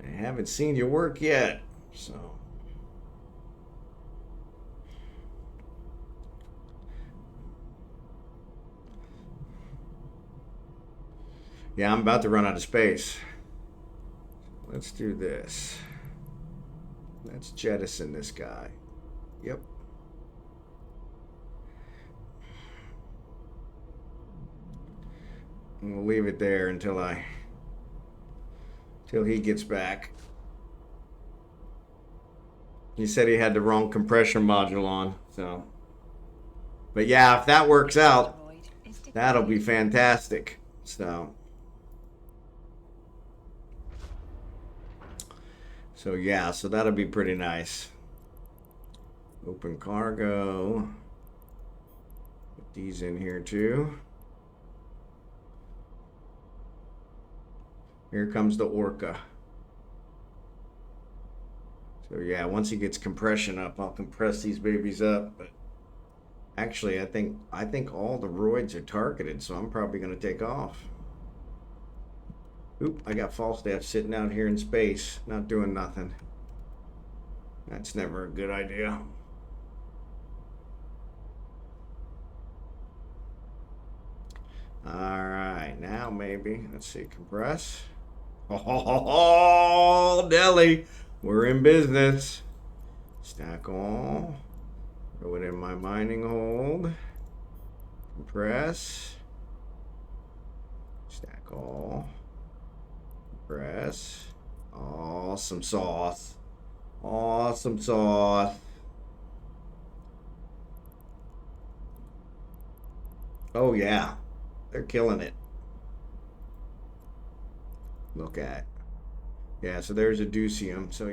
I haven't seen you work yet. So yeah, I'm about to run out of space. Let's do this. Let's jettison this guy. Yep. And we'll leave it there until he gets back. He said he had the wrong compression module on, so. But yeah, if that works out, that'll be fantastic. So yeah, so that'll be pretty nice. Open cargo. Put these in here too. Here comes the orca. So yeah, once he gets compression up, I'll compress these babies up. But actually, I think all the roids are targeted, so I'm probably gonna take off. Oop, I got Falstaff sitting out here in space, not doing nothing. That's never a good idea. All right, now maybe. Let's see, compress. Oh, deli. We're in business. Stack all. Throw it in my mining hold. Compress. Stack all. Compress. Awesome sauce. Awesome sauce. Oh, yeah. They're killing it. Look at. Yeah, so there's a Ducium. So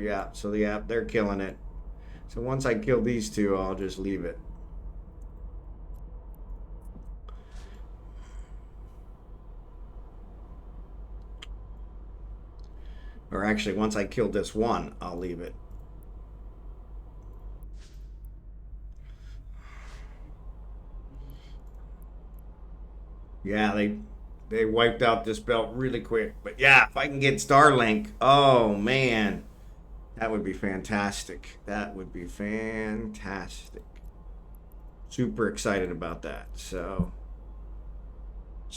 yeah, they're killing it. So once I kill these two, I'll just leave it. Or actually, once I kill this one, I'll leave it. Yeah, they wiped out this belt really quick. But yeah, if I can get Starlink, oh man, that would be fantastic. That would be fantastic. Super excited about that. So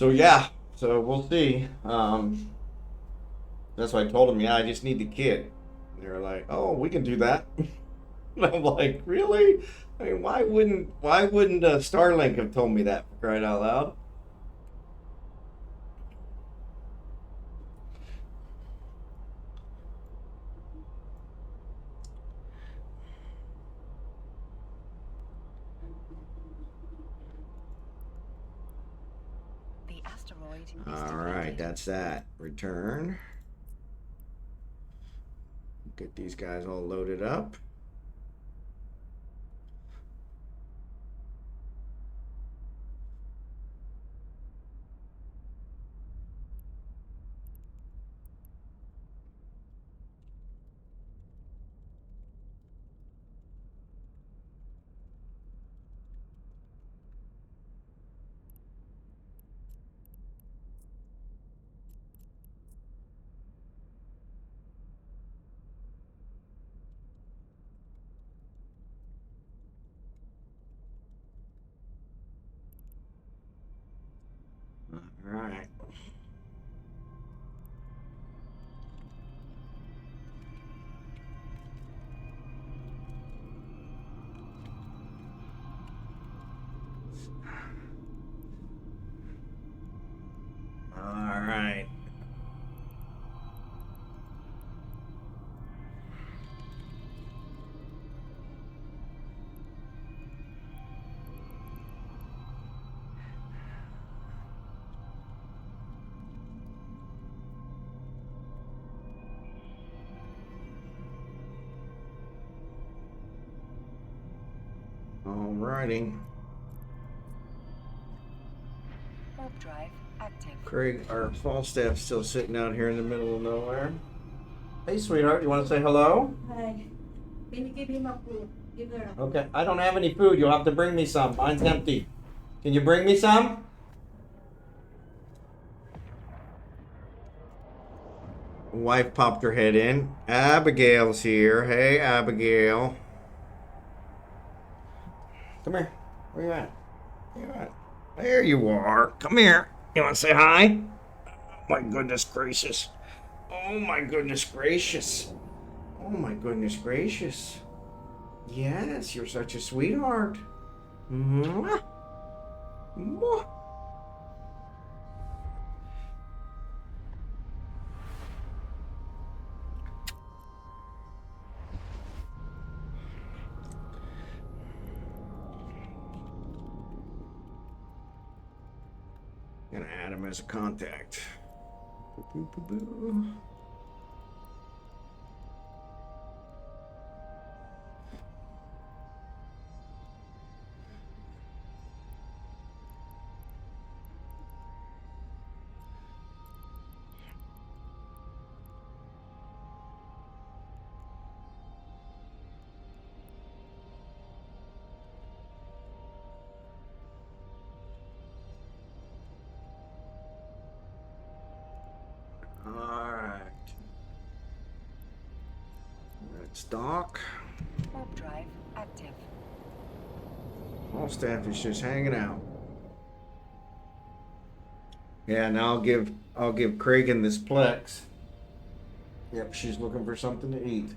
yeah, so we'll see. That's why I told them, yeah, I just need the kid. And they were like, oh, we can do that. And I'm like, really? I mean, why wouldn't Starlink have told me that, for crying out loud? The asteroid is All right, that's that. Return. Get these guys all loaded up. All right. All right. All righty. warp drive active. Craig, our Falstaff's still sitting out here in the middle of nowhere. Hey, sweetheart, you want to say hello? Hi. Can you give him a food? Give her a Okay, I don't have any food. You'll have to bring me some. Mine's empty. Can you bring me some? Wife popped her head in. Abigail's here. Hey, Abigail. Come here. Where you at? Where you at? There you are. Come here. You want to say hi? Oh, my goodness gracious. Oh, my goodness gracious. Oh, my goodness gracious. Yes, you're such a sweetheart. Mwah. Mwah. Gonna add him as a contact. Boo, boo, boo, boo. Stock. Warp drive active. All staff is just hanging out. Yeah, now I'll give Kragan this Plex. Yep, she's looking for something to eat.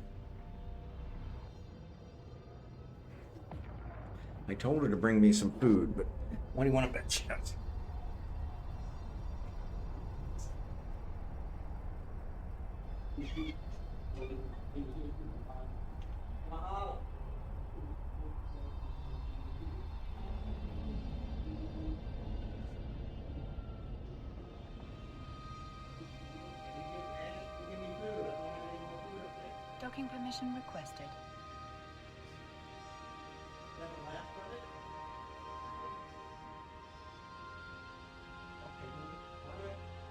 I told her to bring me some food, but what do you want to bet she does? Docking permission requested.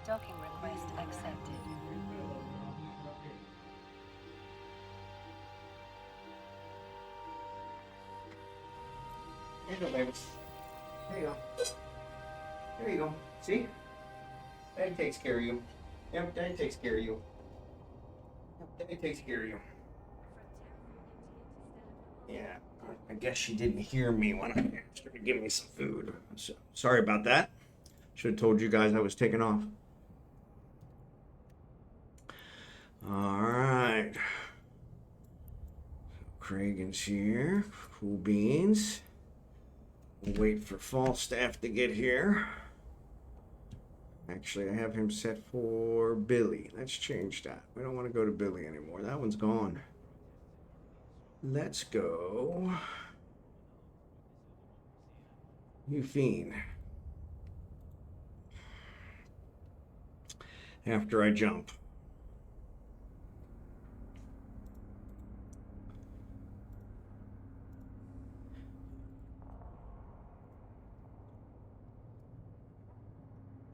Docking request accepted. Here you go, baby. There you go. There you go. See? Daddy takes care of you. Yep, Daddy takes care of you. Yep, Daddy takes care of you. Yeah, I guess she didn't hear me when I asked her to give me some food. So, sorry about that. Should have told you guys I was taking off. All right. Kragan's here. Cool beans. We'll wait for Falstaff to get here. Actually, I have him set for Billy. Let's change that. We don't want to go to Billy anymore. That one's gone. Let's go. You fiend. After I jump.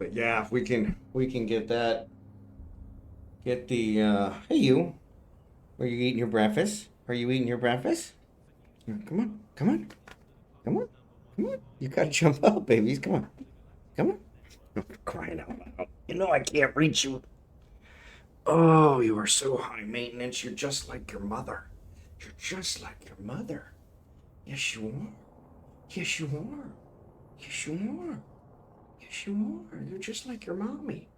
But yeah, if we can get that, get the, hey you, are you eating your breakfast? Are you eating your breakfast? Come on, come on, come on, come on. You gotta jump up, babies, come on, come on. I'm crying out loud. You know I can't reach you. Oh, you are so high maintenance. You're just like your mother. You're just like your mother. Yes, you are. Yes, you are. Yes, you are. Yes, you are. You're just like your mommy.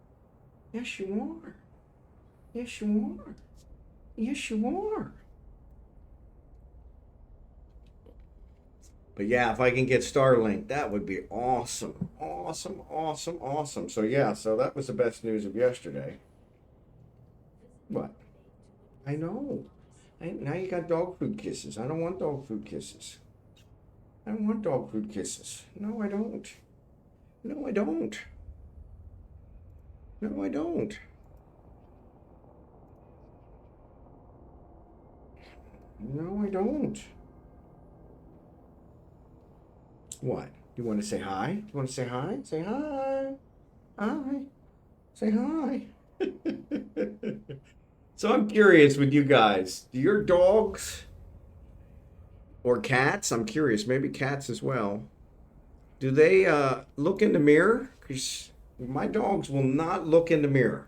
Yes, you are. Yes, you are. Yes, you are. But yeah, if I can get Starlink, that would be awesome. Awesome, awesome, awesome. So yeah, so that was the best news of yesterday. What? I know. Now you got dog food kisses. I don't want dog food kisses. I don't want dog food kisses. No, I don't. No, I don't. No, I don't. No, I don't. What? You want to say hi? You want to say hi? Say hi. Hi. Say hi. So I'm curious with you guys. Do your dogs or cats, I'm curious, maybe cats as well, do they look in the mirror? Because my dogs will not look in the mirror.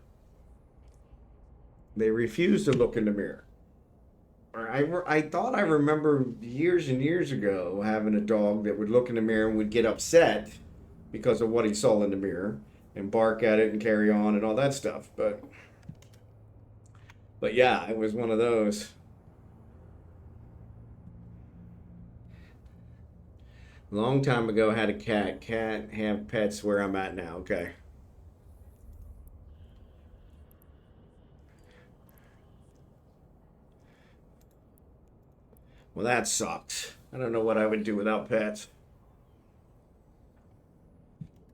They refuse to look in the mirror. I thought I remember years and years ago having a dog that would look in the mirror and would get upset because of what he saw in the mirror and bark at it and carry on and all that stuff. But yeah, it was one of those. Long time ago, I had a cat. Can't have pets where I'm at now. Okay. Well, that sucks. I don't know what I would do without pets.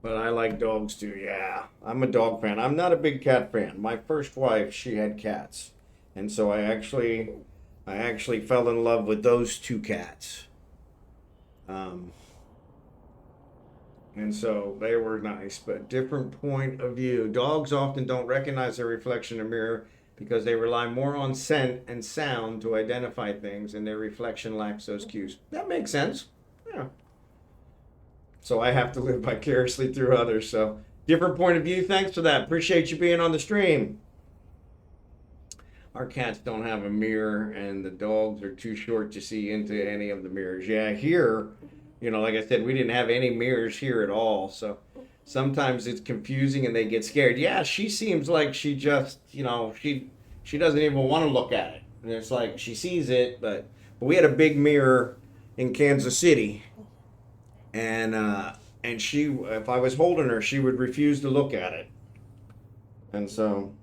But I like dogs too, yeah. I'm a dog fan. I'm not a big cat fan. My first wife, she had cats. And so I actually fell in love with those two cats. And so they were nice, but different point of view. Dogs often don't recognize their reflection in a mirror because they rely more on scent and sound to identify things, and their reflection lacks those cues. That makes sense. Yeah. So I have to live vicariously through others. So different point of view. Thanks for that. Appreciate you being on the stream. Our cats don't have a mirror, and the dogs are too short to see into any of the mirrors. Yeah, here, like I said, we didn't have any mirrors here at all. So sometimes it's confusing and they get scared. Yeah, she seems like she just, she doesn't even want to look at it. And it's like she sees it, but we had a big mirror in Kansas City, and she, if I was holding her, she would refuse to look at it. And so,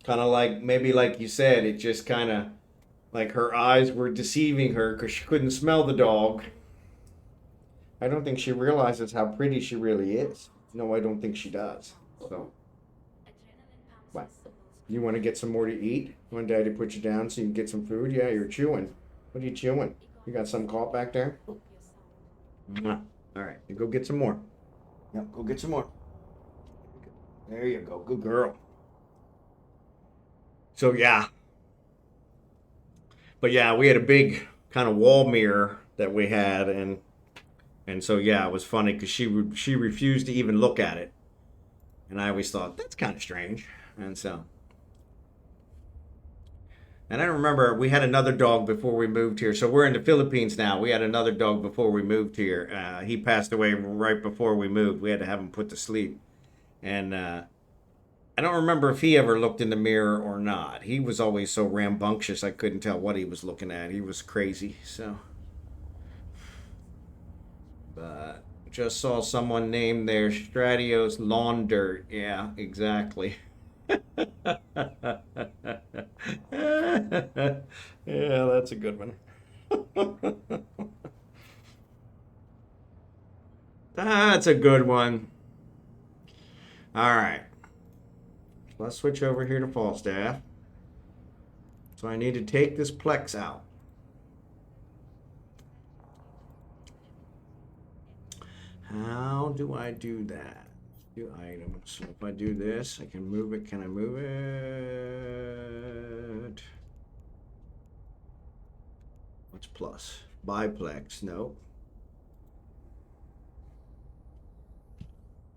kind of like, maybe like you said, it just kind of like her eyes were deceiving her because she couldn't smell the dog. I don't think she realizes how pretty she really is. No, I don't think she does. So, what? You want to get some more to eat? You want Daddy to put you down so you can get some food? Yeah, you're chewing. What are you chewing? You got some caught back there? Mwah. All right, you go get some more. Yep, go get some more. There you go. Good girl. So, yeah. But yeah, we had a big kind of wall mirror that we had, and so yeah, it was funny because she refused to even look at it, and I always thought that's kind of strange, and so. And I remember we had another dog before we moved here. So we're in the Philippines now. We had another dog before we moved here. He passed away right before we moved. We had to have him put to sleep. And I don't remember if he ever looked in the mirror or not. He was always so rambunctious, I couldn't tell what he was looking at. He was crazy. So, but just saw someone named there Stratios Lawn Dirt. Yeah, exactly. Yeah, that's a good one. That's a good one. All right. Let's switch over here to Falstaff. So I need to take this Plex out. How do I do that? Do items. So if I do this, I can move it. Can I move it? What's plus? Biplex. Nope.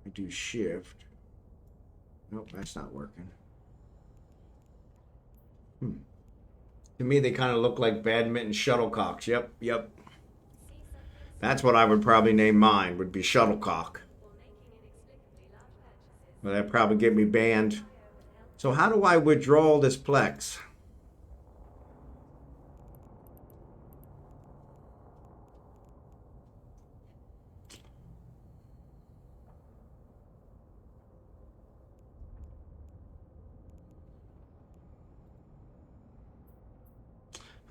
I do shift. Nope, that's not working. To me, they kind of look like badminton shuttlecocks. Yep. That's what I would probably name mine, would be shuttlecock. Well, that'd probably get me banned. So how do I withdraw this Plex?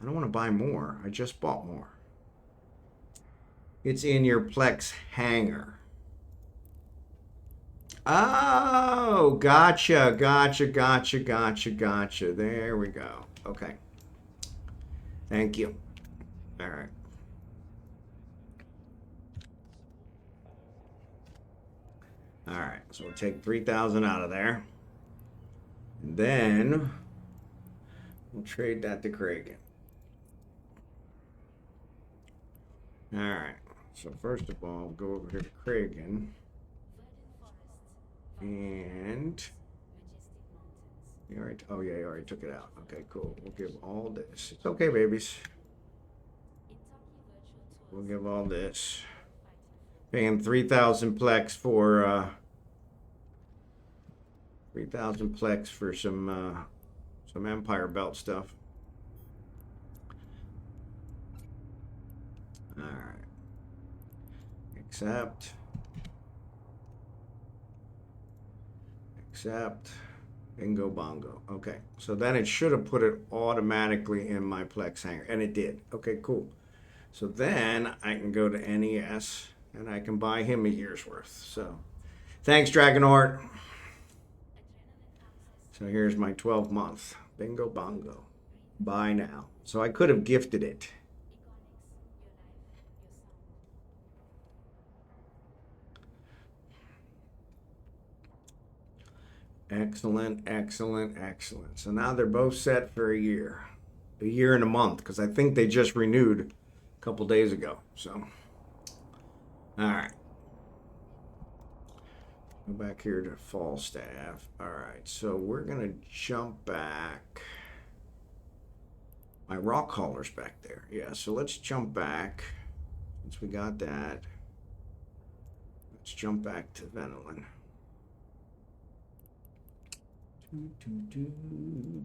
I don't want to buy more. I just bought more. It's in your Plex hanger. Oh, gotcha. There we go. Okay. Thank you. All right. All right. So we'll take 3,000 out of there. And then we'll trade that to Kragan. All right. So first of all, I'll go over here to Kragan. And you already, oh yeah, you already took it out. Okay, cool. We'll give all this. It's okay, babies. We'll give all this. Paying 3,000 Plex for 3,000 Plex for some Empire Belt stuff. All right. Accept. Bingo bongo. Okay, so then it should have put it automatically in my Plex hanger, and it did. Okay, cool. So then I can go to NES and I can buy him a year's worth. So thanks, drachenhort. So here's my 12-month. Bingo bongo. Buy now. So I could have gifted it. Excellent. So now they're both set for a year and a month, because I think they just renewed a couple days ago. So, all right. Go back here to Falstaff. All right, so we're gonna jump back. My rock hauler's back there. Yeah, so let's jump back. Since we got that, let's jump back to Venolin.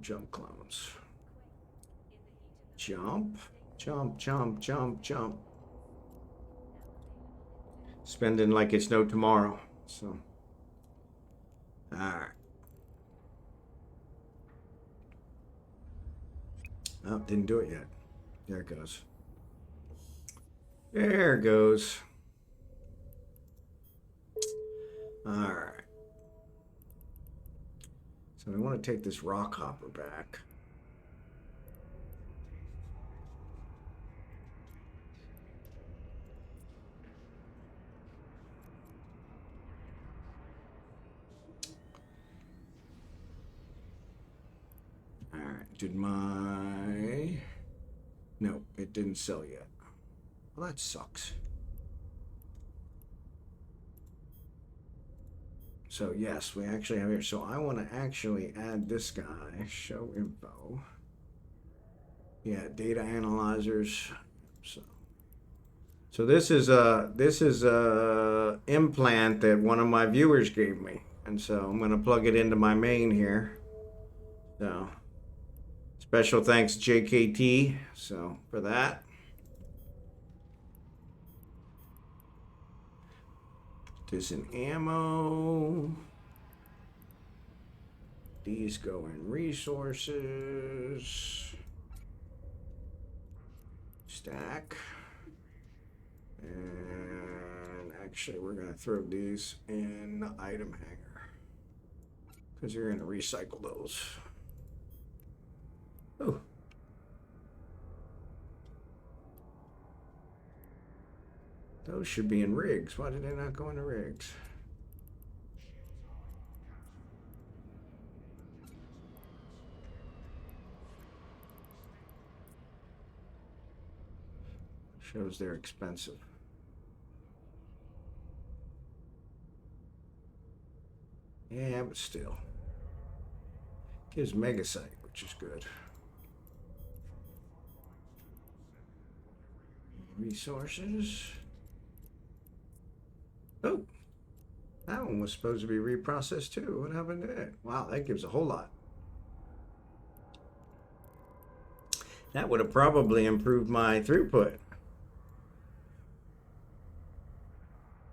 Jump clones. Jump, jump, jump, jump, jump. Spending like it's no tomorrow. So, all right. Oh, didn't do it yet. There it goes. There it goes. All right. So I want to take this rock hopper back. All right. Did my... No, it didn't sell yet. Well, that sucks. So yes, we actually have here. So I want to actually add this guy, show info. Yeah, data analyzers. So this is a implant that one of my viewers gave me. And so I'm going to plug it into my main here. So special thanks JKT, so for that. This in ammo. These go in resources. Stack. And actually we're gonna throw these in the item hanger because you're gonna recycle those. Oh. Those should be in rigs. Why did they not go into rigs? Shows they're expensive. Yeah, but still. Gives Megasite, which is good. Resources. Oh, that one was supposed to be reprocessed too. What happened to it? Wow, that gives a whole lot. That would have probably improved my throughput.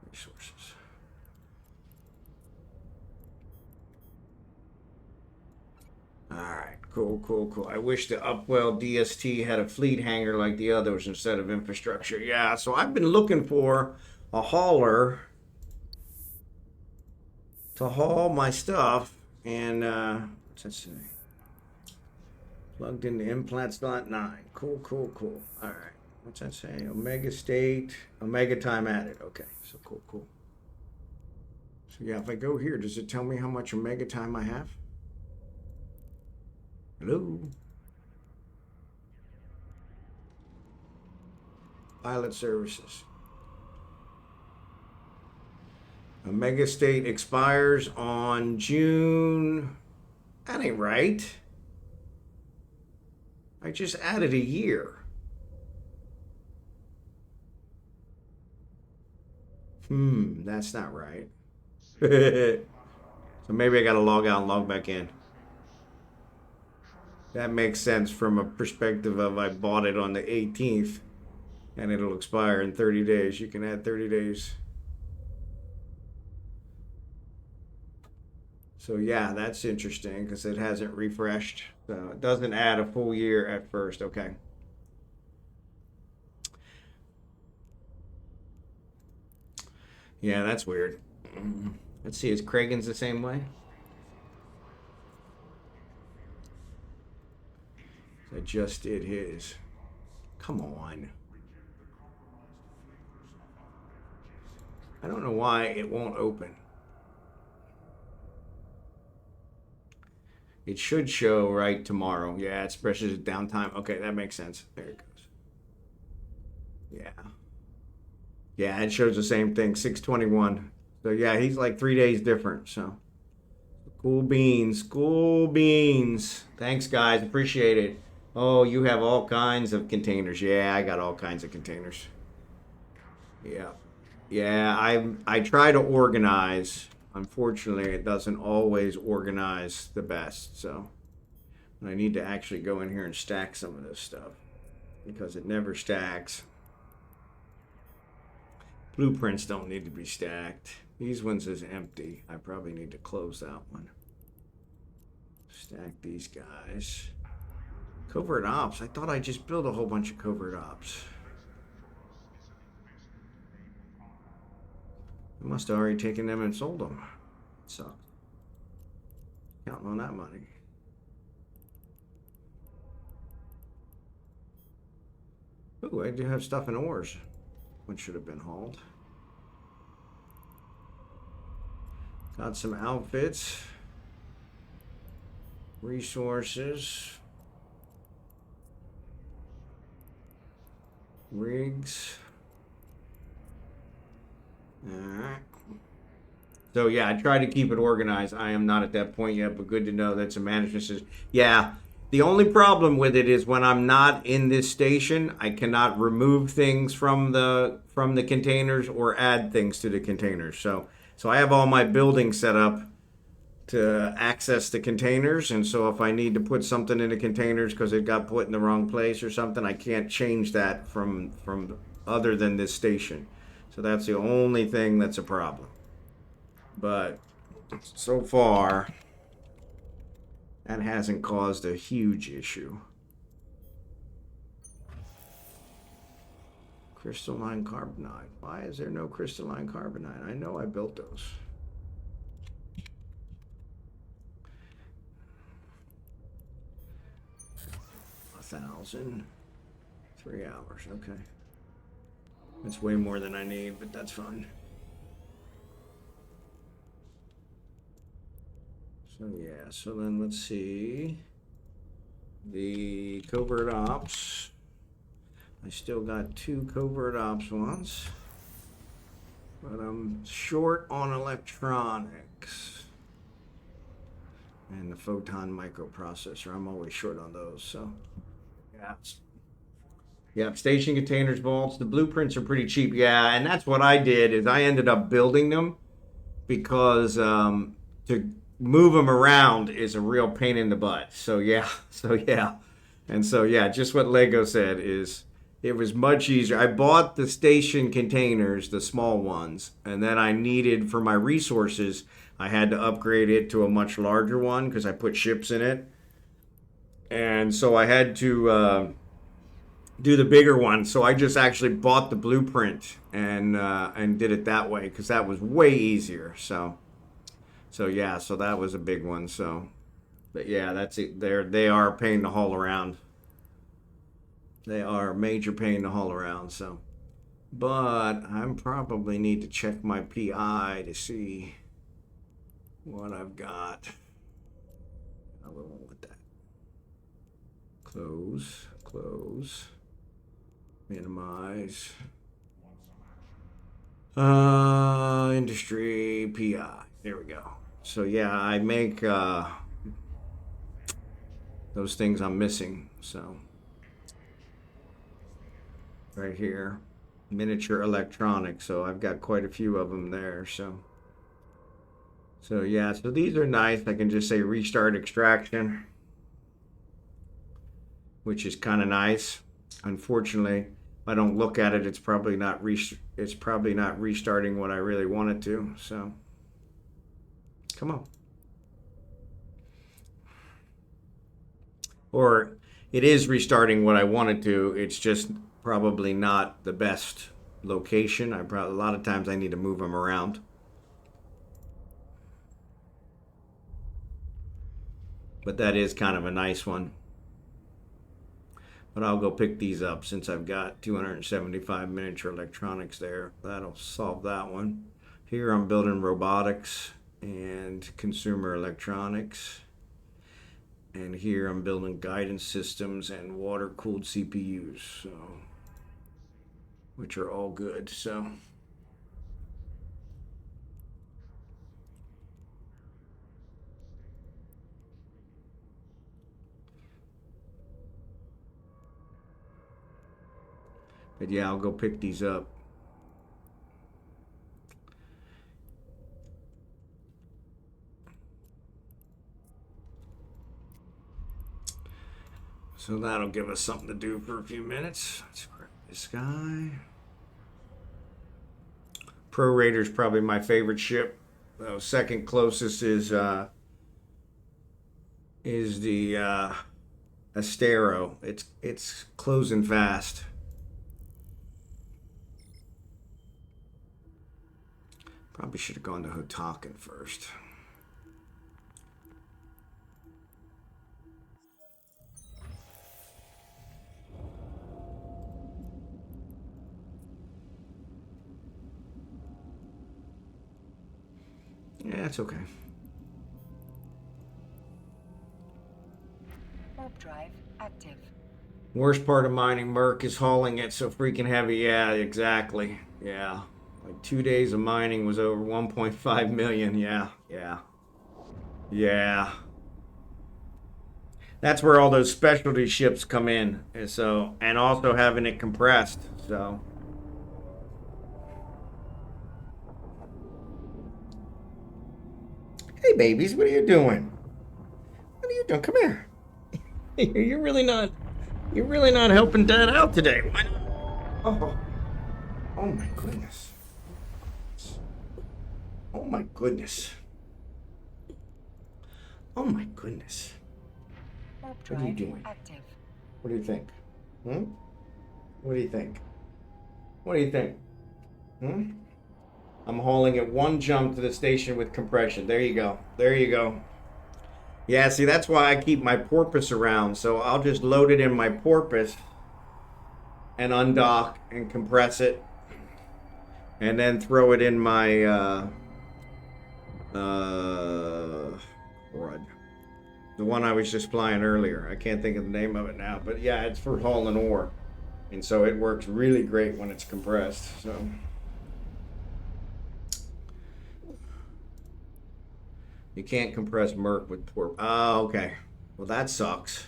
Resources. All right, cool, cool, cool. I wish the Upwell DST had a fleet hangar like the others instead of infrastructure. Yeah, so I've been looking for a hauler to haul my stuff, and what's that say? Plugged into implants.9. Cool, cool, cool. All right, what's that say? Omega state, Omega time added. Okay, so cool, cool. So yeah, if I go here, does it tell me how much Omega time I have? Hello? Pilot services. Omega state expires on June. That ain't right. I just added a year. That's not right. So maybe I gotta log out and log back in. That makes sense from a perspective of I bought it on the 18th and it'll expire in 30 days. You can add 30 days. So yeah, that's interesting because it hasn't refreshed. So it doesn't add a full year at first. Okay. Yeah, that's weird. Let's see, is Kragan's the same way? I just did his. Come on. I don't know why it won't open. It should show right tomorrow. Yeah, it expresses downtime. Okay, that makes sense. There it goes. Yeah. Yeah, it shows the same thing. 621. So yeah, he's like 3 days different. So cool beans, cool beans. Thanks, guys. Appreciate it. Oh, you have all kinds of containers. Yeah, I got all kinds of containers. Yeah. Yeah, I try to organize. Unfortunately, it doesn't always organize the best. So I need to actually go in here and stack some of this stuff because it never stacks. Blueprints don't need to be stacked. These ones is empty. I probably need to close that one. Stack these guys. Covert ops. I thought I just built a whole bunch of covert ops. I must have already taken them and sold them. Sucks. Counting on that money. Ooh, I do have stuff in ores. One should have been hauled. Got some outfits. Resources. Rigs. Alright. So yeah, I try to keep it organized. I am not at that point yet, but good to know that some management says, yeah. The only problem with it is when I'm not in this station, I cannot remove things from the containers or add things to the containers. So I have all my buildings set up to access the containers, and so if I need to put something in the containers because it got put in the wrong place or something, I can't change that from other than this station. So that's the only thing that's a problem. But so far, that hasn't caused a huge issue. Crystalline carbonite. Why is there no crystalline carbonite? I know I built those. 1,000. 3 hours. Okay. That's way more than I need, but that's fine. So yeah, so then let's see. The covert ops. I still got 2 covert ops ones. But I'm short on electronics. And the photon microprocessor. I'm always short on those, so yeah. Yeah, station containers, vaults. The blueprints are pretty cheap. Yeah, and that's what I did is I ended up building them because to move them around is a real pain in the butt. So yeah, and so yeah, just what Lego said is it was much easier. I bought the station containers, the small ones, and then I needed for my resources, I had to upgrade it to a much larger one because I put ships in it, and so I had to do the bigger one. So I just actually bought the blueprint and did it that way because that was way easier. So yeah, so that was a big one. So, but yeah, that's it. They are a pain to haul around. They are a major pain to haul around. So, but I probably need to check my PI to see what I've got. I will want that. Close. Minimize. Industry PI. There we go. So yeah, I make those things I'm missing. So right here, miniature electronics. So I've got quite a few of them there. So yeah, so these are nice. I can just say restart extraction, which is kind of nice. Unfortunately, if I don't look at it, it's probably not restarting what I really want it to. So come on. Or it is restarting what I want it to. It's just probably not the best location. A lot of times I need to move them around. But that is kind of a nice one. But I'll go pick these up since I've got 275 miniature electronics there. That'll solve that one. Here I'm building robotics and consumer electronics. And here I'm building guidance systems and water-cooled CPUs, so, which are all good. So But yeah, I'll go pick these up. So that'll give us something to do for a few minutes. Let's grab this guy. Pro Raider's probably my favorite ship. Second closest is the Astero. It's closing fast. Probably should have gone to Hotaken first. Yeah, it's okay. Warp drive active. Worst part of mining Merc is hauling it so freaking heavy. Yeah, exactly. Yeah. Like 2 days of mining was over 1.5 million. Yeah, yeah. Yeah. That's where all those specialty ships come in. And also having it compressed. So hey babies, what are you doing? What are you doing? Come here. You're really not helping Dad out today. Why not? Oh. Oh my goodness. Oh my goodness. Oh my goodness. What are you doing? Active. What do you think? Hmm? What do you think? What do you think? Hmm? I'm hauling it one jump to the station with compression. There you go. There you go. Yeah, see, that's why I keep my porpoise around. So I'll just load it in my porpoise and undock and compress it. And then throw it in my, crud. The one I was just flying earlier. I can't think of the name of it now. But yeah, it's for hauling ore. And so it works really great when it's compressed. So you can't compress Merc with porp. Oh, okay. Well, that sucks.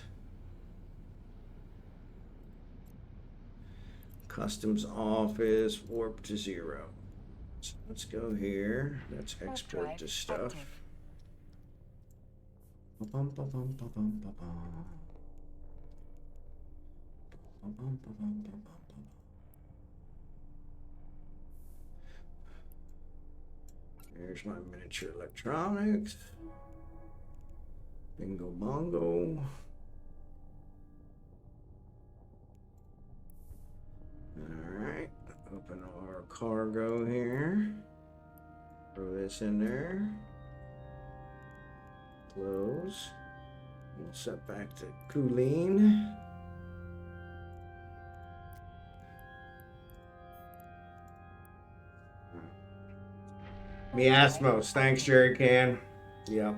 Customs office, warp to 0. So let's go here. Let's export this stuff. Here's my miniature electronics. Bingo bongo. Alright, open our cargo here. Throw this in there. Close. We'll set back to Kulin. Miasmos, thanks Jerry Can. Yep.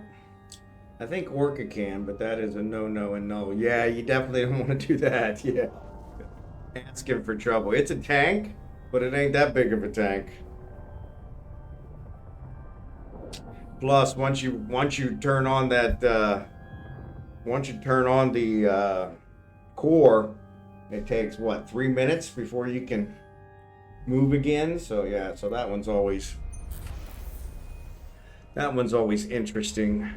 I think Orca can, but that is a no and no. Yeah, you definitely don't want to do that. Yeah. Ask him for trouble. It's a tank, but it ain't that big of a tank. Plus, once you turn on that, the core, it takes what, 3 minutes before you can move again. So yeah, so that one's always interesting.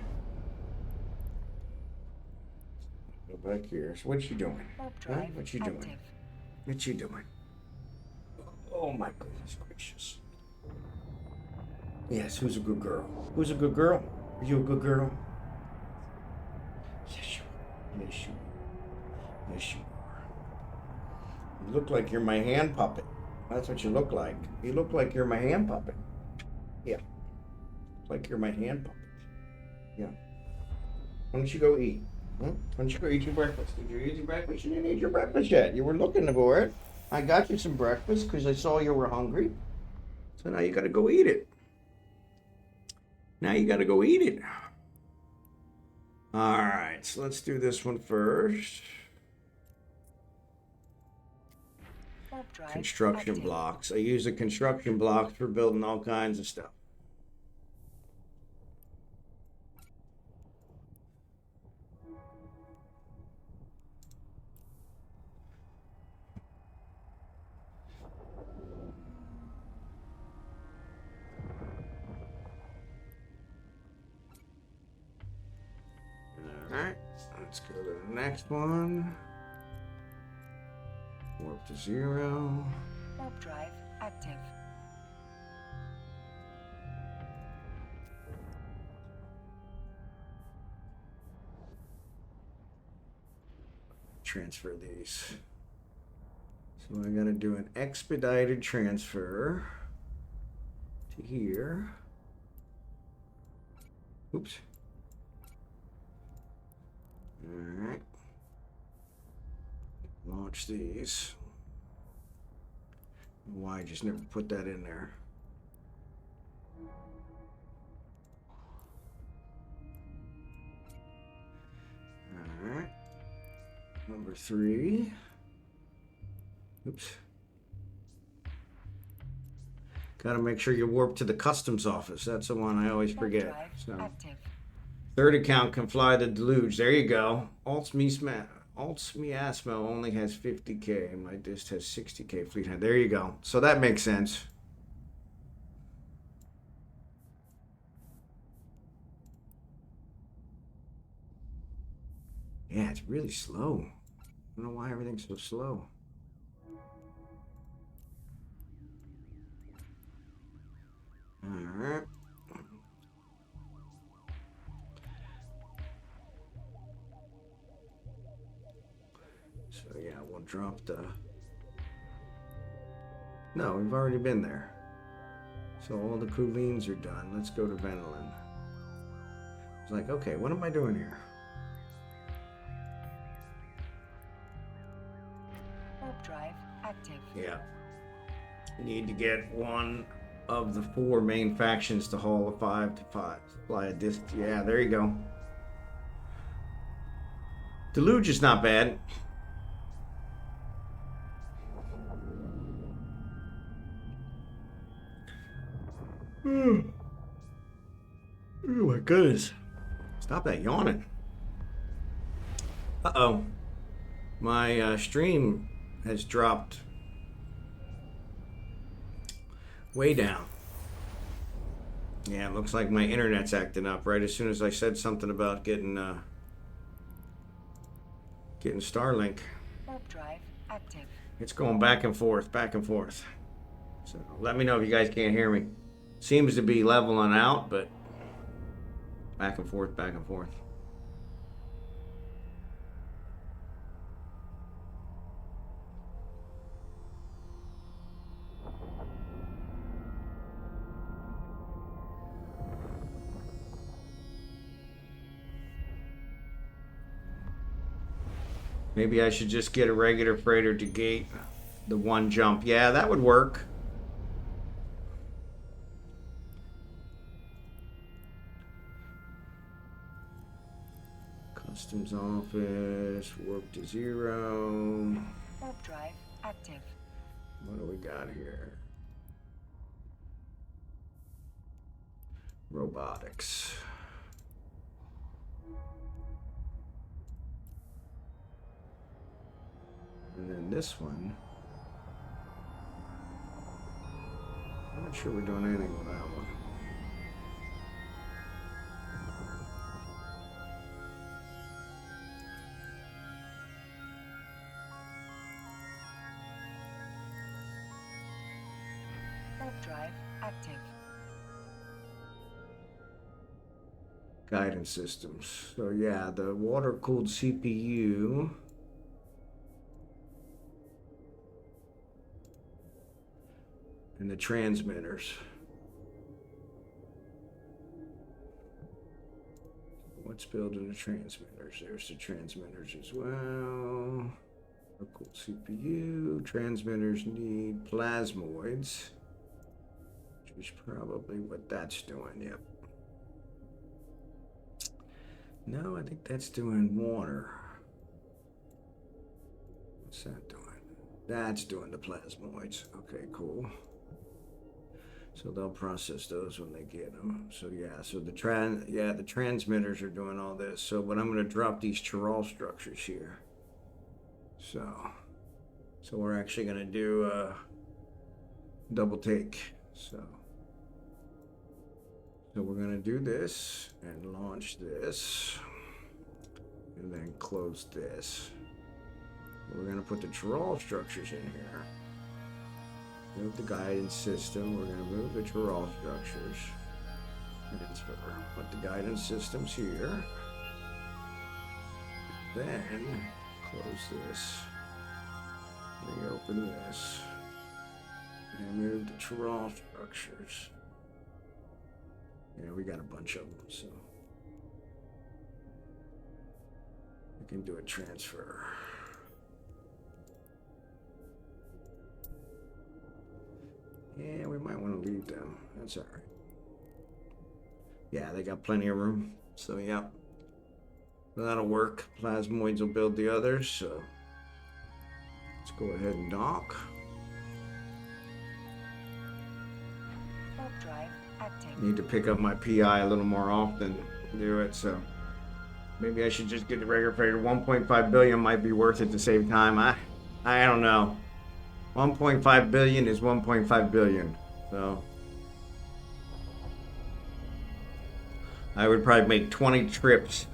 Go back here. So what you doing? Huh? What you doing? What you doing? Oh my goodness gracious. Yes, who's a good girl? Who's a good girl? Are you a good girl? Yes, you are. Yes, you are. Yes, you are. You look like you're my hand puppet. That's what you look like. You look like you're my hand puppet. Yeah. Like you're my hand puppet. Yeah. Why don't you go eat? Why don't you go eat your breakfast? Did you eat your breakfast? You didn't eat your breakfast yet. You were looking for it. I got you some breakfast because I saw you were hungry. So now you got to go eat it. Now you got to go eat it. All right, so let's do this one first. Construction blocks. I use the construction blocks for building all kinds of stuff. Let's go to the next one. Warp to 0. Warp drive active. Transfer these. So I gotta do an expedited transfer to here. Oops. Alright. Launch these. Why I just never put that in there. Alright. Number 3. Oops. Gotta make sure you warp to the customs office. That's the one I always forget. So, Active. third account can fly the deluge. There you go. Alts Miasmo only has 50k. My dist has 60k fleet head. There you go. So that makes sense. Yeah, it's really slow. I don't know why everything's so slow. Alright. So yeah, we'll drop the... No, we've already been there. So all the Kulines are done. Let's go to Venelin. It's like, okay, what am I doing here? Warp drive active. Yeah. Need to get one of the 4 main factions to haul a 5 to 5. Fly a disc. Yeah, there you go. Deluge is not bad. Oh my goodness. Stop that yawning. Uh-oh. My stream has dropped way down. Yeah, it looks like my internet's acting up right as soon as I said something about getting Starlink. Warp drive active. It's going back and forth, back and forth. So let me know if you guys can't hear me. Seems to be leveling out, but back and forth, back and forth. Maybe I should just get a regular freighter to gate the 1 jump. Yeah, that would work. Customs office, warp to 0. Warp drive active. What do we got here? Robotics. And then this one. I'm not sure we're doing anything with that one. Warp drive active. Guidance systems. So yeah, the water-cooled CPU. And the transmitters. What's building the transmitters? There's the transmitters as well. Cool CPU. Transmitters need plasmoids, which is probably what that's doing. Yep. No, I think that's doing water. What's that doing? That's doing the plasmoids. Okay, cool. So they'll process those when they get them. So yeah, so the transmitters are doing all this. So, but I'm going to drop these chiral structures here. So we're actually going to do a double take. So we're going to do this and launch this. and then close this. We're going to put the Chiral structures in here. Move the guidance system. We're going to move the Chiral structures. Transfer. Put the guidance systems here. Then close this. Reopen this. And move the Chiral structures. Yeah, we got a bunch of them, so we can do a transfer. Yeah, we might want to leave them. That's all right. Yeah, they got plenty of room. So, yeah. That'll work. Plasmoids will build the others. So, let's go ahead and dock. Warp drive active. Need to pick up my PI a little more often to do it. So, maybe I should just get the regular freighter. 1.5 billion might be worth it to save time. I don't know. 1.5 billion is 1.5 billion. So I would probably make 20 trips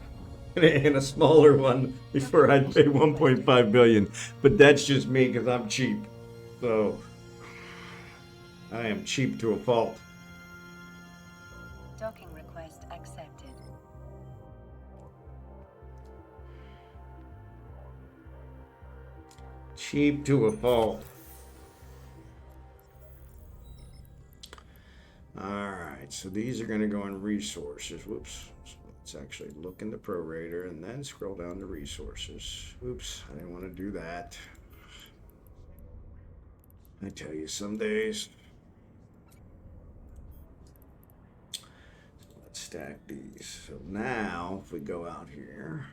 in a smaller one before I'd pay 1.5 billion. But that's just me because I'm cheap. So I am cheap to a fault. Docking request accepted. Cheap to a fault. Alright, so these are going to go in resources. Whoops. So let's actually look in the prorator and then scroll down to resources. Oops, I didn't want to do that. I tell you, some days. So let's stack these. So now, if we go out here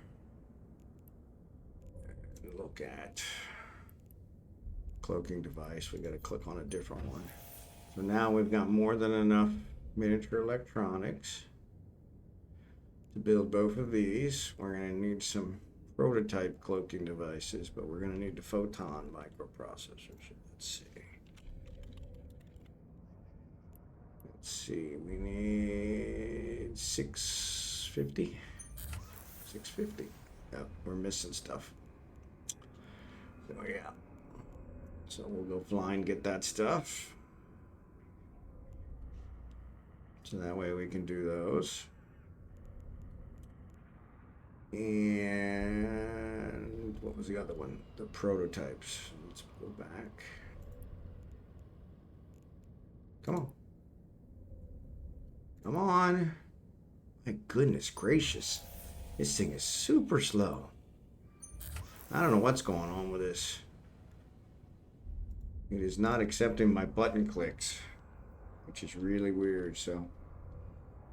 and look at cloaking device, we got to click on a different one. So now we've got more than enough miniature electronics to build both of these. We're going to need some prototype cloaking devices, but we're going to need the photon microprocessors. Let's see. Let's see. We need 650. 650. Yep, we're missing stuff. So yeah. So we'll go fly and get that stuff. So that way we can do those. And what was the other one? The prototypes. Let's go back. Come on. Come on. My goodness gracious. This thing is super slow. I don't know what's going on with this. It is not accepting my button clicks, which is really weird. So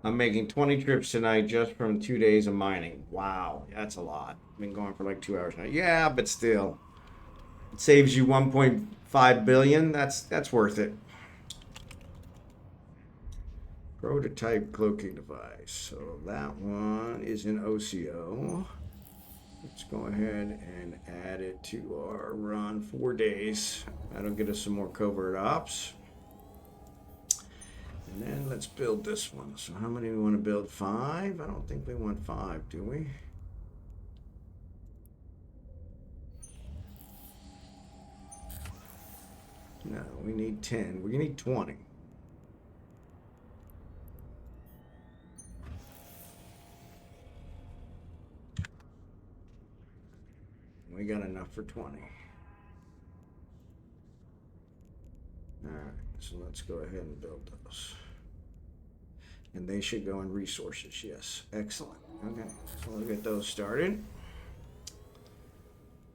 I'm making 20 trips tonight just from 2 days of mining. Wow, that's a lot. I've been going for like 2 hours now. Yeah, but still, it saves you 1.5 billion. That's worth it. Prototype cloaking device. So that one is in OCO. Let's go ahead and add it to our run 4 days. That'll get us some more covert ops. And then let's build this one. So how many we want to build? 5? I don't think we want 5, do we? No, we need 10. We need 20. We got enough for 20. Alright, so let's go ahead and build those. And they should go in resources, yes. Excellent. Okay, so we'll get those started.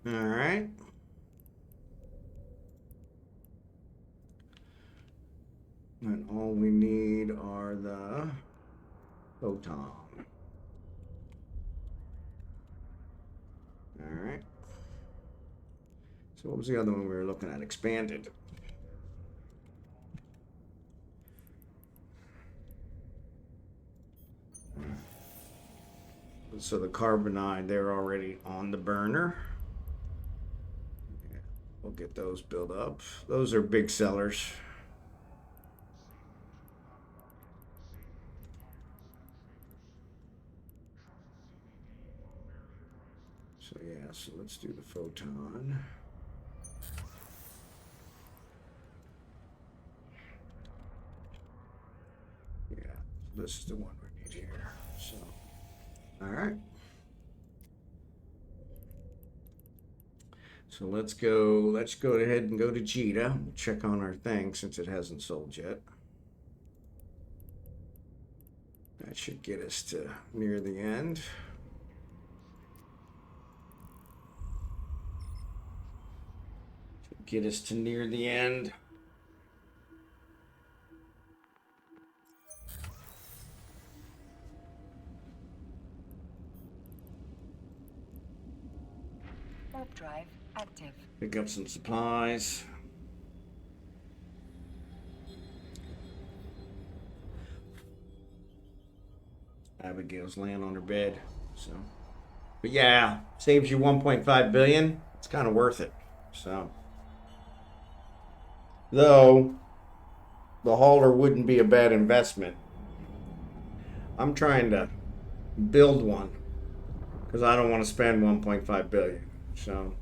Alright. And all we need are the photon. Alright. So what was the other one we were looking at? Expanded. So the carbonide, they're already on the burner. Yeah, we'll get those built up. Those are big sellers. So yeah, so let's do the photon. Yeah, this is the one we need here. So, all right. So let's go ahead and go to Cheetah. We'll check on our thing since it hasn't sold yet. That should get us to near the end. Should get us to near the end. Warp drive active. Pick up some supplies. Abigail's laying on her bed, so. But yeah, saves you 1.5 billion. It's kind of worth it. So, though, the hauler wouldn't be a bad investment. I'm trying to build one because I don't want to spend 1.5 billion. So.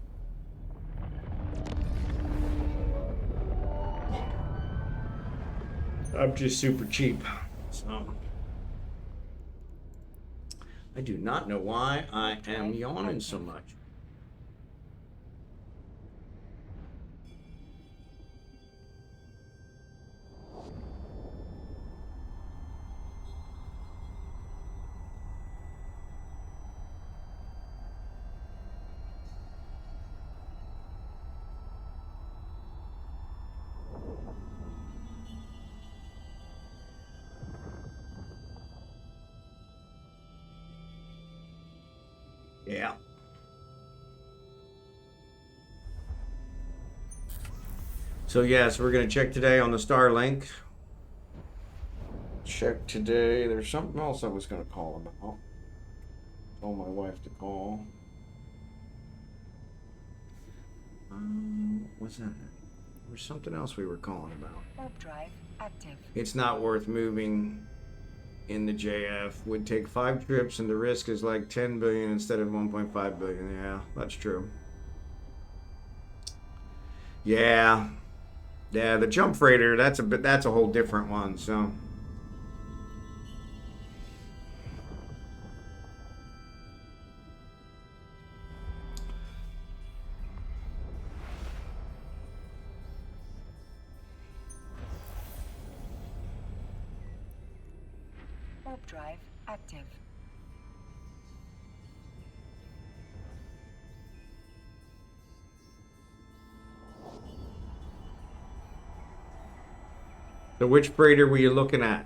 I'm just super cheap. So. I do not know why I am yawning so much. Yeah. So yes, we're gonna check today on the Starlink. Check today. There's something else I was gonna call about. Told my wife to call. What's that? There's something else we were calling about. Warp drive active. It's not worth moving in the JF. Would take 5 trips and the risk is like 10 billion instead of 1.5 billion. Yeah, that's true. Yeah. Yeah, the jump freighter, that's a whole different one, so. Warp drive active. So which freighter were you looking at?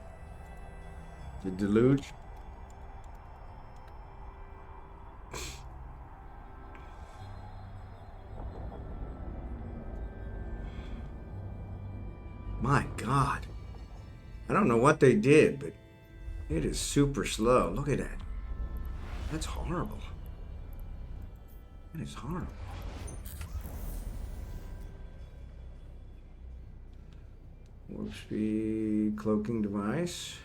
The Deluge? My God. I don't know what they did, but it is super slow. Look at that. That's horrible. That is horrible. Warp speed, cloaking device.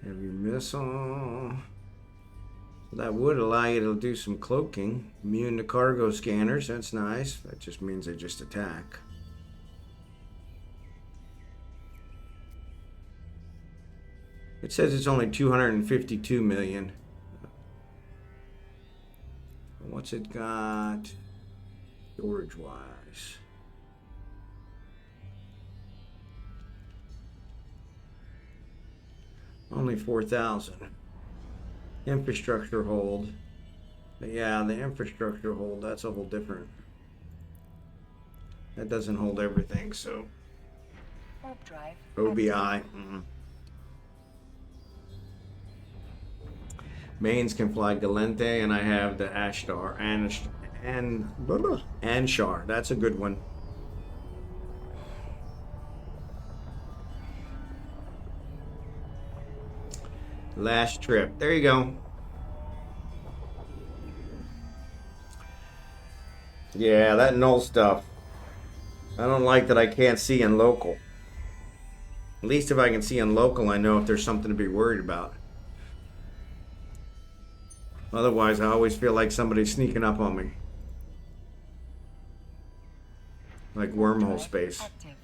Heavy missile. So that would allow you to do some cloaking. Immune to cargo scanners, that's nice. That just means they just attack. It says it's only 252 million. What's it got storage wise? Only 4,000. Infrastructure hold. But yeah, the infrastructure hold, that's a whole different. That doesn't hold everything, so. Warp drive OBI. Mains can fly Galente, and I have the Ashtar and Shar. That's a good one. Last trip. There you go. Yeah, that null stuff. I don't like that I can't see in local. At least if I can see in local, I know if there's something to be worried about. Otherwise, I always feel like somebody's sneaking up on me. Like wormhole Drive space. active.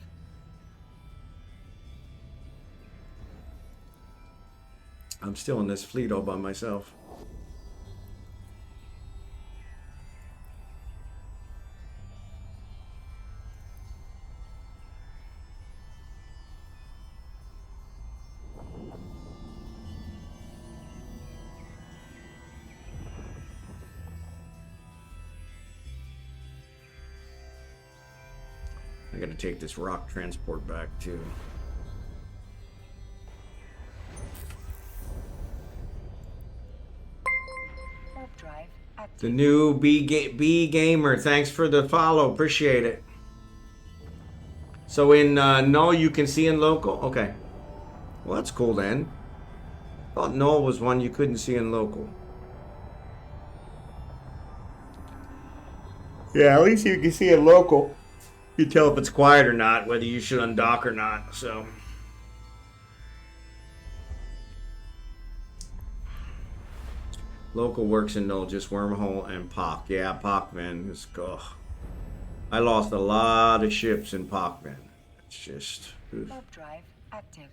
I'm still in this fleet all by myself. I gotta take this rock transport back too. Warp drive active. The new B gamer, thanks for the follow, appreciate it. So in null you can see in local. Okay, well that's cool then. I thought null was one you couldn't see in local. Yeah, at least you can see in local. You tell if it's quiet or not, whether you should undock or not. So. Local works in null, just wormhole and POC. Yeah, POC, man. It's, ugh. I lost a lot of ships in POC, man. It's just. Oof. Warp drive active.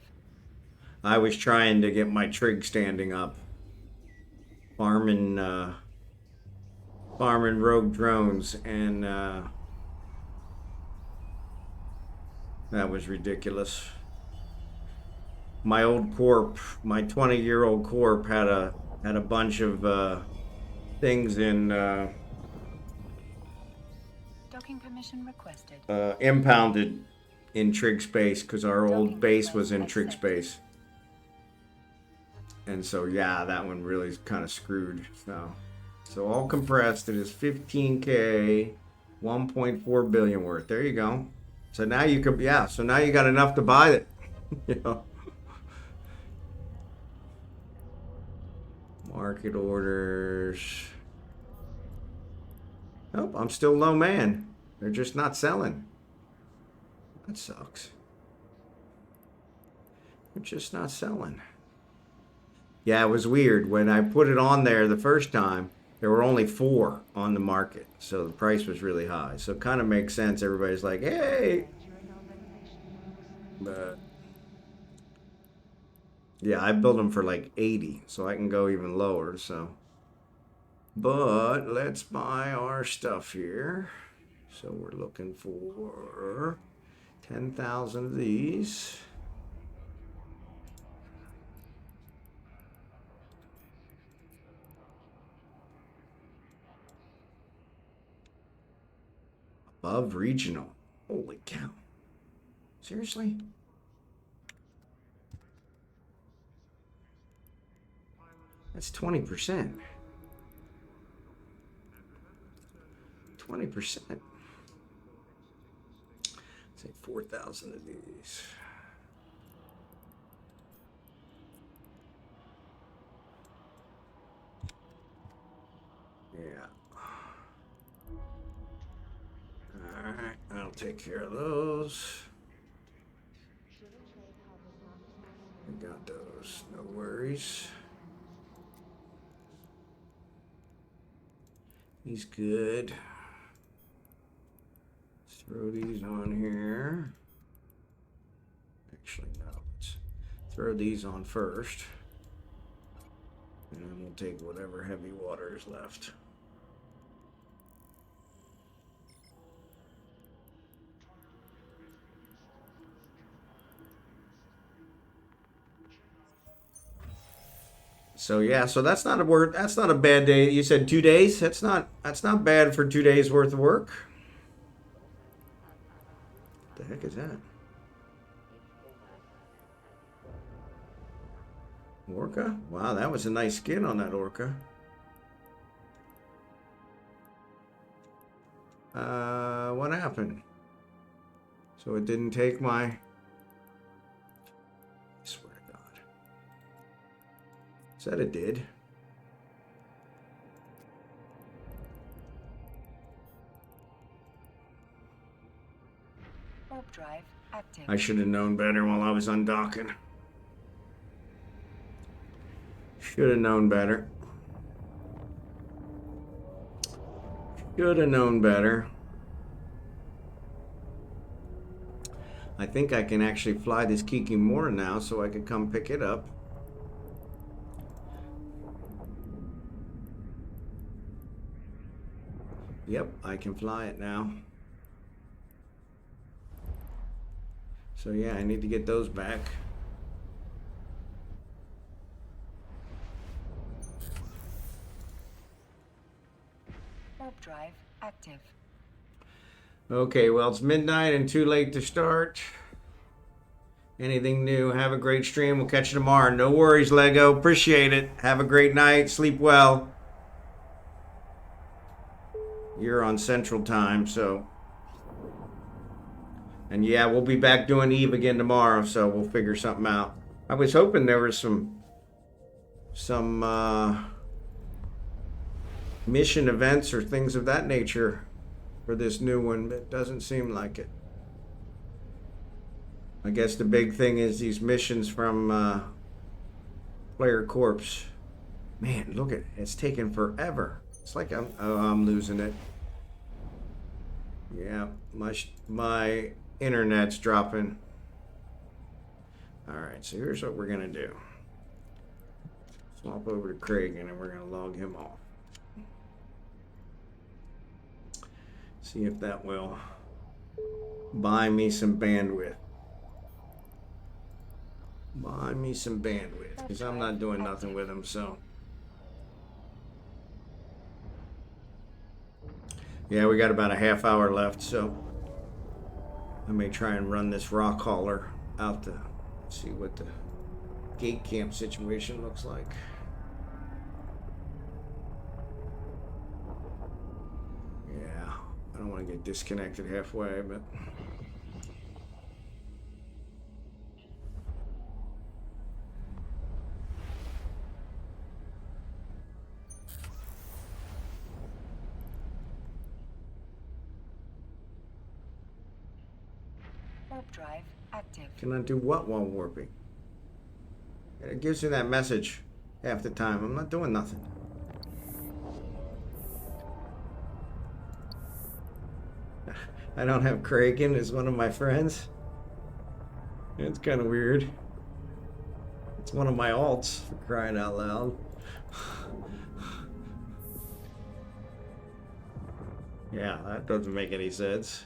I was trying to get my trig standing up. Farming rogue drones, and that was ridiculous. My old corp, my 20-year-old corp had a bunch of things in Docking permission requested. impounded in trig space because our old base was in trig space. And so yeah, that one really kind of screwed. So all compressed, it is 15K, 1.4 billion worth. There you go. So now you could, yeah. So now you got enough to buy it. You know. Market orders. Nope, I'm still low man. They're just not selling. That sucks. They're just not selling. Yeah, it was weird. When I put it on there the first time, there were only 4 on the market. So the price was really high. So it kind of makes sense. Everybody's like, hey. But yeah, I built them for like 80. So I can go even lower. So, but let's buy our stuff here. So we're looking for 10,000 of these. Above regional. Holy cow. Seriously? That's 20%. 20%. Say 4,000 of these. Yeah. Alright, I'll take care of those. I got those, no worries. He's good. Let's throw these on here. Actually, no, let's throw these on first. And then we'll take whatever heavy water is left. So yeah, so that's not a word. That's not a bad day. You said 2 days. That's not bad for 2 days worth of work. What the heck is that? Orca? Wow, that was a nice skin on that orca. What happened? So it didn't take my... I swear to God. Said it did. Warp drive active. I should have known better while I was undocking. Should have known better. Should have known better. I think I can actually fly this Kikimora now so I could come pick it up. Yep, I can fly it now. So yeah, I need to get those back. Warp drive active. Okay, well, it's midnight and too late to start. Anything new? Have a great stream. We'll catch you tomorrow. No worries, Lego. Appreciate it. Have a great night. Sleep well. You're on Central Time, so. And yeah, we'll be back doing Eve again tomorrow, so we'll figure something out. I was hoping there was some mission events or things of that nature for this new one, but it doesn't seem like it. I guess the big thing is these missions from Player Corpse. Man, look at it. It's taking forever. It's like I'm losing it. Yeah, my internet's dropping. All right, so here's what we're gonna do. Swap over to Craig and then we're gonna log him off. See if that will buy me some bandwidth. Buy me some bandwidth, because I'm not doing nothing with him, so. Yeah, we got about a half hour left, so I may try and run this rock hauler out to see what the gate camp situation looks like. Yeah, I don't want to get disconnected halfway, but. Warp drive active. Can I do what while warping? It gives you that message half the time. I'm not doing nothing. I don't have Kraken as one of my friends. It's kind of weird. It's one of my alts, for crying out loud. Yeah, that doesn't make any sense.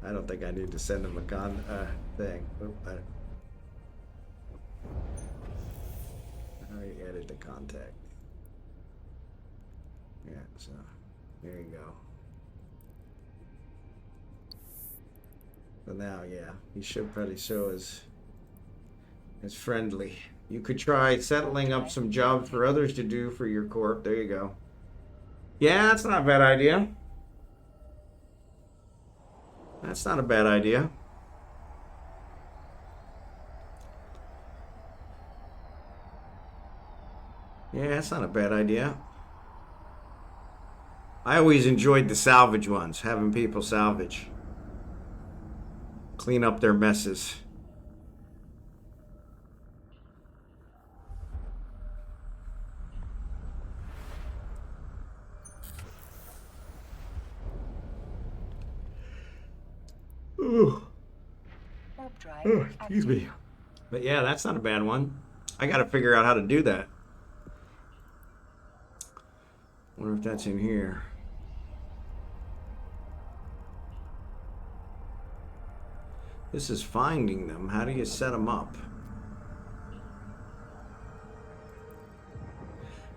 I don't think I need to send him a thing. Oop, I already added the contact. Yeah, so there you go. So now, yeah, he should probably show as friendly. You could try settling up some jobs for others to do for your corp. There you go. Yeah, that's not a bad idea. That's not a bad idea. Yeah, that's not a bad idea. I always enjoyed the salvage ones, having people salvage. Clean up their messes. Ooh. Oh, excuse me. But yeah, that's not a bad one. I got to figure out how to do that. Wonder if that's in here. This is finding them. How do you set them up?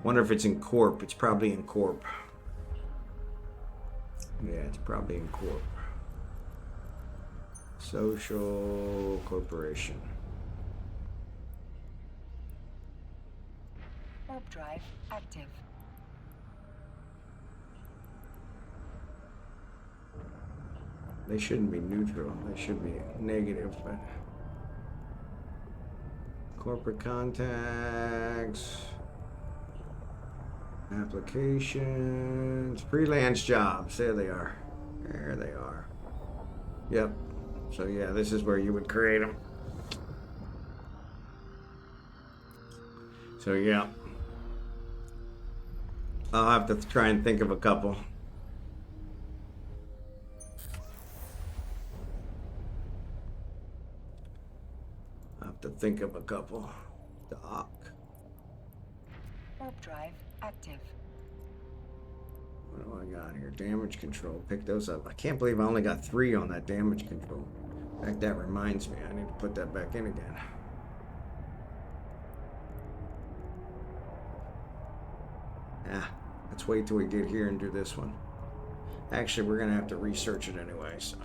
Wonder if it's in Corp. It's probably in Corp. Yeah, it's probably in Corp. Social Corporation. Warp drive active. They shouldn't be neutral. They should be negative, but corporate contacts, applications, freelance jobs. There they are. There they are. Yep. So yeah, this is where you would create them. So yeah. I'll have to try and think of a couple. I'll have to think of a couple. Dock. Warp drive active. What do I got here? Damage control. Pick those up. I can't believe I only got 3 on that damage control. In fact, that reminds me. I need to put that back in again. Ah, let's wait till we get here and do this one. Actually, we're going to have to research it anyway, so.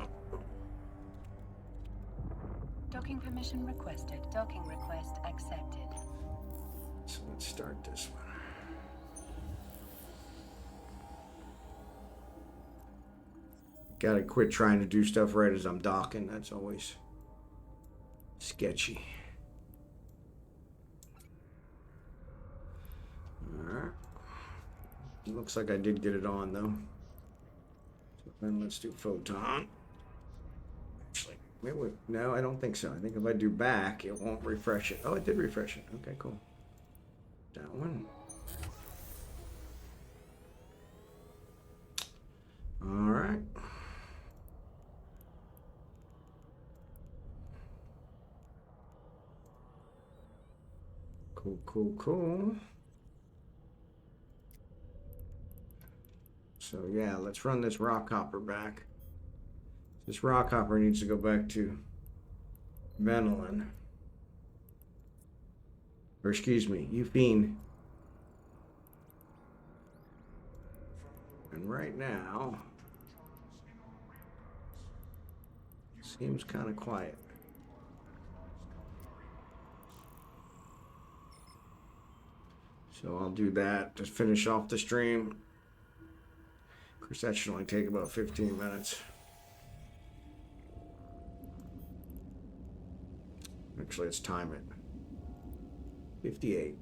Docking permission requested. Docking request accepted. So let's start this one. Gotta quit trying to do stuff right as I'm docking. That's always sketchy. Alright. Looks like I did get it on though. So then let's do photon. Actually, no, I don't think so. I think if I do back, it won't refresh it. Oh, it did refresh it. Okay, cool. That one. Alright. Cool. So yeah, let's run this rock hopper back. This rock hopper needs to go back to Ventilin. Or excuse me, Eufine. And right now, seems kind of quiet. So I'll do that to finish off the stream. Of course, that should only take about 15 minutes. Actually, let's time it. 58.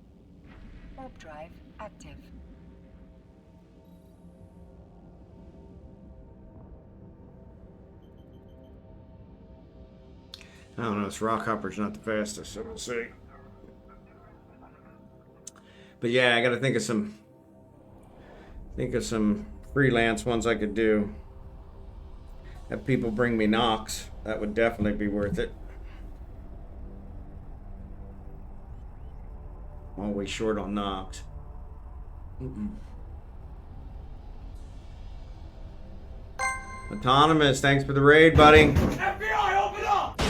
Warp drive active. I don't know, this rock hopper's not the fastest, so we'll see. But yeah, I gotta think of some freelance ones I could do. Have people bring me knocks. That would definitely be worth it. Always short on knocks. Autonomous, thanks for the raid, buddy. FBI, open up!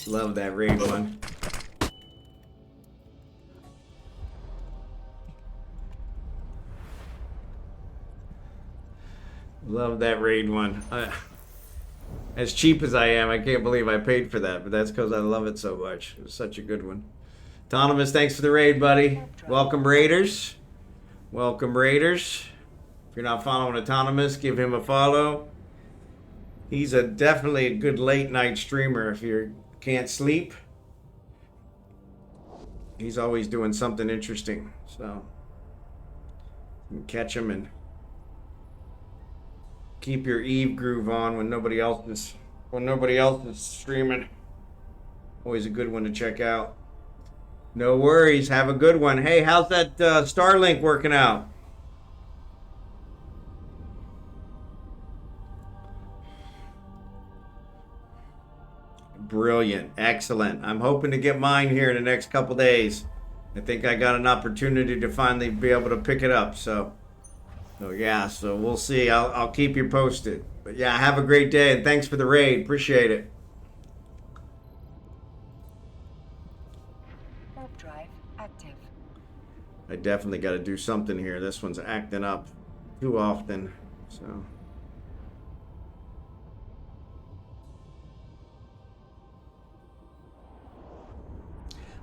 Love that raid one. Love that raid one. As cheap as I am, I can't believe I paid for that, but that's because I love it so much. It was such a good one. Autonomous, thanks for the raid, buddy. Welcome, Raiders. Welcome, Raiders. If you're not following Autonomous, give him a follow. He's definitely a good late night streamer if you can't sleep. He's always doing something interesting, so you can catch him and keep your Eve groove on when nobody else is streaming. Always a good one to check out. No worries. Have a good one. Hey, how's that Starlink working out? Brilliant. Excellent. I'm hoping to get mine here in the next couple days. I think I got an opportunity to finally be able to pick it up, so yeah, so we'll see. I'll keep you posted. But yeah, have a great day and thanks for the raid. Appreciate it. Warp drive active. I definitely got to do something here. This one's acting up too often. So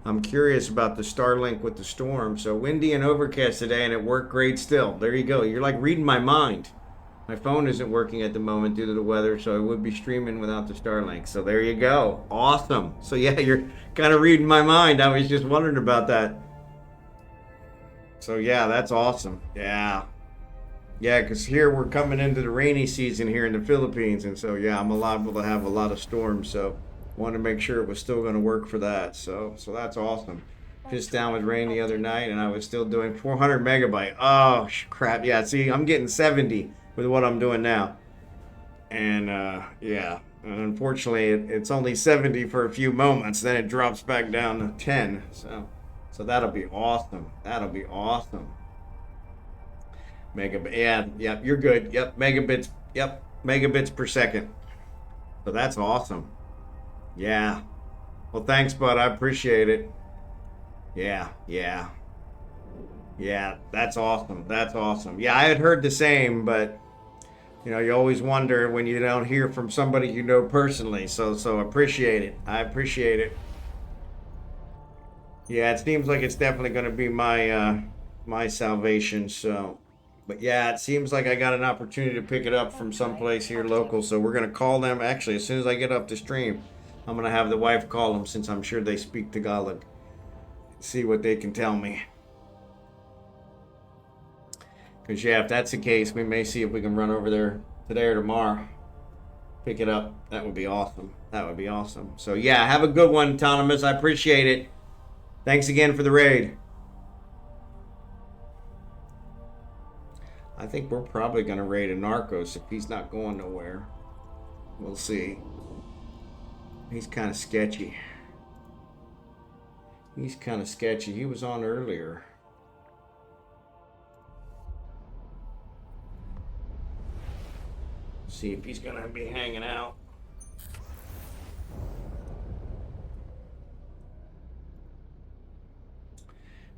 I'm curious about the Starlink with the storm. So windy and overcast today, and it worked great still. There you go. You're like reading my mind. My phone isn't working at the moment due to the weather, so I would be streaming without the Starlink. So there you go. Awesome. So yeah, you're kind of reading my mind. I was just wondering about that. So yeah, that's awesome. Yeah. Yeah, because here we're coming into the rainy season here in the Philippines, and so yeah, I'm liable to have a lot of storms, so wanted to make sure it was still going to work for that. So that's awesome. pissed down with rain the other night, and I was still doing 400 megabyte. Oh crap! Yeah, see, I'm getting 70 with what I'm doing now, and yeah, and unfortunately, it's only 70 for a few moments. Then it drops back down to 10. So that'll be awesome. That'll be awesome. Megabit. Yeah, yep. You're good. Yep. Megabits. Yep. Megabits per second. So that's awesome. Yeah. Well, thanks, bud. I appreciate it. Yeah, yeah. Yeah, that's awesome. That's awesome. Yeah, I had heard the same, but you know, you always wonder when you don't hear from somebody you know personally. So appreciate it. I appreciate it. Yeah, it seems like it's definitely going to be my my salvation. So, but yeah, it seems like I got an opportunity to pick it up from someplace here local. So we're going to call them. Actually, as soon as I get up the stream, I'm going to have the wife call them since I'm sure they speak Tagalog. See what they can tell me. Because, yeah, if that's the case, we may see if we can run over there today or tomorrow. Pick it up. That would be awesome. That would be awesome. So, yeah, have a good one, Autonomous. I appreciate it. Thanks again for the raid. I think we're probably going to raid a Narcos if he's not going nowhere. We'll see. He's kind of sketchy. He's kind of sketchy. He was on earlier. See if he's gonna be hanging out.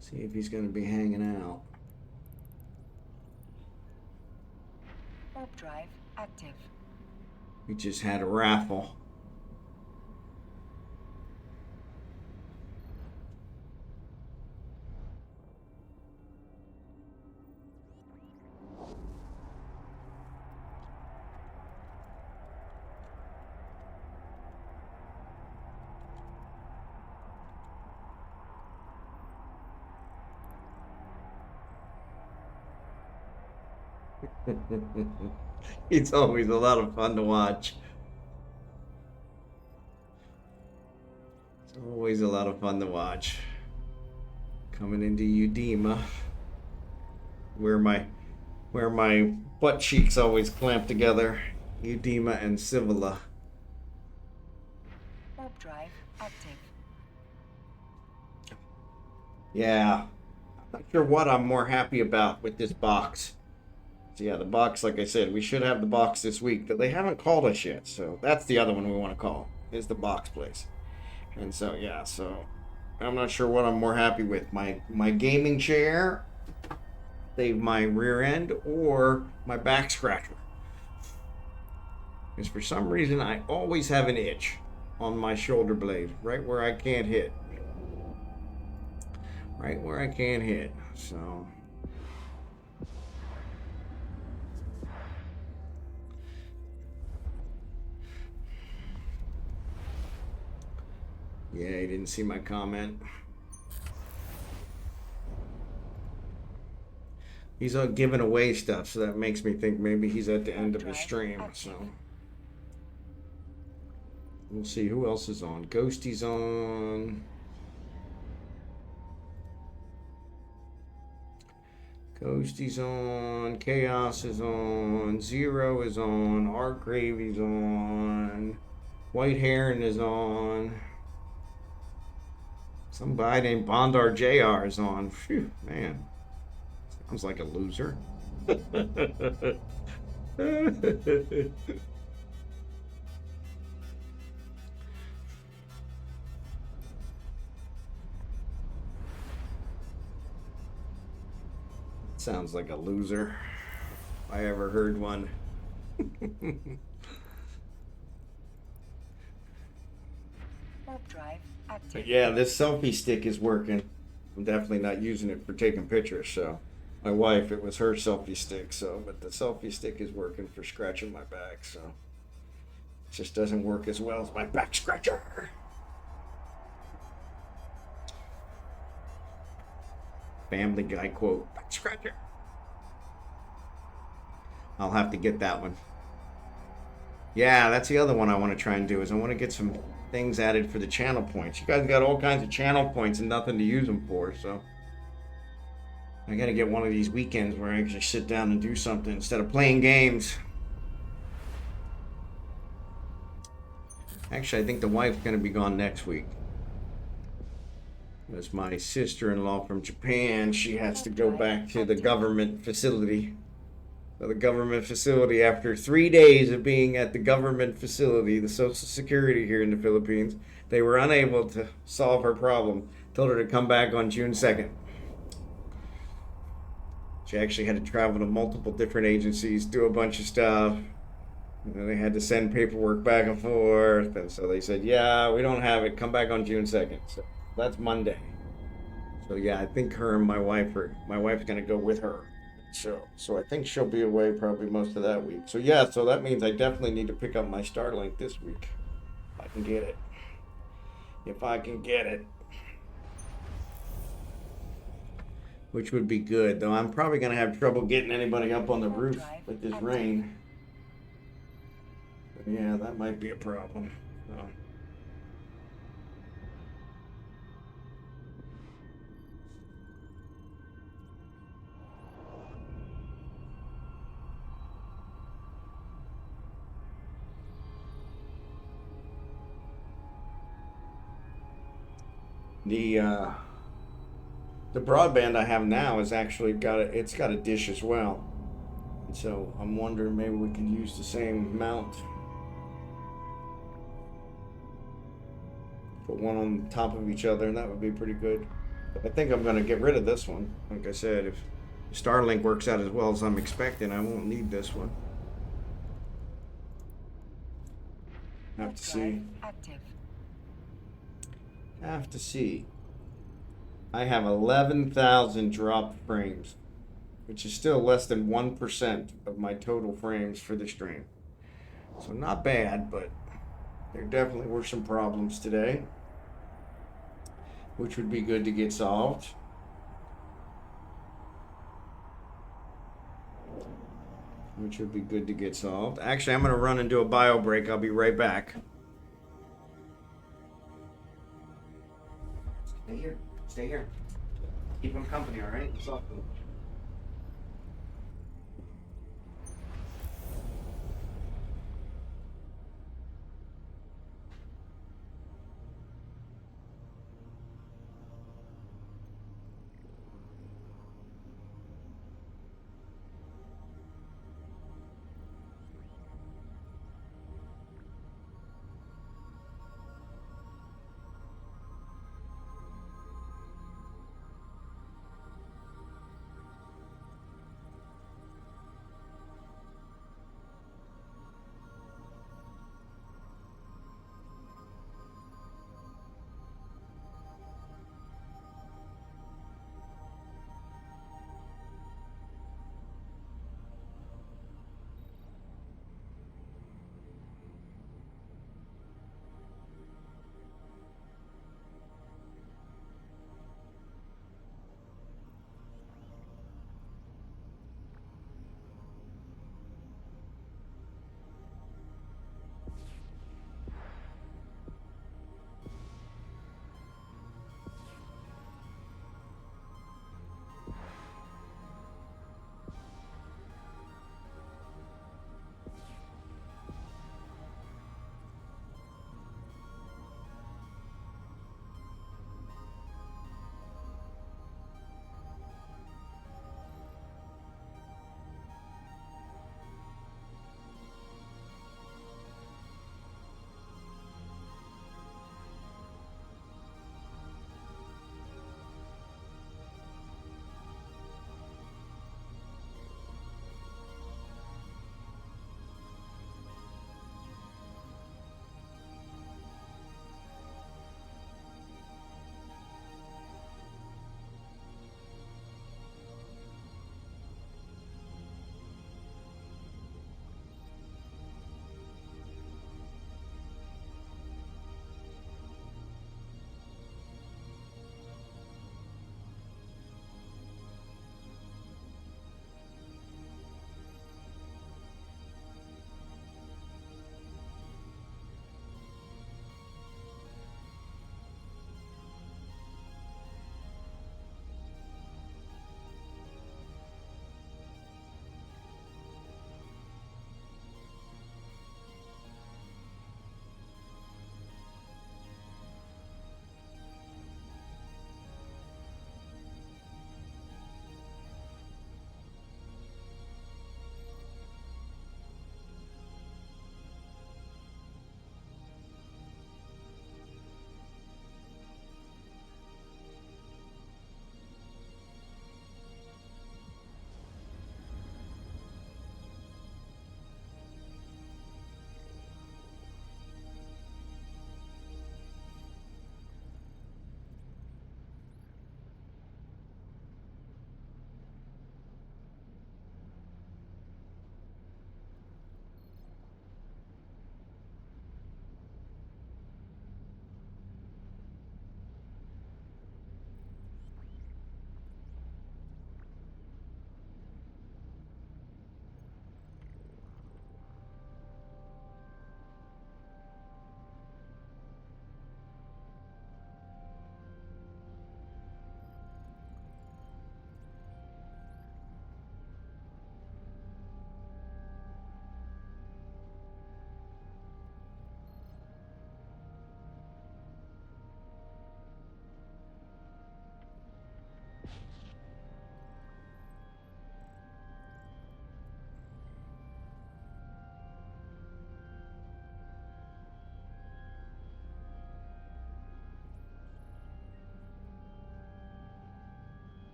See if he's gonna be hanging out. Warp drive active. We just had a raffle. It's always a lot of fun to watch. It's always a lot of fun to watch. Coming into Udema, where my butt cheeks always clamp together. Udema and Civila. Warp drive active. Yeah, I'm not sure what I'm more happy about with this box. So yeah, the box, like I said, we should have the box this week, but they haven't called us yet. So that's the other one we want to call, is the box place. And so yeah, so I'm not sure what I'm more happy with, my gaming chair, save my rear end, or my back scratcher. Because for some reason I always have an itch on my shoulder blade, right where I can't hit. Right where I can't hit. So yeah, he didn't see my comment. He's giving away stuff, so that makes me think maybe he's at the end of his stream. So we'll see who else is on. Ghosty's on. Ghosty's on. Chaos is on. Zero is on. Art Gravy's on. White Heron is on. Somebody named Bondar JR is on. Phew, man. Sounds like a loser. Sounds like a loser. If I ever heard one. Warp drive active. But yeah, this selfie stick is working. I'm definitely not using it for taking pictures, so. My wife, it was her selfie stick, so, but the selfie stick is working for scratching my back, so. It just doesn't work as well as my back scratcher. Family Guy quote, back scratcher. I'll have to get that one. Yeah, that's the other one I want to try and do is I want to get some things added for the channel points. You guys got all kinds of channel points and nothing to use them for, so I got to get one of these weekends where I can just sit down and do something instead of playing games. Actually, I think the wife's going to be gone next week. That's my sister-in-law from Japan. She has to go back to the government facility. So the government facility, after 3 days of being at the government facility, the Social Security here in the Philippines, they were unable to solve her problem. Told her to come back on June 2nd. She actually had to travel to multiple different agencies, do a bunch of stuff. And then they had to send paperwork back and forth. And so they said, yeah, we don't have it. Come back on June 2nd. So that's Monday. So yeah, I think her and my wife's going to go with her. So I think she'll be away probably most of that week. So yeah, so that means I definitely need to pick up my Starlink this week. If I can get it. If I can get it. Which would be good, though I'm probably going to have trouble getting anybody up on the roof with this rain. But yeah, that might be a problem. So. The broadband I have now is actually it's got a dish as well. And so I'm wondering maybe we can use the same mount. Put one on top of each other and that would be pretty good. But I think I'm going to get rid of this one. Like I said, if Starlink works out as well as I'm expecting, I won't need this one. Have to see. Have to see. I have 11,000 dropped frames, which is still less than 1% of my total frames for the stream. So not bad, but there definitely were some problems today, which would be good to get solved. Which would be good to get solved. Actually, I'm going to run and do a bio break. I'll be right back. Stay here. Stay here. Keep them company, all right? It's all cool.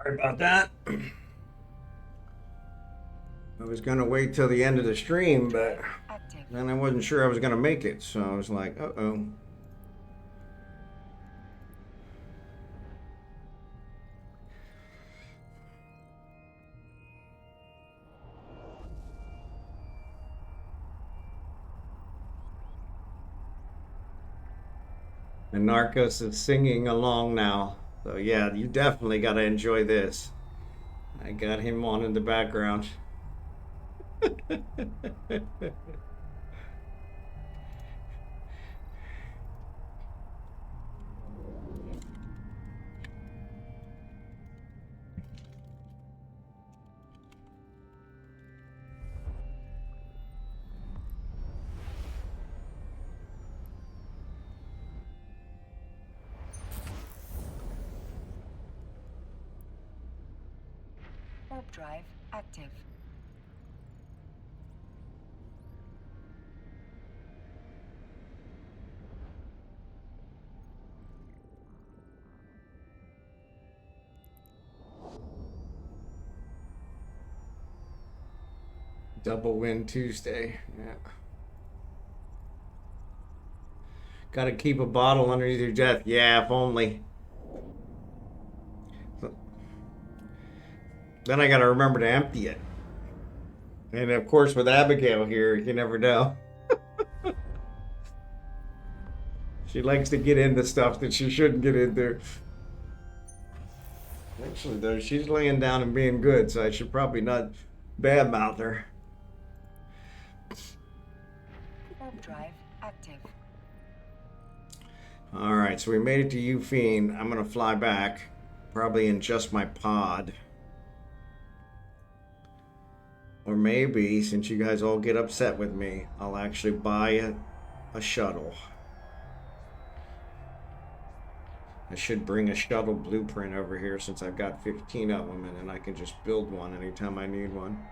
Sorry about that. I was gonna wait till the end of the stream, but Active. then I wasn't sure I was gonna make it, so I was like, uh-oh. And Narcos is singing along now. So yeah, you definitely gotta enjoy this. I got him on in the background. Warp drive active. Double win Tuesday. Yeah. Gotta keep a bottle underneath your desk. Yeah, if only. Then I gotta remember to empty it. And of course, with Abigail here, you never know. She likes to get into stuff that she shouldn't get into. Actually, though, she's laying down and being good, so I should probably not badmouth her. Warp drive active. Alright, so we made it to Eufine. I'm gonna fly back. Probably in just my pod. Or maybe, since you guys all get upset with me, I'll actually buy a shuttle. I should bring a shuttle blueprint over here since I've got 15 of them, and then I can just build one anytime I need one.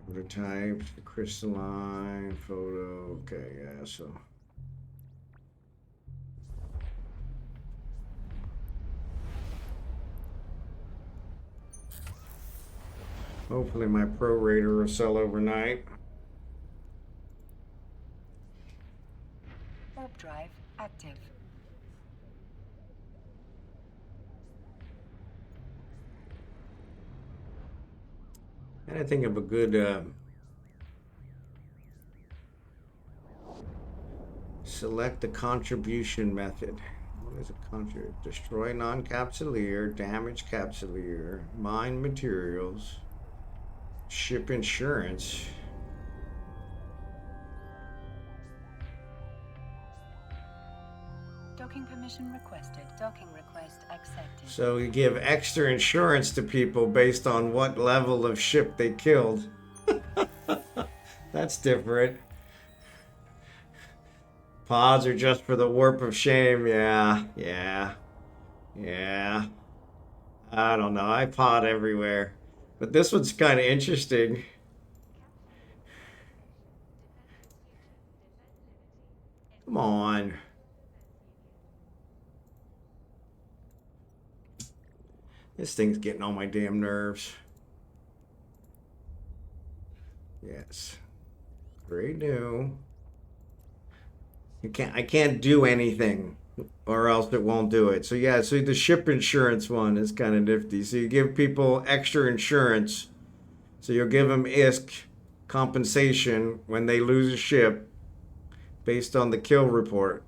Prototype, crystalline, photo, okay, yeah, so. Hopefully my prorater will sell overnight. Warp drive active. And I think of a good select the contribution method. What is a contribute? Destroy non-capsuleer, damage capsuleer, mine materials, ship insurance. Docking permission requested. Docking request accepted. So you give extra insurance to people based on what level of ship they killed. That's different. Pods are just for the warp of shame. Yeah. I don't know. I pod everywhere. But this one's kind of interesting. Come on. This thing's getting on my damn nerves. Yes. Great new. I can't do anything or else it won't do it. So yeah, so the ship insurance one is kind of nifty. So you give people extra insurance. So you'll give them ISK compensation when they lose a ship based on the kill report.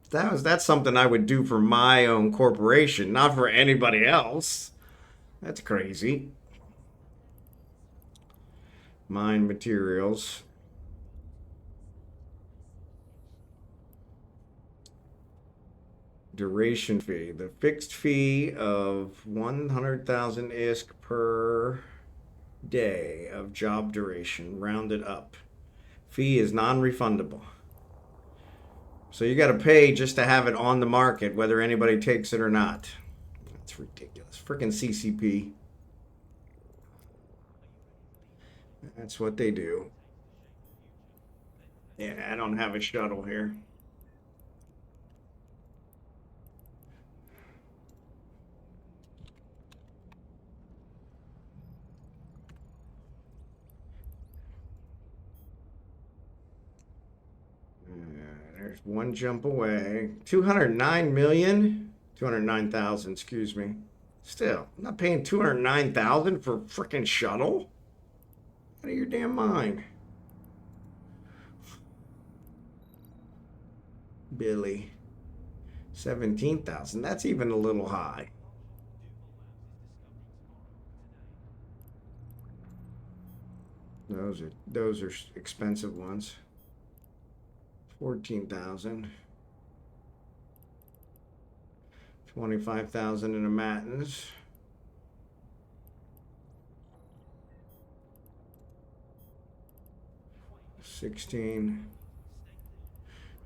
That's something I would do for my own corporation, not for anybody else. That's crazy. Mine materials. Duration fee. The fixed fee of 100,000 ISK per day of job duration, rounded up. Fee is non-refundable. So you got to pay just to have it on the market, whether anybody takes it or not. That's ridiculous. Freaking CCP. That's what they do. Yeah, I don't have a shuttle here. There's one jump away. 209 million? 209,000, excuse me. Still, I'm not paying 209,000 for a freaking shuttle? Out of your damn mind. Billy. 17,000. That's even a little high. Those are expensive ones. 14,000. 25,000 in a matins. $16.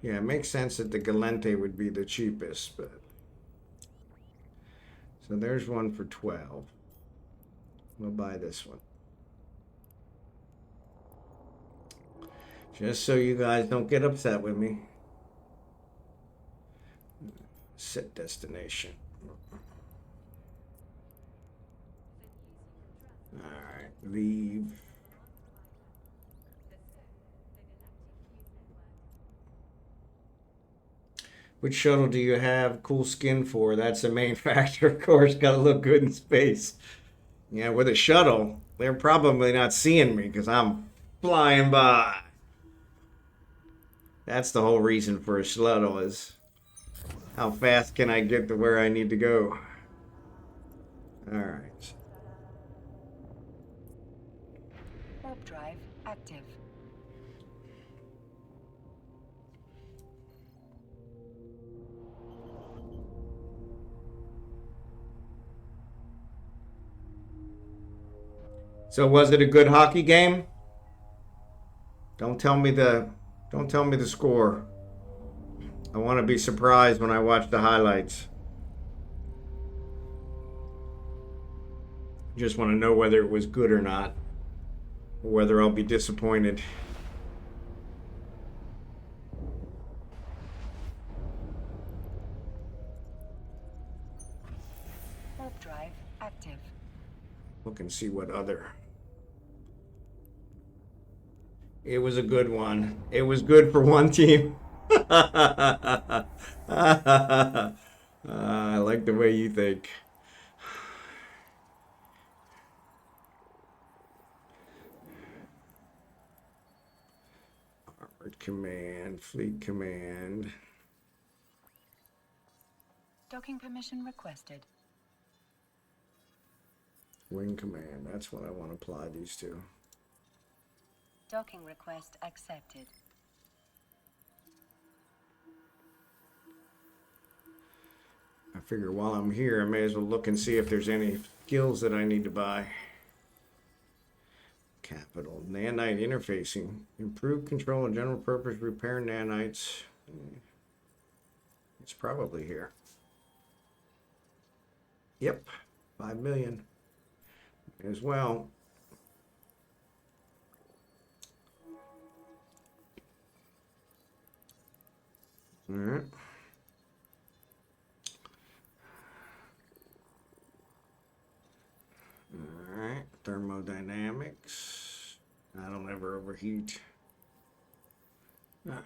Yeah, it makes sense that the Galente would be the cheapest, but so there's one for 12. We'll buy this one. Just so you guys don't get upset with me. Set destination. All right, leave. Which shuttle do you have cool skin for? That's the main factor, of course. Got to look good in space. Yeah, with a shuttle, they're probably not seeing me because I'm flying by. That's the whole reason for a shuttle is how fast can I get to where I need to go. All right. Warp drive active. So was it a good hockey game? Don't tell me the score. I want to be surprised when I watch the highlights. Just want to know whether it was good or not, or whether I'll be disappointed. Warp drive active. Look and see what other. It was a good one. It was good for one team. I like the way you think. Armored command, fleet command. Docking permission requested. Wing command. That's what I want to apply these to. Docking request accepted. I figure while I'm here, I may as well look and see if there's any skills that I need to buy. Capital. Nanite interfacing. Improved control and general purpose repair nanites. It's probably here. Yep. 5 million. As well. All right. All right. Thermodynamics. I don't ever overheat. All right.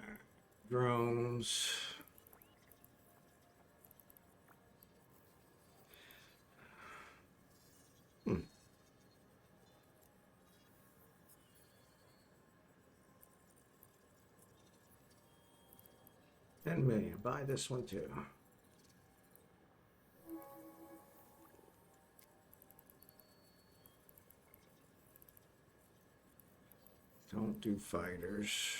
Drones. $10 million. Buy this one too. Don't do fighters.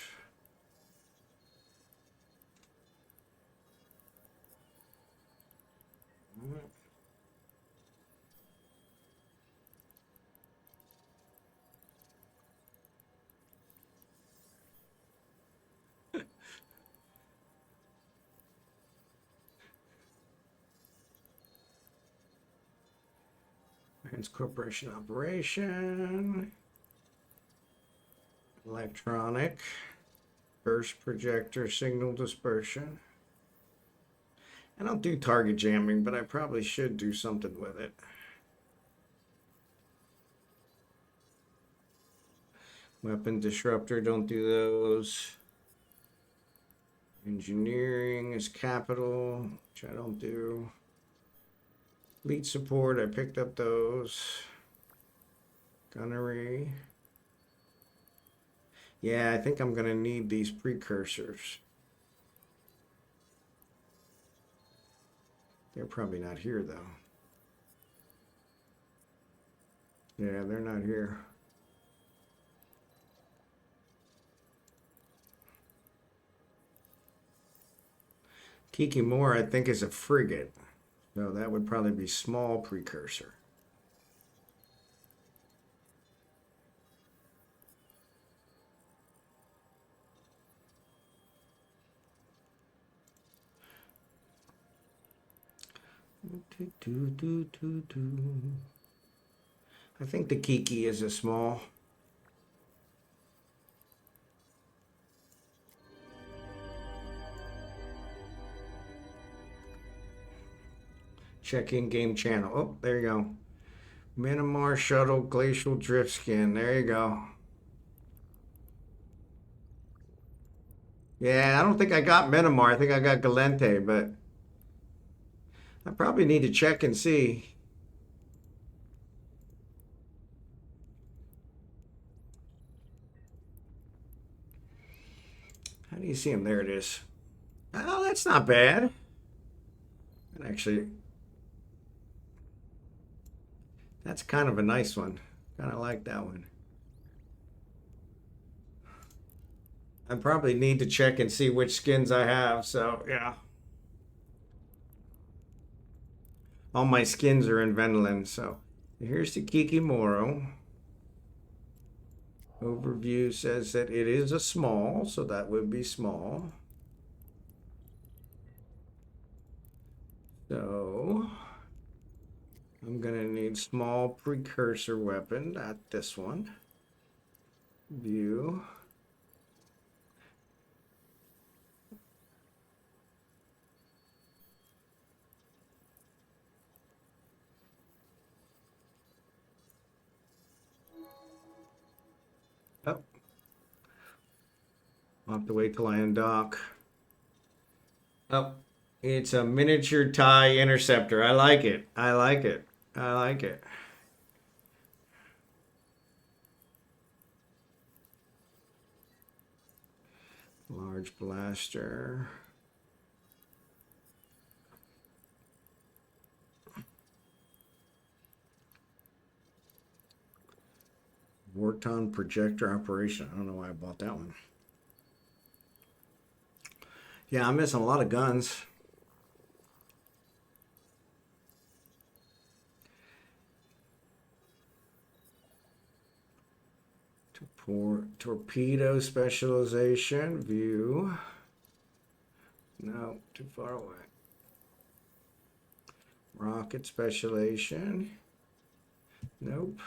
Trans Corporation operation. Electronic. Burst projector signal dispersion. I don't do target jamming, but I probably should do something with it. Weapon disruptor, don't do those. Engineering is capital, which I don't do. Fleet support, I picked up those. Gunnery. Yeah, I think I'm gonna need these precursors. They're probably not here though. Yeah, they're not here. Kikimora, I think, is a frigate. So that would probably be small precursor. I think the Kiki is a small. Check in game channel. Oh, there you go. Minimar shuttle glacial drift skin. There you go. Yeah, I don't think I got Minimar. I think I got Galente, but I probably need to check and see. How do you see him? There it is. Oh, that's not bad. And actually, that's kind of a nice one. Kind of like that one. I probably need to check and see which skins I have, so yeah. All my skins are in Vendelin, so here's the Kikimoro. Overview says that it is a small, so that would be small. So I'm gonna need small precursor weapon, not this one. View. Oh. I'll have to wait till I undock. Oh, it's a miniature TIE interceptor. I like it. I like it. I like it. Large blaster. Worked on projector operation. I don't know why I bought that one. Yeah, I'm missing a lot of guns. Torpedo specialization. View. No, too far away. Rocket specialization. Nope.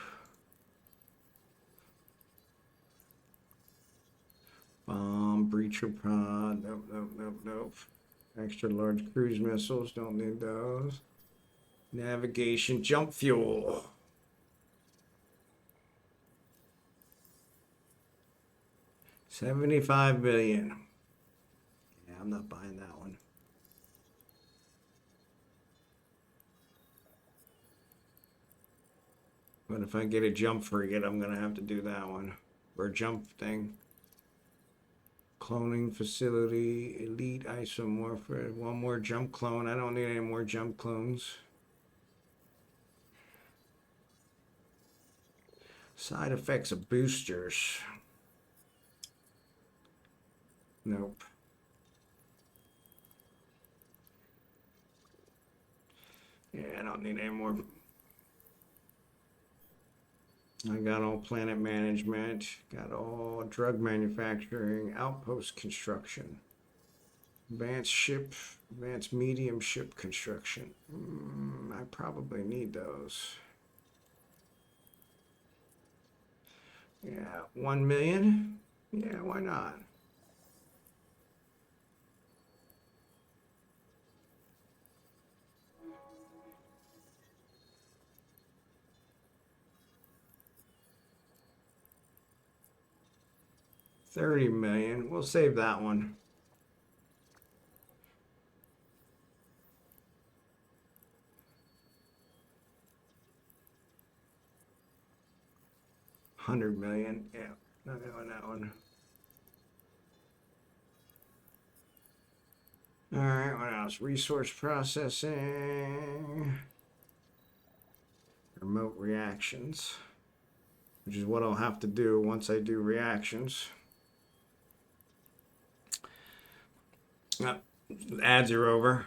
Bomb, breacher pod. Nope, nope, nope, nope. Extra large cruise missiles. Don't need those. Navigation, jump fuel. $75 billion. Yeah, I'm not buying that one. But if I get a jump frigate, I'm gonna have to do that one. Or a jump thing. Cloning facility, elite isomorph. One more jump clone. I don't need any more jump clones. Side effects of boosters. Nope. Yeah, I don't need any more. I got all planet management, got all drug manufacturing, outpost construction, advanced medium ship construction. I probably need those. Yeah, 1 million. Yeah, why not? $30 million. We'll save that one. $100 million. Yeah, not doing that one. All right, what else? Resource processing. Remote reactions, which is what I'll have to do once I do reactions. Ads are over.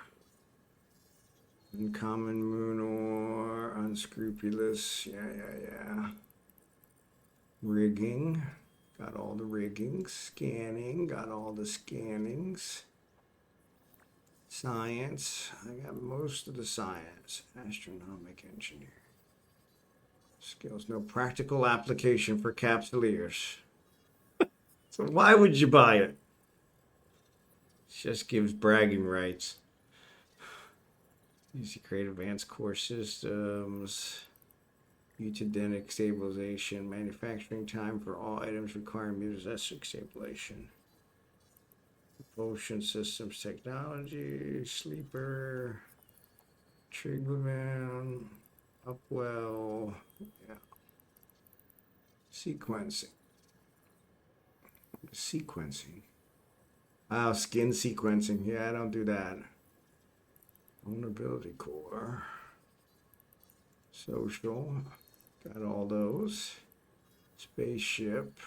Uncommon moon or unscrupulous. Yeah. Rigging. Got all the rigging. Scanning. Got all the scannings. Science. I got most of the science. Astronomic engineer. Skills. No practical application for capsuleers. So why would you buy it? It just gives bragging rights. Easy create advanced core systems. Mutagenic stabilization. Manufacturing time for all items requiring mutagenic stabilization. Propulsion systems technology. Sleeper. Triggerman. Upwell. Yeah. Sequencing. Oh, skin sequencing. Yeah, I don't do that. Vulnerability core. Social. Got all those. Spaceship.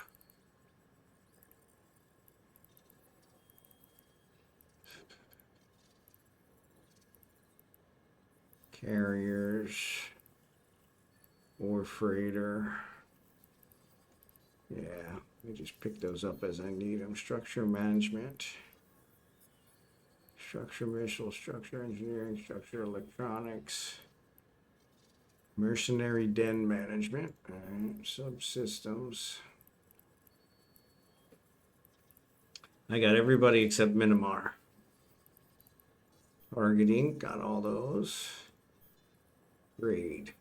Carriers. Or freighter. Yeah, let me just pick those up as I need them. Structure management. Structure missile, structure engineering, structure electronics. Mercenary den management. All right, subsystems. I got everybody except Minimar. Targeting, got all those. Grade.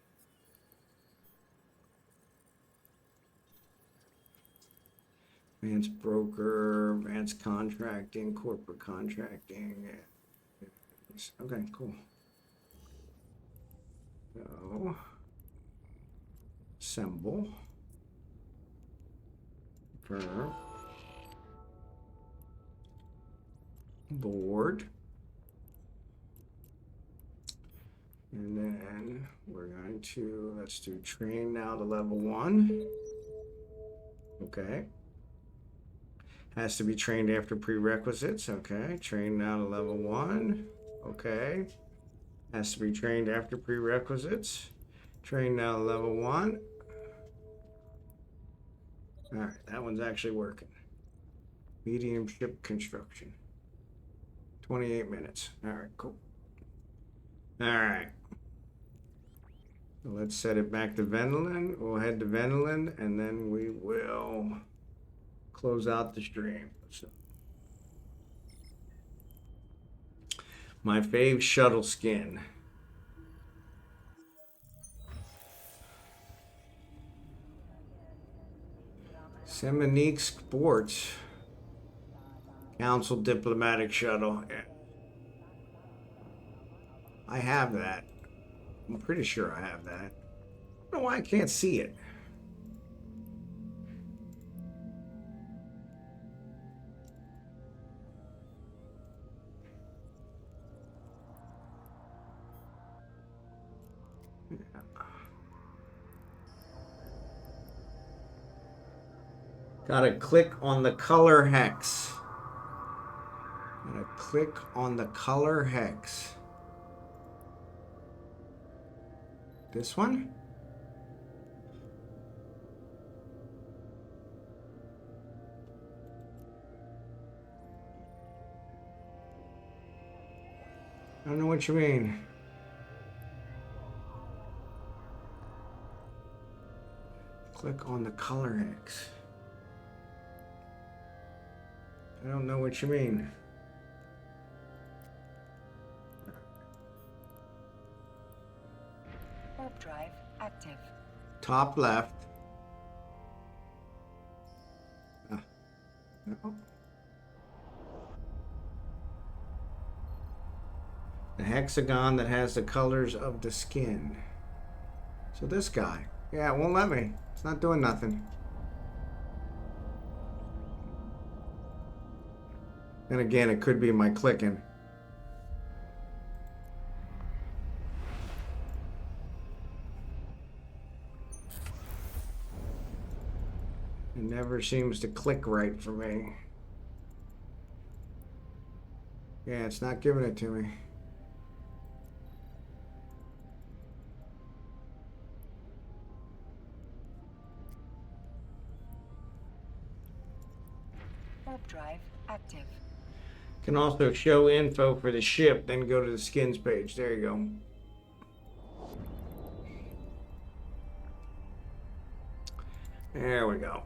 Advanced broker, advanced contracting, corporate contracting. Okay, cool. So, assemble. Confirm. Board. And then we're going to, let's do train now to level 1. Okay. Has to be trained after prerequisites. Okay. Train now to level 1. Okay. Has to be trained after prerequisites. Train now to level 1. All right. That one's actually working. Medium ship construction. 28 minutes. All right. Cool. All right. So let's set it back to Vendelin. We'll head to Vendelin and then we will close out the stream. So, my fave shuttle skin. Seminique Sports. Council Diplomatic Shuttle. Yeah. I have that. I'm pretty sure I have that. I don't know why I can't see it. Gotta click on the color hex. Gotta click on the color hex. This one? I don't know what you mean. Click on the color hex. don't know what you mean. Warp drive active. Top left. No. The hexagon that has the colors of the skin. So this guy. Yeah, it won't let me. It's not doing nothing. And again, it could be my clicking. It never seems to click right for me. Yeah, it's not giving it to me. Warp drive active. Can also show info for the ship, then go to the skins page. There you go. There we go.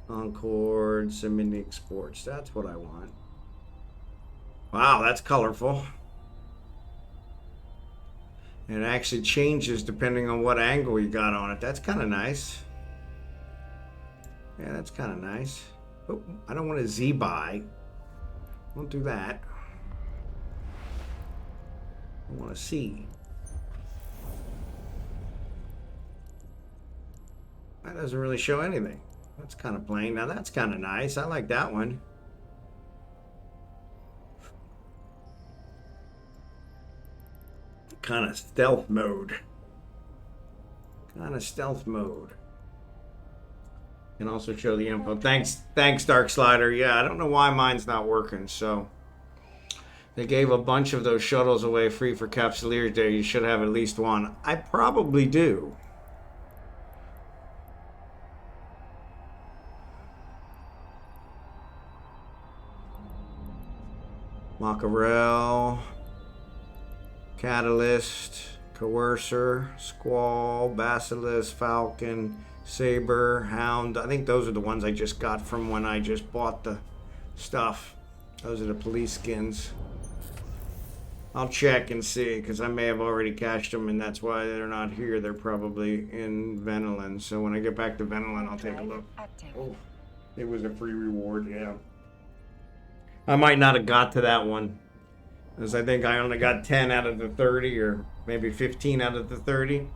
Concord, Simini Exports. That's what I want. Wow, that's colorful. And it actually changes depending on what angle you got on it. That's kind of nice. Yeah, that's kind of nice. Oh, I don't want a Z-buy. Don't do that. I want to see. That doesn't really show anything. That's kind of plain. Now that's kind of nice. I like that one. Kind of stealth mode. Kind of stealth mode. Can also show the info. Thanks, Dark Slider. Yeah, I don't know why mine's not working. So they gave a bunch of those shuttles away free for Capsuleers Day. You should have at least one. I probably do. Macarel, Catalyst, Coercer, Squall, Basilisk, Falcon, Saber, Hound. I think those are the ones I just got from when I just bought the stuff. Those are the police skins. I'll check and see, because I may have already cashed them, and that's why they're not here. They're probably in Venolin. So when I get back to Venolin, I'll take a look. Oh, it was a free reward, yeah. I might not have got to that one, because I think I only got 10 out of the 30, or maybe 15 out of the 30.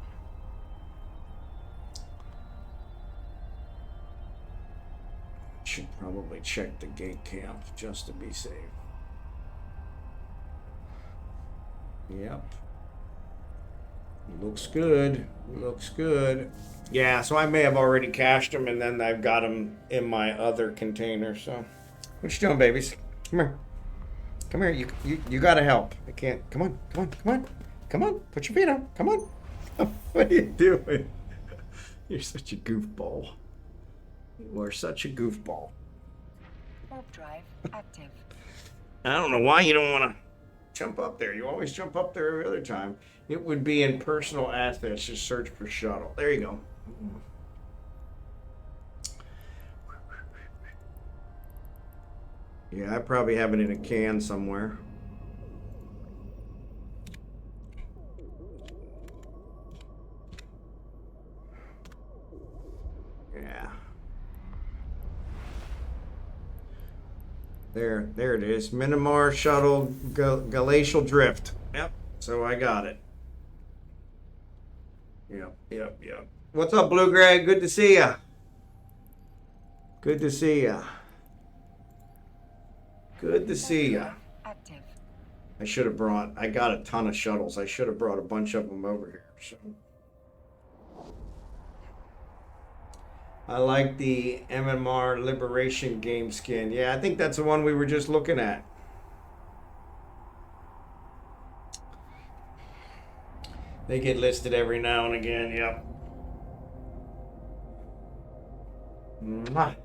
Should probably check the gate camp just to be safe. Yep. Looks good. Looks good. Yeah, so I may have already cashed them, and then I've got them in my other container. So, what you doing, babies? Come here. Come here. You gotta help. I can't. Come on. Come on. Come on. Come on. Put your feet up. Come on. What are you doing? You're such a goofball. You are such a goofball. Warp drive active. I don't know why you don't want to jump up there. You always jump up there every other time. It would be in personal assets. Just search for shuttle. There you go. Yeah, I probably have it in a can somewhere. Yeah. There it is. Minimar Shuttle Glacial Drift. Yep. So I got it. Yep. What's up, Blue Gray? Good to see ya. Good to see ya. Good to see ya. Active. I got a ton of shuttles. I should have brought a bunch of them over here. So. I like the MMR Liberation game skin. Yeah, I think that's the one we were just looking at. They get listed every now and again, yep. Mwah.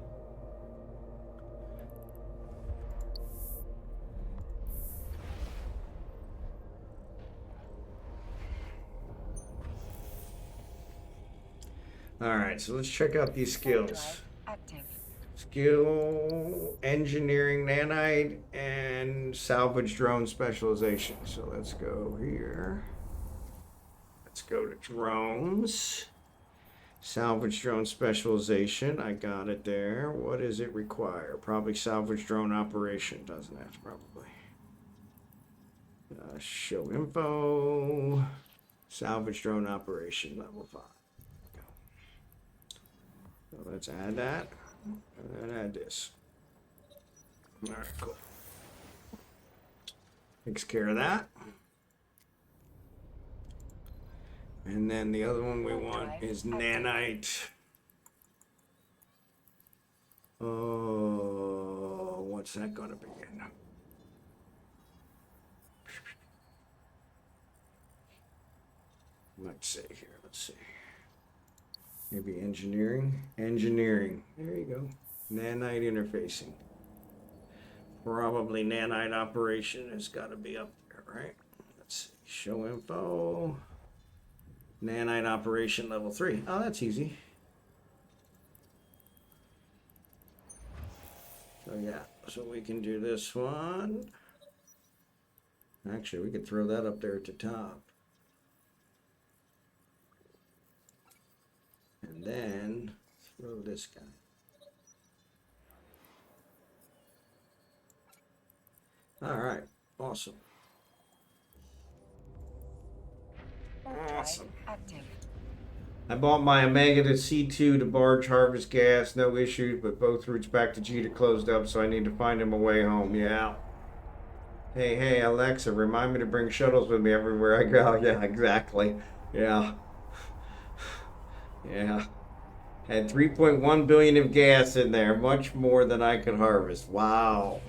All right, so let's check out these skills. Active. skill, engineering, nanite, and salvage drone specialization. So let's go here. Let's go to drones. Salvage drone specialization. I got it there. What does it require? Probably salvage drone operation, doesn't it? Probably. Show info. Salvage drone operation level 5. So let's add that. And then add this. All right, cool. Takes care of that. And then the other one we want is nanite. Oh, what's that gonna be in? Let's see here. Let's see. Maybe engineering. Engineering. There you go. Nanite interfacing. Probably nanite operation has got to be up there, right? Let's see. Show info. Nanite operation level 3. Oh, that's easy. So yeah, so we can do this one. Actually, we could throw that up there at the top. And then throw this guy. All right, awesome. Awesome. Active. I bought my Omega to C2 to barge harvest gas, no issues, but both routes back to Jita closed up, so I need to find him a way home. Yeah. Hey, Alexa, remind me to bring shuttles with me everywhere I go. Yeah, exactly. Yeah. Yeah. Had 3.1 billion of gas in there, much more than I could harvest. Wow.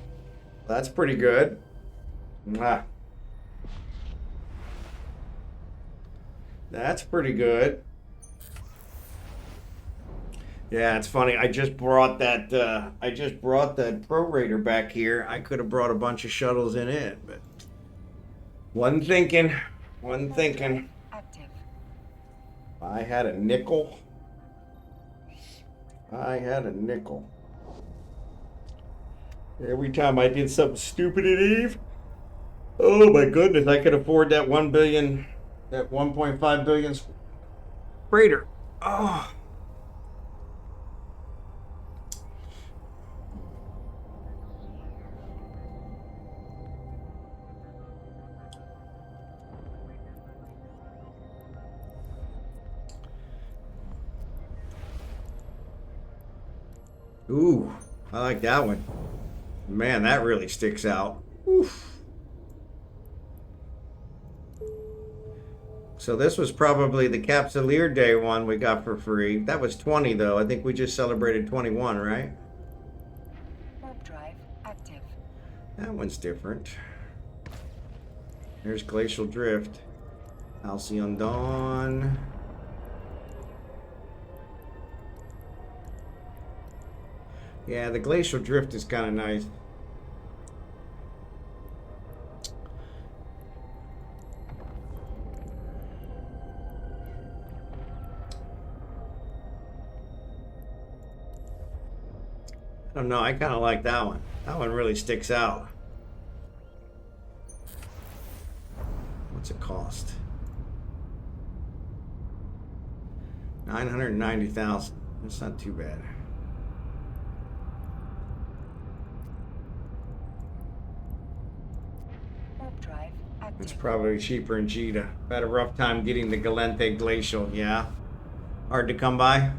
That's pretty good. Mwah. That's pretty good. Yeah, it's funny. I just brought that prorator back here. I could have brought a bunch of shuttles in it, but one thinking. Active. I had a nickel. Every time I did something stupid at Eve, oh my goodness, I could afford that 1 billion, that 1.5 billion freighter. Oh. Ooh, I like that one. Man, that really sticks out. Oof. So this was probably the Capsuleer Day one we got for free. That was 20 though. I think we just celebrated 21, right? Warp drive active. That one's different. There's Glacial Drift. Halcyon Dawn. Yeah, the Glacial Drift is kind of nice. I don't know, I kind of like that one. That one really sticks out. What's it cost? 990,000. That's not too bad. Warp drive active. It's probably cheaper in Jita. Had a rough time getting the Galente Glacial, yeah. Hard to come by.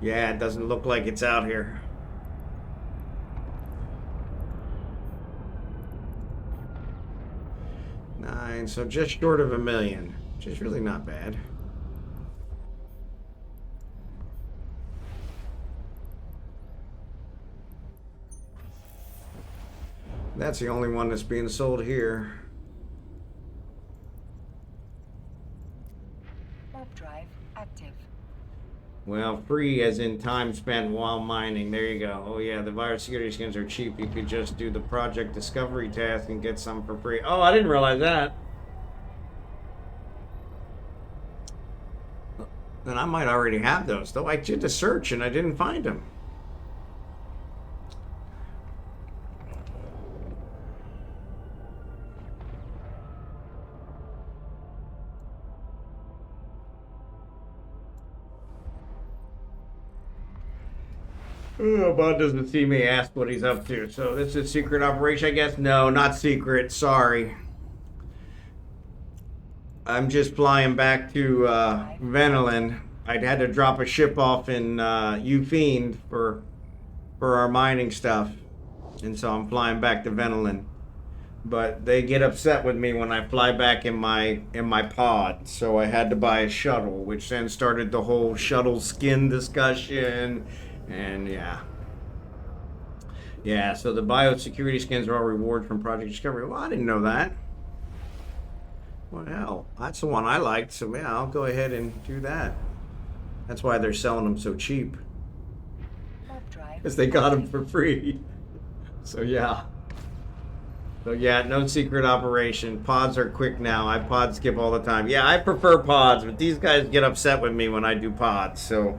Yeah, it doesn't look like it's out here. Nine, so just short of 1 million, which is really not bad. That's the only one that's being sold here. Warp drive active. Well, free as in time spent while mining. There you go. Oh yeah, the virus security skins are cheap. You could just do the project discovery task and get some for free. Oh, I didn't realize that. Then I might already have those, though. I did the search and I didn't find them. Oh, Bud doesn't see me, ask what he's up to. So this is a secret operation, I guess? No, not secret. Sorry. I'm just flying back to Venelin. I'd had to drop a ship off in Ufiend for our mining stuff. And so I'm flying back to Venelin. But they get upset with me when I fly back in my pod. So I had to buy a shuttle, which then started the whole shuttle skin discussion. And yeah, so the biosecurity skins are all reward from Project Discovery. Well, I didn't know that. Well, hell, that's the one I liked, so yeah, I'll go ahead and do that. That's why they're selling them so cheap. Because they got them for free. So yeah. So yeah, no secret operation. Pods are quick now. I pod skip all the time. Yeah, I prefer pods, but these guys get upset with me when I do pods. So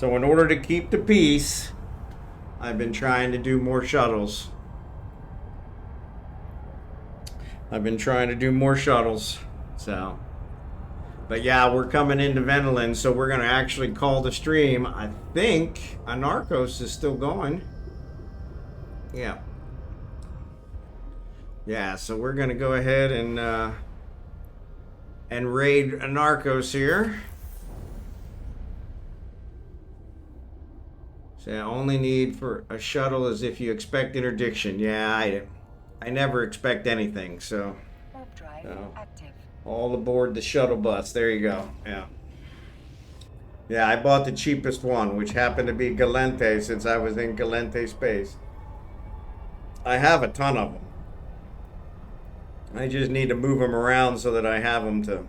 in order to keep the peace, I've been trying to do more shuttles. So, but yeah, we're coming into Venelin, so we're gonna actually call the stream. I think Anarchos is still going. Yeah. Yeah, so we're gonna go ahead and raid Anarchos here. So only need for a shuttle is if you expect interdiction. Yeah, I never expect anything, so. Active. All aboard the shuttle bus. There you go. Yeah. Yeah, I bought the cheapest one, which happened to be Galente, since I was in Galente space. I have a ton of them. I just need to move them around so that I have them to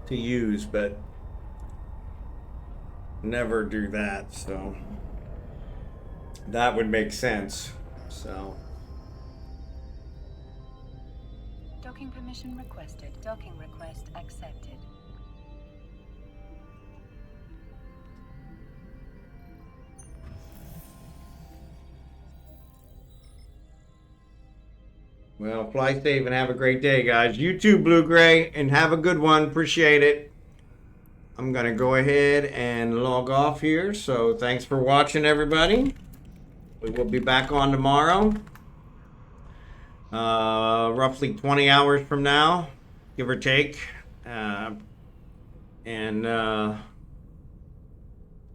use, but never do that, so that would make sense. So Docking permission requested. Docking request accepted. well, fly safe and have a great day, guys. You too, Blue Gray, and have a good one. Appreciate it. I'm gonna go ahead and log off here. So thanks for watching, everybody. We will be back on tomorrow, roughly 20 hours from now, give or take, and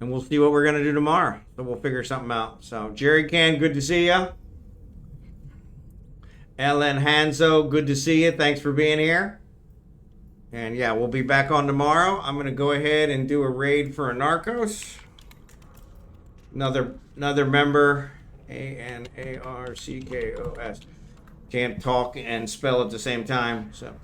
we'll see what we're gonna do tomorrow. So we'll figure something out. So Jerry Can, good to see ya. Elenhanzo, good to see you. Thanks for being here. And yeah, we'll be back on tomorrow. I'm gonna go ahead and do a raid for Anarchos. Another member, Anarchos. Can't talk and spell at the same time. So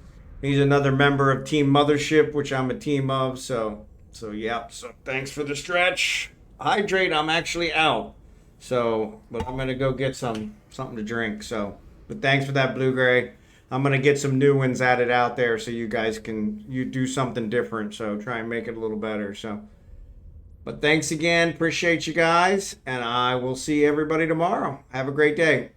he's another member of Team Mothership, which I'm a team of. So yeah. So thanks for the stretch. Hydrate. I'm actually out. So, but I'm gonna go get something to drink. So, but thanks for that, Blue Gray. I'm gonna get some new ones added out there so you guys can do something different. So try and make it a little better. So, but thanks again. Appreciate you guys, and I will see everybody tomorrow. Have a great day.